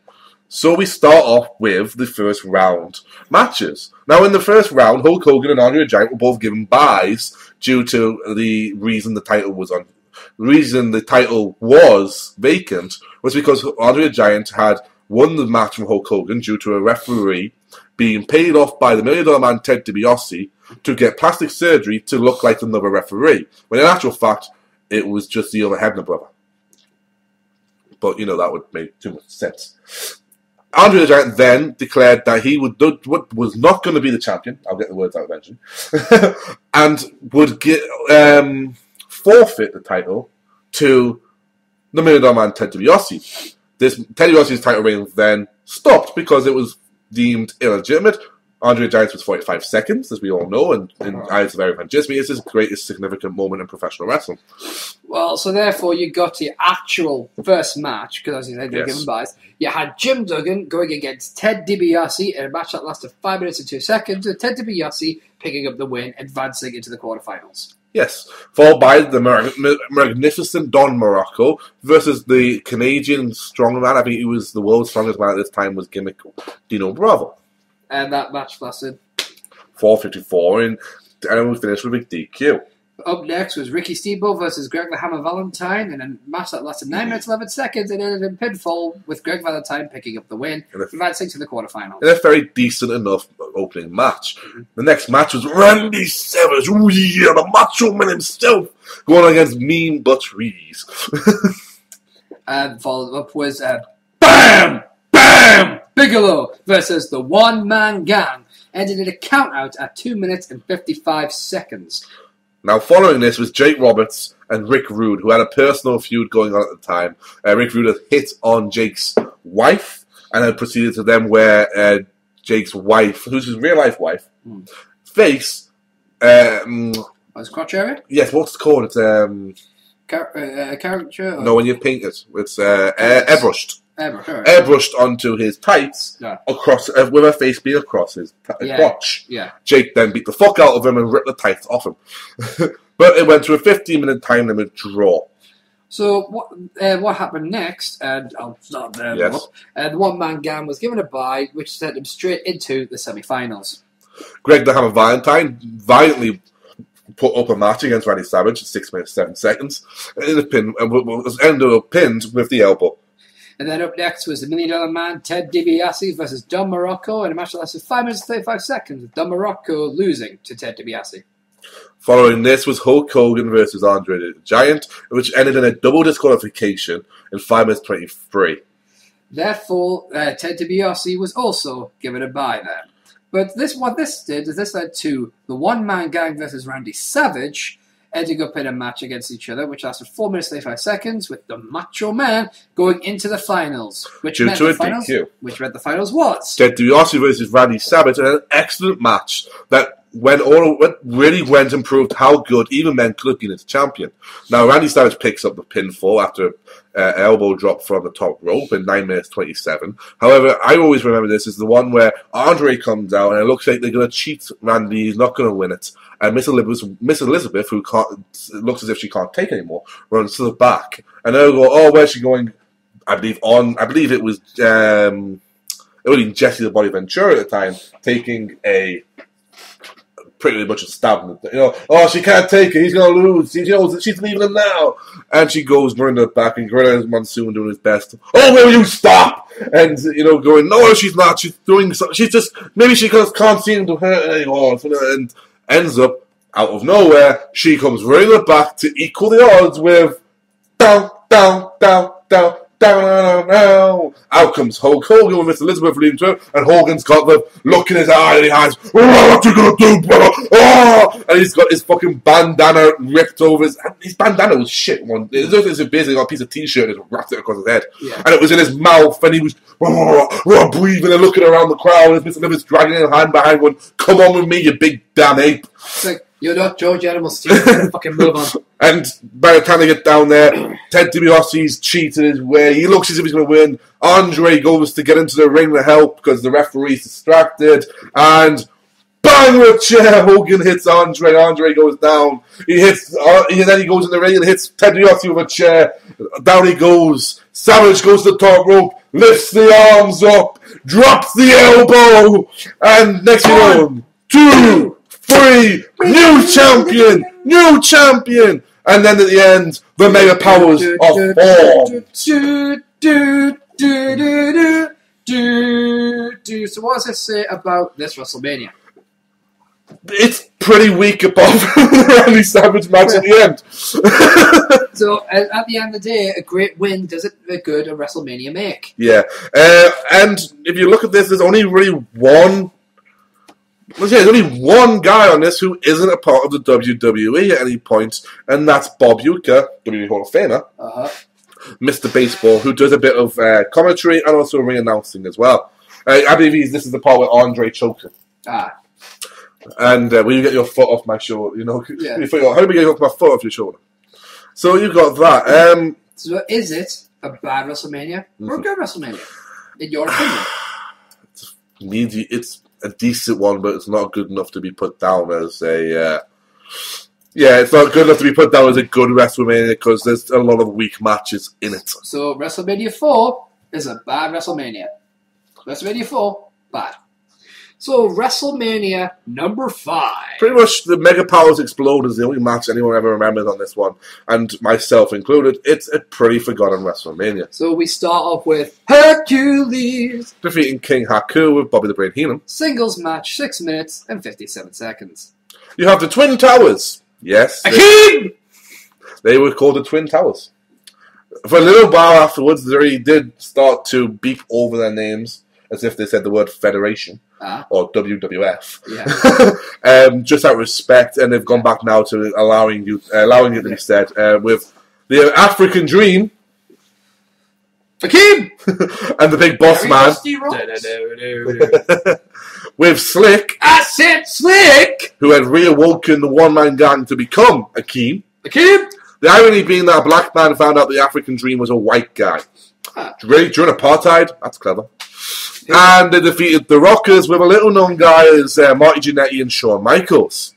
So we start off with the first round matches. Now, in the first round, Hulk Hogan and Andre the Giant were both given byes due to the reason the title was on. The reason the title was vacant was because Andre the Giant had won the match from Hulk Hogan due to a referee being paid off by the $1 Million Man Ted DiBiase to get plastic surgery to look like another referee. When in actual fact, it was just the other Hebner brother. But, that would make too much sense. Andre the Giant then declared that he was not going to be the champion. I'll get the words out eventually. And would forfeit the title to the $1 Million Man Ted DiBiase. Ted DiBiase's title reign then stopped because it was deemed illegitimate. Andre the Giant was 45 seconds, as we all know, and in eyes of Eric Van Gismy, it's his greatest significant moment in professional wrestling. Well, so therefore you got the actual first match, because as you said, they're Yes. given buys. You had Jim Duggan going against Ted DiBiase in a match that lasted 5 minutes and 2 seconds, with Ted DiBiase picking up the win, advancing into the quarterfinals. Yes, followed by the magnificent Don Morocco versus the Canadian strongman. I think he was the world's strongest man at this time. Was Gimmick Dino Bravo. And that match lasted. 4:54, and it was finished with a DQ. Up next was Ricky Steamboat versus Greg the Hammer Valentine in a match that lasted 9 minutes 11 seconds and ended in pinfall, with Greg Valentine picking up the win, advancing to the quarterfinals. In a very decent enough opening match. The next match was Randy Savage, ooh yeah, the Macho Man himself, going against Mean Butch Reeves. And followed up was Bam! Bam! Bigelow versus the One Man Gang, ended in a countout at 2 minutes and 55 seconds. Now, following this was Jake Roberts and Rick Rude, who had a personal feud going on at the time. Rick Rude had hit on Jake's wife, and had proceeded to them where Jake's wife, who's his real-life wife, face... Was crotch area? yes, what's it called? It's... Caricature? no, when you paint it. It's airbrushed. Airbrushed onto his tights, Yeah. across with her face being across his crotch. Yeah. Jake then beat the fuck out of him and ripped the tights off him. But it went to a 15-minute time limit draw. So what happened next, and I'll start there. Yes. The One Man Gang was given a bye, which sent him straight into the semi-finals. Greg the Hammer Valentine violently put up a match against Randy Savage at 6 minutes 7 seconds. In a pin, and was ended up pinned with the elbow. And then up next was the $1 Million Man Ted DiBiase versus Don Morocco in a match that lasted 5 minutes and 35 seconds, with Don Morocco losing to Ted DiBiase. Following this was Hulk Hogan versus Andre the Giant, which ended in a double disqualification in 5 minutes 23. Therefore, Ted DiBiase was also given a bye there. But what this did is this led to the One Man Gang versus Randy Savage, ending up in a match against each other, which lasted 4 minutes 35 seconds, with the Macho Man going into the finals, which Due meant to a the finals, DQ. which meant the finals was. Ted DiBiase versus Randy Savage, and an excellent match that really went and proved how good even men could have been as champion. Now, Randy Savage picks up the pinfall after elbow drop from the top rope in 9 minutes 27. However, I always remember this as the one where Andre comes out and it looks like they're going to cheat Randy. He's not going to win it. And Miss Elizabeth, who looks as if she can't take anymore, runs to the back. And they'll go, oh, where's she going? I believe it was Jesse the Body Ventura at the time, taking a pretty much a stab. Oh, she can't take it. He's going to lose. She's leaving him now. And she goes running to the back, and Gorilla Monsoon doing his best. Oh, will you stop? And, going, no, she's not. She's doing something. She's just, maybe she can't seem to hurt anymore. And ends up, out of nowhere, she comes running to the back to equal the odds with down, down, down, down. Down. Out comes Hulk Hogan with Miss Elizabeth leading to him, and Hogan's got the look in his eye, and he has, oh, what you gonna do, brother? Oh! And he's got his fucking bandana ripped over his bandana was shit. It looked as if basically got a piece of t-shirt and wrapped it across his head. Yeah. And it was in his mouth, and he was breathing and looking around the crowd, and Miss Elizabeth's dragging her hand behind one, come on with me, you big damn ape. It's like, you're not George Animal Steel, fucking move on. And by the time they get down there, Ted DiBiase's cheated his way. He looks as if he's going to win. Andre goes to get into the ring to help because the referee's distracted. And bang with a chair. Hogan hits Andre. Andre goes down. Then he goes in the ring and hits Ted DiBiase with a chair. Down he goes. Savage goes to the top rope, lifts the arms up, drops the elbow, and next thing you know, 2, 3, new champion! And then at the end, the Mega Powers are formed. So what does this say about this WrestleMania? It's pretty weak above the Randy Savage match at the end. So at the end of the day, a great win doesn't a good a WrestleMania make. Yeah. And if you look at this, there's only really one... there's only one guy on this who isn't a part of the WWE at any point, and that's Bob Uecker, WWE Hall of Famer, Mr. Baseball, who does a bit of commentary and also ring announcing as well. I believe this is the part where Andre choked him. Ah, And when you get your foot off my shoulder, you know, Yeah. you think, how do we get my foot off your shoulder? So you got that. so is it a bad WrestleMania or a good WrestleMania? In your opinion? It's a decent one, but it's not good enough to be put down as a. It's not good enough to be put down as a good WrestleMania because there's a lot of weak matches in it. So WrestleMania 4 is a bad WrestleMania. WrestleMania 4, bad. So WrestleMania number 5. Pretty much the Mega Powers Explode is the only match anyone ever remembers on this one, and myself included. It's a pretty forgotten WrestleMania. So we start off with Hercules. Defeating King Haku with Bobby the Brain Heenan. Singles match, 6 minutes and 57 seconds. You have the Twin Towers. Yes. Akeem! They were called the Twin Towers. For a little while afterwards, they did start to beep over their names as if they said the word Federation or WWF. Yeah. Just out of respect, and they've gone back now to allowing it to be said with the African Dream Akeem! and the Big Boss Man with Slick, I said Slick! who had reawoken the one-man gang to become Akeem. Akeem! The irony being that a black man found out the African Dream was a white guy. Really, during apartheid? That's clever. And they defeated the Rockers with a little-known guy as Marty Jannetty and Shawn Michaels.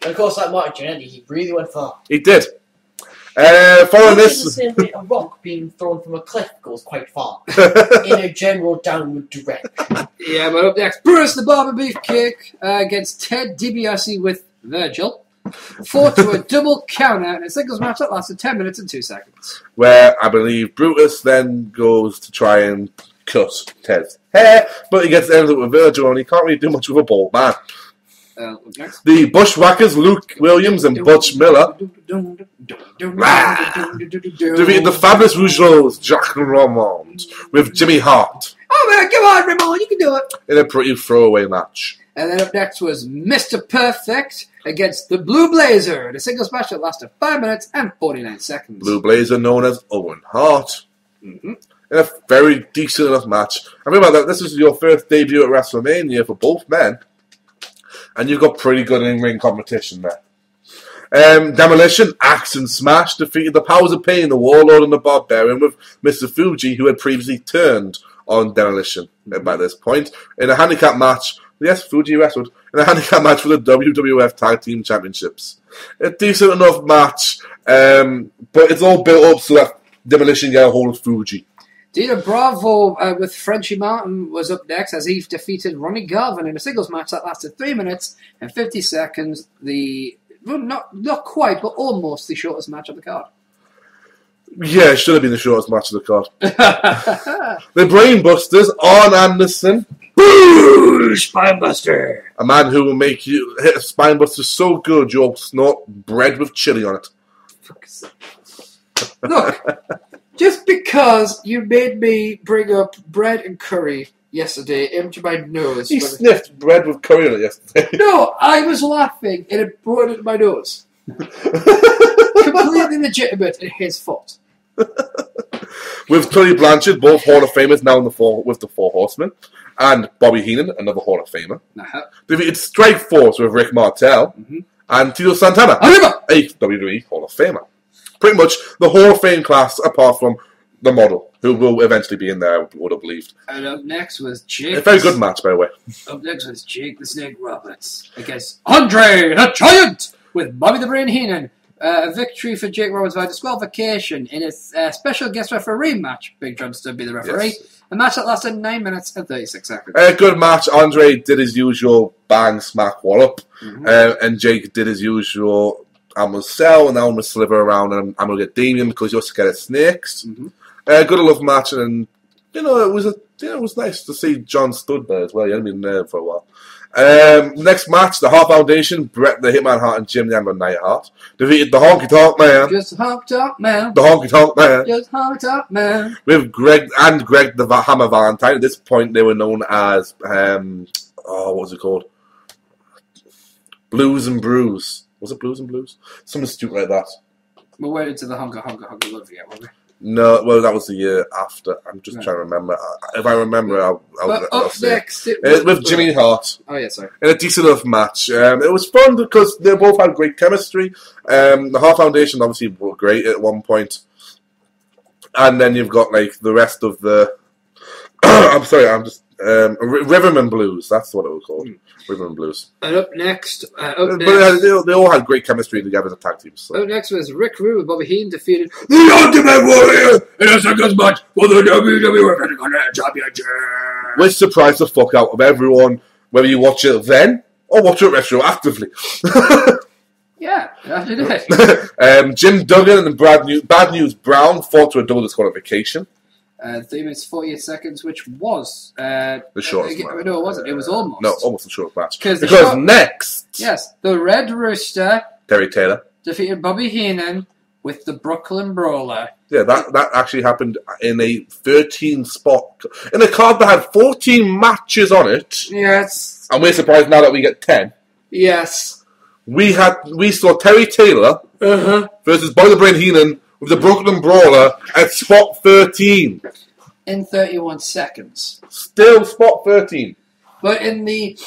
And of course, like Marty Jannetty, he really went far. He did. Following Much in this... the same way a rock being thrown from a cliff goes quite far, in a general downward direction. Yeah, but up next, Bruce the Barber Beefcake against Ted DiBiase with Virgil. Fought to a double countout in a singles match that lasted 10 minutes and 2 seconds. Where I believe Brutus then goes to try and cut Ted's hair, but he gets ended up with Virgil and he can't really do much with a bald man. Up next. The Bushwhackers, Luke Williams and Butch Miller, defeated the Fabulous Rougeaus, Jack and Ramond, with Jimmy Hart Oh man, come on, Ramon, you can do it. in a pretty throwaway match. And then up next was Mr. Perfect against the Blue Blazer in a singles match that lasted 5 minutes and 49 seconds. Blue Blazer, known as Owen Hart, Mm-hmm. in a very decent enough match. I remember that this is your first debut at WrestleMania for both men, and you've got pretty good in-ring competition there. Demolition, Axe and Smash defeated the Powers of Pain, the Warlord and the Barbarian with Mr. Fuji, who had previously turned on Demolition by this point, in a handicap match. Yes, Fuji wrestled in a handicap match for the WWF Tag Team Championships. A decent enough match, but it's all built up so that Demolition get a hold of Fuji. Dina Bravo with Frenchie Martin was up next as he defeated Ronnie Garvin in a singles match that lasted 3 minutes and 50 seconds. Not quite, but almost the shortest match of the card. Yeah, it should have been the shortest match of the card. The Brainbusters, Arn Anderson. Boo! Spinebuster! A man who will make you hit a spinebuster so good you'll snort bread with chili on it. Look, just because you made me bring up bread and curry yesterday into my nose. He sniffed bread with curry on it yesterday. No, I was laughing and it brought it to my nose. Completely legitimate and his fault. With Tully Blanchard, both Hall of Famers now with the Four Horsemen, and Bobby Heenan, another Hall of Famer. Defeated Strike Force with Rick Martel, and Tito Santana, a WWE Hall of Famer. Pretty much the Hall of Fame class, apart from the model, who will eventually be in there, I would have believed. And up next was Jake. A very good match, by the way. Up next was Jake the Snake Roberts against Andre the Giant with Bobby the Brain Heenan. A victory for Jake Roberts by disqualification in his special guest referee match. Big John Studd be the referee. Yes. A match that lasted 9 minutes and 36 seconds. A good match. Andre did his usual bang, smack, wallop. And Jake did his usual, I'm going to sell and I'm going to sliver around and I'm going to get Damien because you're scared of snakes. Good enough match, and it was nice to see John Studd there as well. He hadn't been there for a while. Next match, the Hart Foundation, Bret the Hitman Hart and Jim the Hammer Neidhart defeated the Honky Tonk Man. Just Honky Tonk Man. The Honky Tonk Man. Just Honky Tonk Man. With Greg the Hammer Valentine. At this point, they were known as what was it called? Blues and Brews. Was it Blues and Blues? Something stupid like that. We're waiting to the Honka Love yet, won't we? No, well, that was the year after. I'm just trying to remember. If I remember, I'll Up say it. next, it It was with Jimmy Hart Oh yeah, sorry. in a decent enough match. It was fun because they both had great chemistry. The Hart Foundation obviously were great at one point. And then you've got like the rest of the. I'm sorry, I'm just Riverman Blues. That's what it was called. Riverman Blues. And up next, But they all had great chemistry together as a tag team. So. up next was Rick Rude with Bobby Heenan defeated. The Ultimate Warrior in a singles match for the WWE Intercontinental Championship. Which surprised the fuck out of everyone, whether you watch it then or watch it retroactively. Yeah, I did it. Jim Duggan and Bad News Brown fought to a double disqualification. 3 minutes 48 seconds, which was The shortest match. No, it wasn't. It was almost. No, almost the shortest match. Because Next, yes, the Red Rooster Terry Taylor. defeated Bobby Heenan with the Brooklyn Brawler. Yeah, that actually happened in a 13 spot in a card that had 14 matches on it. Yes, And we're surprised now that we get 10. yes. We saw Terry Taylor versus Boy the Brain Heenan with the Brooklyn Brawler at spot 13. In 31 seconds. Still spot 13. But in the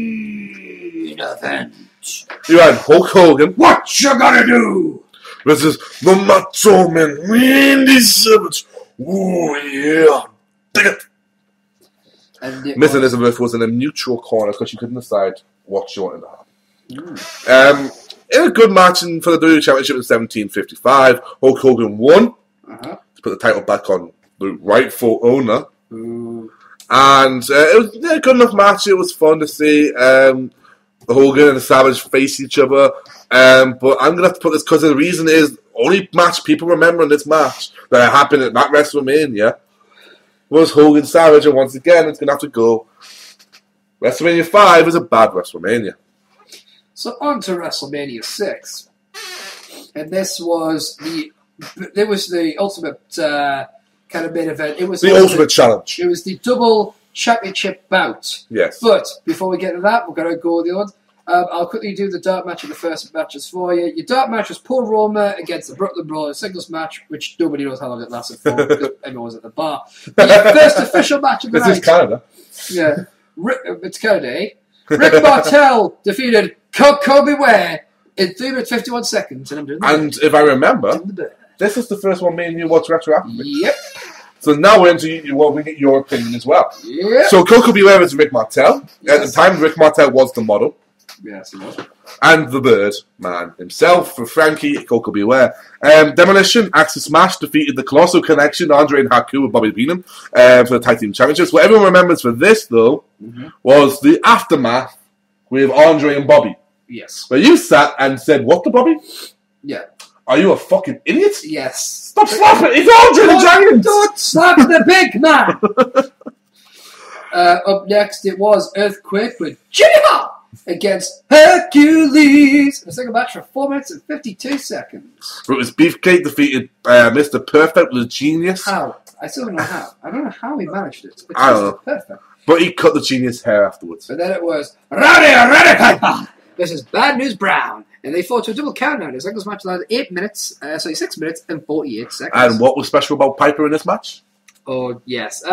main event, You had Hulk Hogan what you gonna do? versus the Macho Man Randy Savage. Ooh, yeah. Dig it. And it Miss was- Elizabeth was in a neutral corner because she couldn't decide what she wanted to have. In a good match for the WWE Championship in 1755, Hulk Hogan won Uh-huh. to put the title back on the rightful owner. Ooh. And it was a good enough match. It was fun to see Hogan and Savage face each other. But I'm going to have to put this because the reason is only match people remember in this match that happened at that WrestleMania was Hogan Savage. And once again, it's going to have to go. WrestleMania 5 is a bad WrestleMania. So on to WrestleMania 6. And this was the ultimate kind of main event. It was The ultimate challenge. It was the double championship bout. Yes. But before we get to that, we're going to go with the others. I'll quickly do the dark match of the first matches for you. Your dark match was Paul Roma against the Brooklyn Brawler singles match, which nobody knows how long it lasted for because everyone was at the bar. The first official match of the This night. is Canada. Yeah, it's Canada, eh? Rick Martel defeated Coco Beware in 3 minutes 51 seconds, and I'm doing the And if I remember, doing the bit. this is the first one me and you watched retroactively. Yep. So now we're into we get your opinion as well. Yep. So Coco Beware is Rick Martel. At Yes. the time, Rick Martel was the model. Yes, it was. And the Bird Man himself for Frankie, Coco Beware. Demolition, Axis Smash defeated the Colossal Connection, Andre and Haku with Bobby Heenan for the Tag Team Championships. What everyone remembers for this, though, was the aftermath with Andre and Bobby. Yes. Where you sat and said, what to Bobby? Yeah. Are you a fucking idiot? Yes. Stop slapping! It's Andre the Giant! Don't slap the big man! Up next, it was Earthquake with Jimmy Hart against Hercules. A single match for 4 minutes and 52 seconds. It was Beefcake defeated Mr. Perfect with a genius. How? I still don't know how. I don't know how he managed it. But I don't know. Perfect. But he cut the genius hair afterwards. But then it was Rowdy Piper versus Bad News Brown. And they fought to a double countdown. His singles match lasted 6 minutes and 48 seconds. And what was special about Piper in this match? Oh, yes.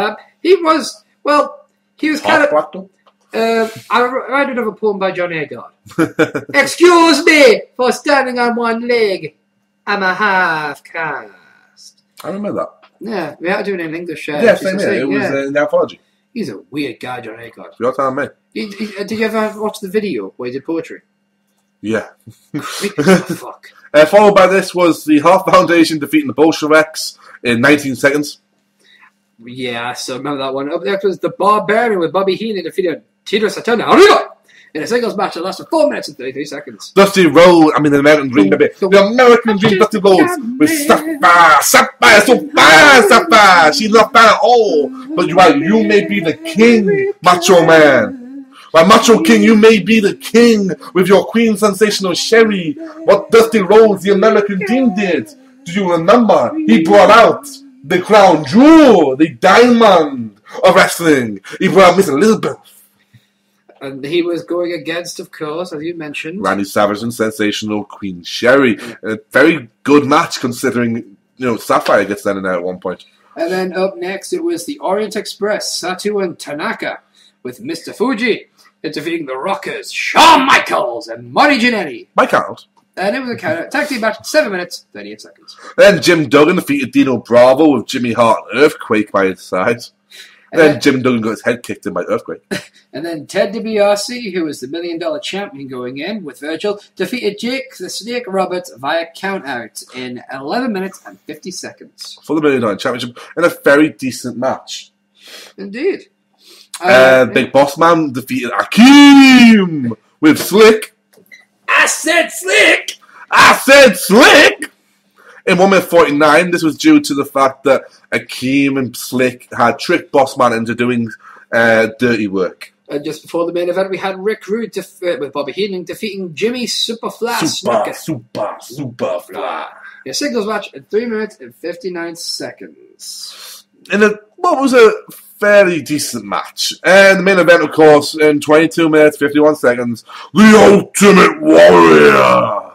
He was kind of... Fractal? I reminded of a poem by John Agard. Excuse me for standing on one leg. I'm a half caste. I remember that. Yeah, we had to do it in English. Yeah, same here. It was in the anthology. He's a weird guy, John Agard. You're telling me. Did you ever watch the video where he did poetry? Yeah. Fuck. Followed by this was the Hart Foundation defeating the Bolsheviks in 19 seconds. Yeah, so remember that one. Up next was the Barbarian with Bobby Heenan defeated Tito Santana in a singles match that lasted 4 minutes and 33 seconds. Dusty Rhodes, the American Dream, baby. The American Dream, Dusty Rhodes with Sapphire, so fast, Sapphire. She's not bad at all. But you're right, you may be the king, Macho Man. My Macho King, you may be the king with your Queen Sensational Sherry. What Dusty Rhodes, the American Dream, did. Do you remember? He brought out the crown jewel, the diamond of wrestling. He brought out Miss Elizabeth. And he was going against, of course, as you mentioned. Randy Savage and sensational Queen Sherry. A very good match considering, Sapphire gets down and out at one point. And then up next, it was the Orient Express, Satu and Tanaka, with Mr. Fuji defeating the Rockers, Shawn Michaels and Marty Jannetty. Mike Arnold. And it was a tag team match, 7 minutes, 38 seconds. Then Jim Duggan defeated Dino Bravo with Jimmy Hart and Earthquake by his side. Then Jim Duggan got his head kicked in by Earthquake. And then Ted DiBiase, who was the $1 Million champion going in with Virgil, defeated Jake the Snake Roberts via countout in 11 minutes and 50 seconds. For the $1 Million Championship in a very decent match. Indeed. Big Boss Man defeated Akeem with Slick. I said Slick! I said Slick! In 1 minute 49, this was due to the fact that Akeem and Slick had tricked Boss Man into doing dirty work. And just before the main event, we had Rick Rude with Bobby Heenan defeating Jimmy Superfly Snuka. Superfly. A singles match in 3 minutes and 59 seconds. In what was a fairly decent match. And the main event, of course, in 22 minutes, 51 seconds, the Ultimate Warrior,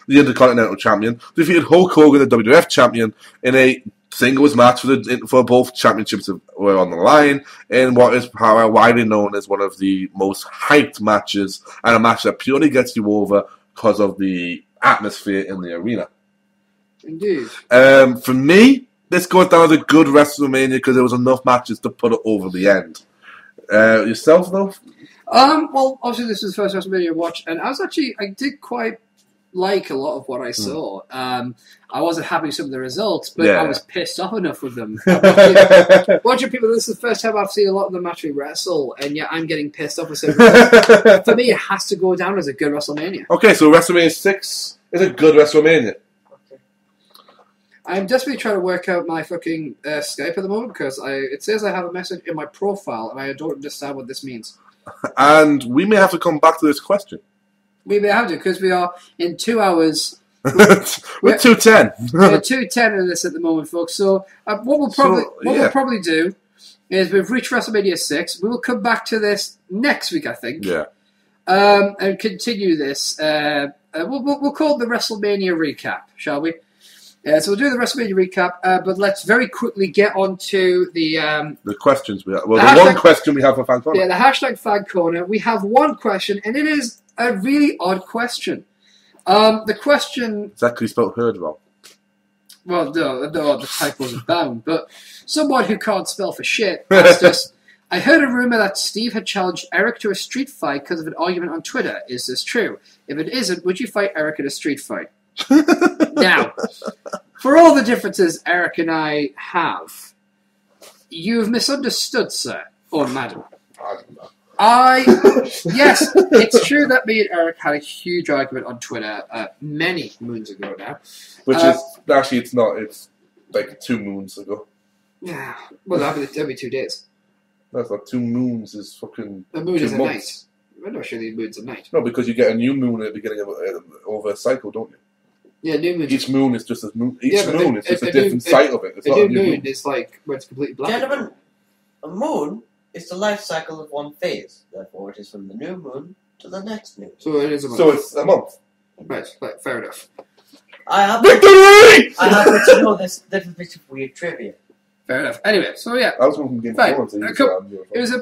the Intercontinental Champion, defeated Hulk Hogan, the WWF Champion, in a singles match for both championships were on the line, in what is widely known as one of the most hyped matches, and a match that purely gets you over because of the atmosphere in the arena. Indeed. For me, this goes down as a good WrestleMania because there was enough matches to put it over the end. Yourself, though? Well, obviously this was the first WrestleMania I watched, and I did quite like a lot of what I saw. I wasn't happy with some of the results, but I was pissed off enough with them. Watching people, this is the first time I've seen a lot of them actually wrestle, and yet I'm getting pissed off with some. For me, it has to go down as a good WrestleMania. Okay, so WrestleMania 6 is a good WrestleMania. I'm desperately trying to work out my fucking Skype at the moment because it says I have a message in my profile and I don't understand what this means. And we may have to come back to this question. We may have to because we are in 2 hours. We're 2:10. We're 2:10 in this at the moment, folks. So what we'll probably do is we've reached WrestleMania 6. We will come back to this next week, I think. Yeah. And continue this. We'll call it the WrestleMania recap, shall we? So we'll do the WrestleMania recap, but let's very quickly get on to the questions we have. Well, the one question we have for Fan Corner. Yeah, the hashtag Fan Corner. We have one question, and it is a really odd question. The question... It's actually spelled heard wrong. Well, no, the typos are bound, but someone who can't spell for shit asked us, I heard a rumour that Steve had challenged Eric to a street fight because of an argument on Twitter. Is this true? If it isn't, would you fight Eric in a street fight? Now, for all the differences Eric and I have, you've misunderstood, sir, or madam. I don't know. Yes, it's true that me and Eric had a huge argument on Twitter many moons ago now. Which is, actually it's not, it's like 2 moons ago. Yeah, well that'll be 2 days. That's not 2 moons is fucking A moon 2 is a months. night. I'm not sure the moon's a night. No, because you get a new moon at the beginning of over a cycle, don't you? Yeah, new moon. Each moon is just a moon. Each Yeah, but moon is just a different side of it. It's a not new a new moon. is like where it's completely black. Gentlemen, a moon is the life cycle of one phase. Therefore, it is from the new moon to the next new moon. So it is a month. So it's a month. Right, fair enough. I happen Victory! to know this little bit of weird trivia. Fair enough. Anyway, so yeah, I was going from Game of Fine. Thrones.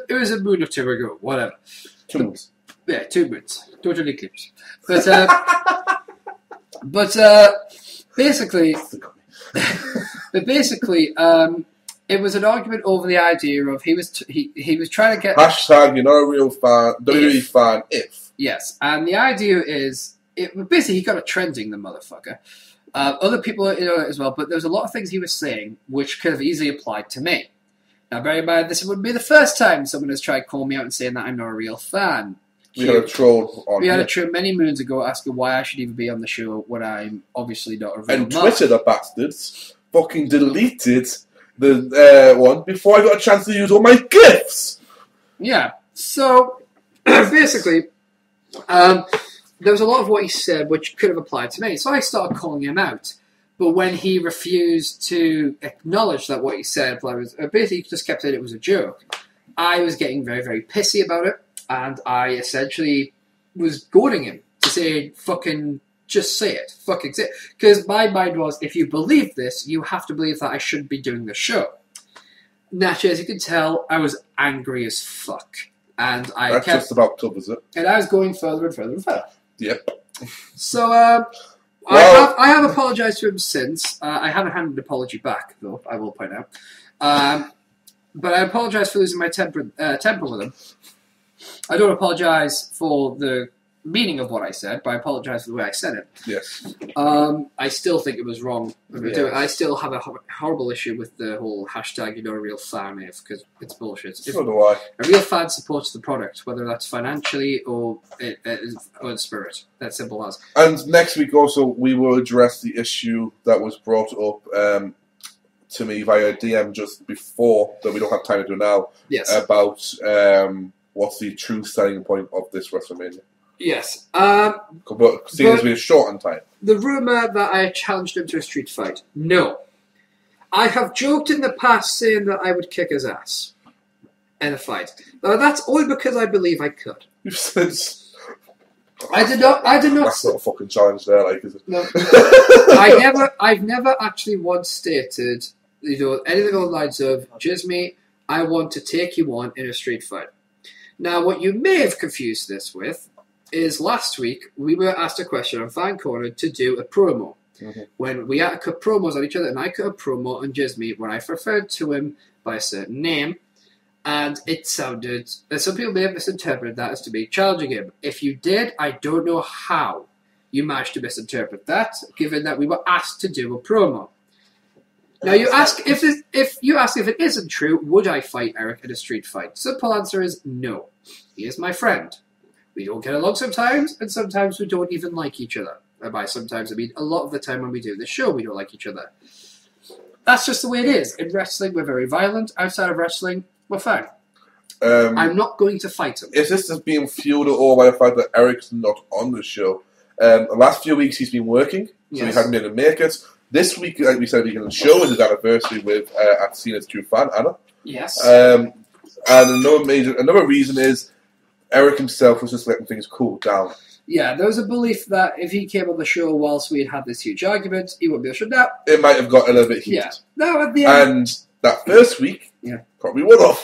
it was a moon or two ago, whatever. 2 moons. Yeah, 2 moons, total eclipse. But basically, it was an argument over the idea of he was trying to get Hashtag you're not a real fan, WWE fan if. Yes, and the idea is basically he got a trending the motherfucker. Other people as well, but there was a lot of things he was saying which could have easily applied to me. Now, bear in mind, this would be the first time someone has tried calling me out and saying that I'm not a real fan. We had a troll on We had here. a troll many moons ago asking why I should even be on the show when I'm obviously not a real And man. Twitter, the bastards, fucking deleted the one before I got a chance to use all my GIFs. Yeah, so basically, there was a lot of what he said which could have applied to me. So I started calling him out. But when he refused to acknowledge that what he said, basically he just kept saying it was a joke, I was getting very, very pissy about it. and I essentially was goading him to say, fucking, just say it. Fucking say it. Because my mind was, if you believe this, you have to believe that I shouldn't be doing the show. Naturally, as you can tell, I was angry as fuck. And That just about covers it. And I was going further and further and further. Yep. So, Well- I have apologised to him since. I haven't handed an apology back, though, I will point out. But I apologise for losing my temper with him. I don't apologise for the meaning of what I said, but I apologise for the way I said it. Yes. I still think it was wrong. Yes. I still have a horrible issue with the whole hashtag you're not a real fan if, because it's bullshit. So do I. A real fan supports the product, whether that's financially or in spirit. That's simple as. And next week also, we will address the issue that was brought up to me via DM just before, that we don't have time to do now, Yes. about what's the true selling point of this WrestleMania. Yes. But seeing as we're short on time. The rumour that I challenged him to a street fight. No. I have joked in the past saying that I would kick his ass in a fight. Now, that's only because I believe I could. You've said... I did not. That's not a fucking challenge there, like, is it? No. I've never actually once stated, anything along the lines of, Jizme, I want to take you on in a street fight. Now, what you may have confused this with is last week we were asked a question on Fan Corner to do a promo. Mm-hmm. When we had to cut promos on each other, and I cut a promo on Jizme when I referred to him by a certain name, and it sounded... Some people may have misinterpreted that as to be challenging him. If you did, I don't know how you managed to misinterpret that, given that we were asked to do a promo. Now you ask if it isn't true, would I fight Eric in a street fight? Simple answer is no. He is my friend. We don't get along sometimes, and sometimes we don't even like each other. And by sometimes I mean a lot of the time when we do this show, we don't like each other. That's just the way it is. In wrestling, we're very violent. Outside of wrestling, we're fine. I'm not going to fight him. Is this just being fueled at all by the fact that Eric's not on the show? The last few weeks he's been working, so Yes. he hadn't been able to make it. This week, like we said, we can show his anniversary with at Cena's true fan, Anna. Yes. And another reason is Eric himself was just letting things cool down. Yeah, there was a belief that if he came on the show whilst we had this huge argument, he wouldn't be able to shut down. It might have got a little bit heated. Yeah. No, at the end. And that first week, Yeah. probably would have.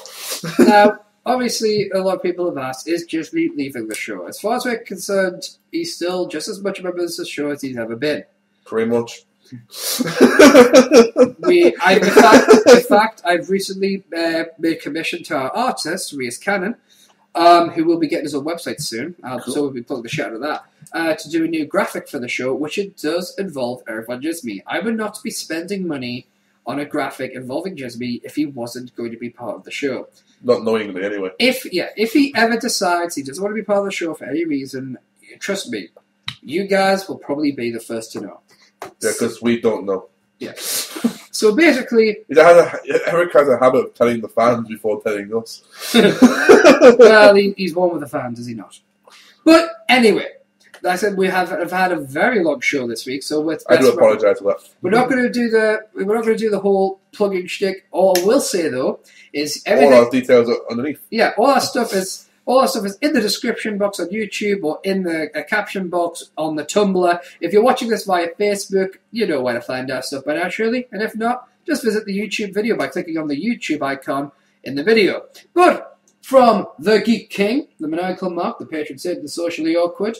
Now, obviously, a lot of people have asked, is Jizme leaving the show? As far as we're concerned, he's still just as much a member of the show as he's ever been. Pretty much. In fact, I've recently made commission to our artist, Rhys Cannon, who will be getting his own website soon. Cool. So we'll be plugging the shit out of that. To do a new graphic for the show, which it does involve Eric Von Jizme. I would not be spending money on a graphic involving Jizme if he wasn't going to be part of the show. Not knowingly, anyway. If he ever decides he doesn't want to be part of the show for any reason, trust me, you guys will probably be the first to know. Yeah, because we don't know. Yeah. So basically, Eric has a habit of telling the fans before telling us. well, he's one with the fans, is he not? But anyway, like I said, I've had a very long show this week, so I do apologise for that. We're not going to do the whole plugging shtick. All I will say though is All everything. our details are underneath. Yeah, all our stuff is in the description box on YouTube or in the caption box on the Tumblr. If you're watching this via Facebook, you know where to find our stuff by now, surely. And if not, just visit the YouTube video by clicking on the YouTube icon in the video. But from the Geek King, the Maniacal Mark, the Patron Saint, the Socially Awkward,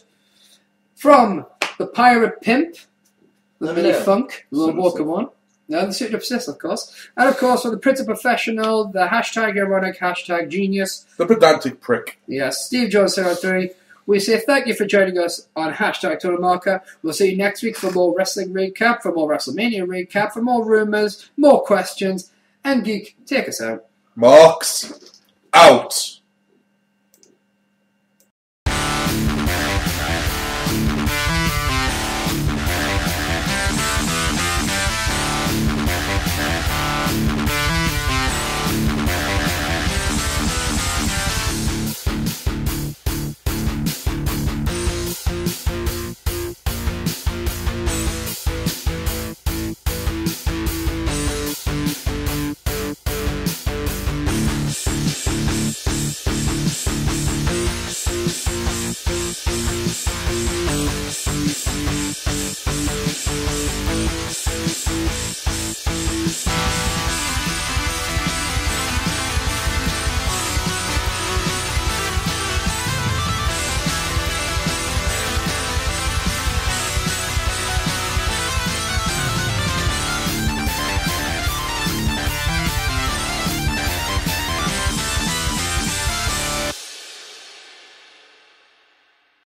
from the Pirate Pimp, the Mini Funk, the Lord Walker one. No, the Super Obsessed, of course. And of course, for the Prince of Professional, the hashtag ironic, hashtag genius, The pedantic prick. yes, Steve Jones 03. We say thank you for joining us on hashtag Total Marker. We'll see you next week for more wrestling recap, for more WrestleMania recap, for more rumours, more questions. And Geek, take us out. Marks out.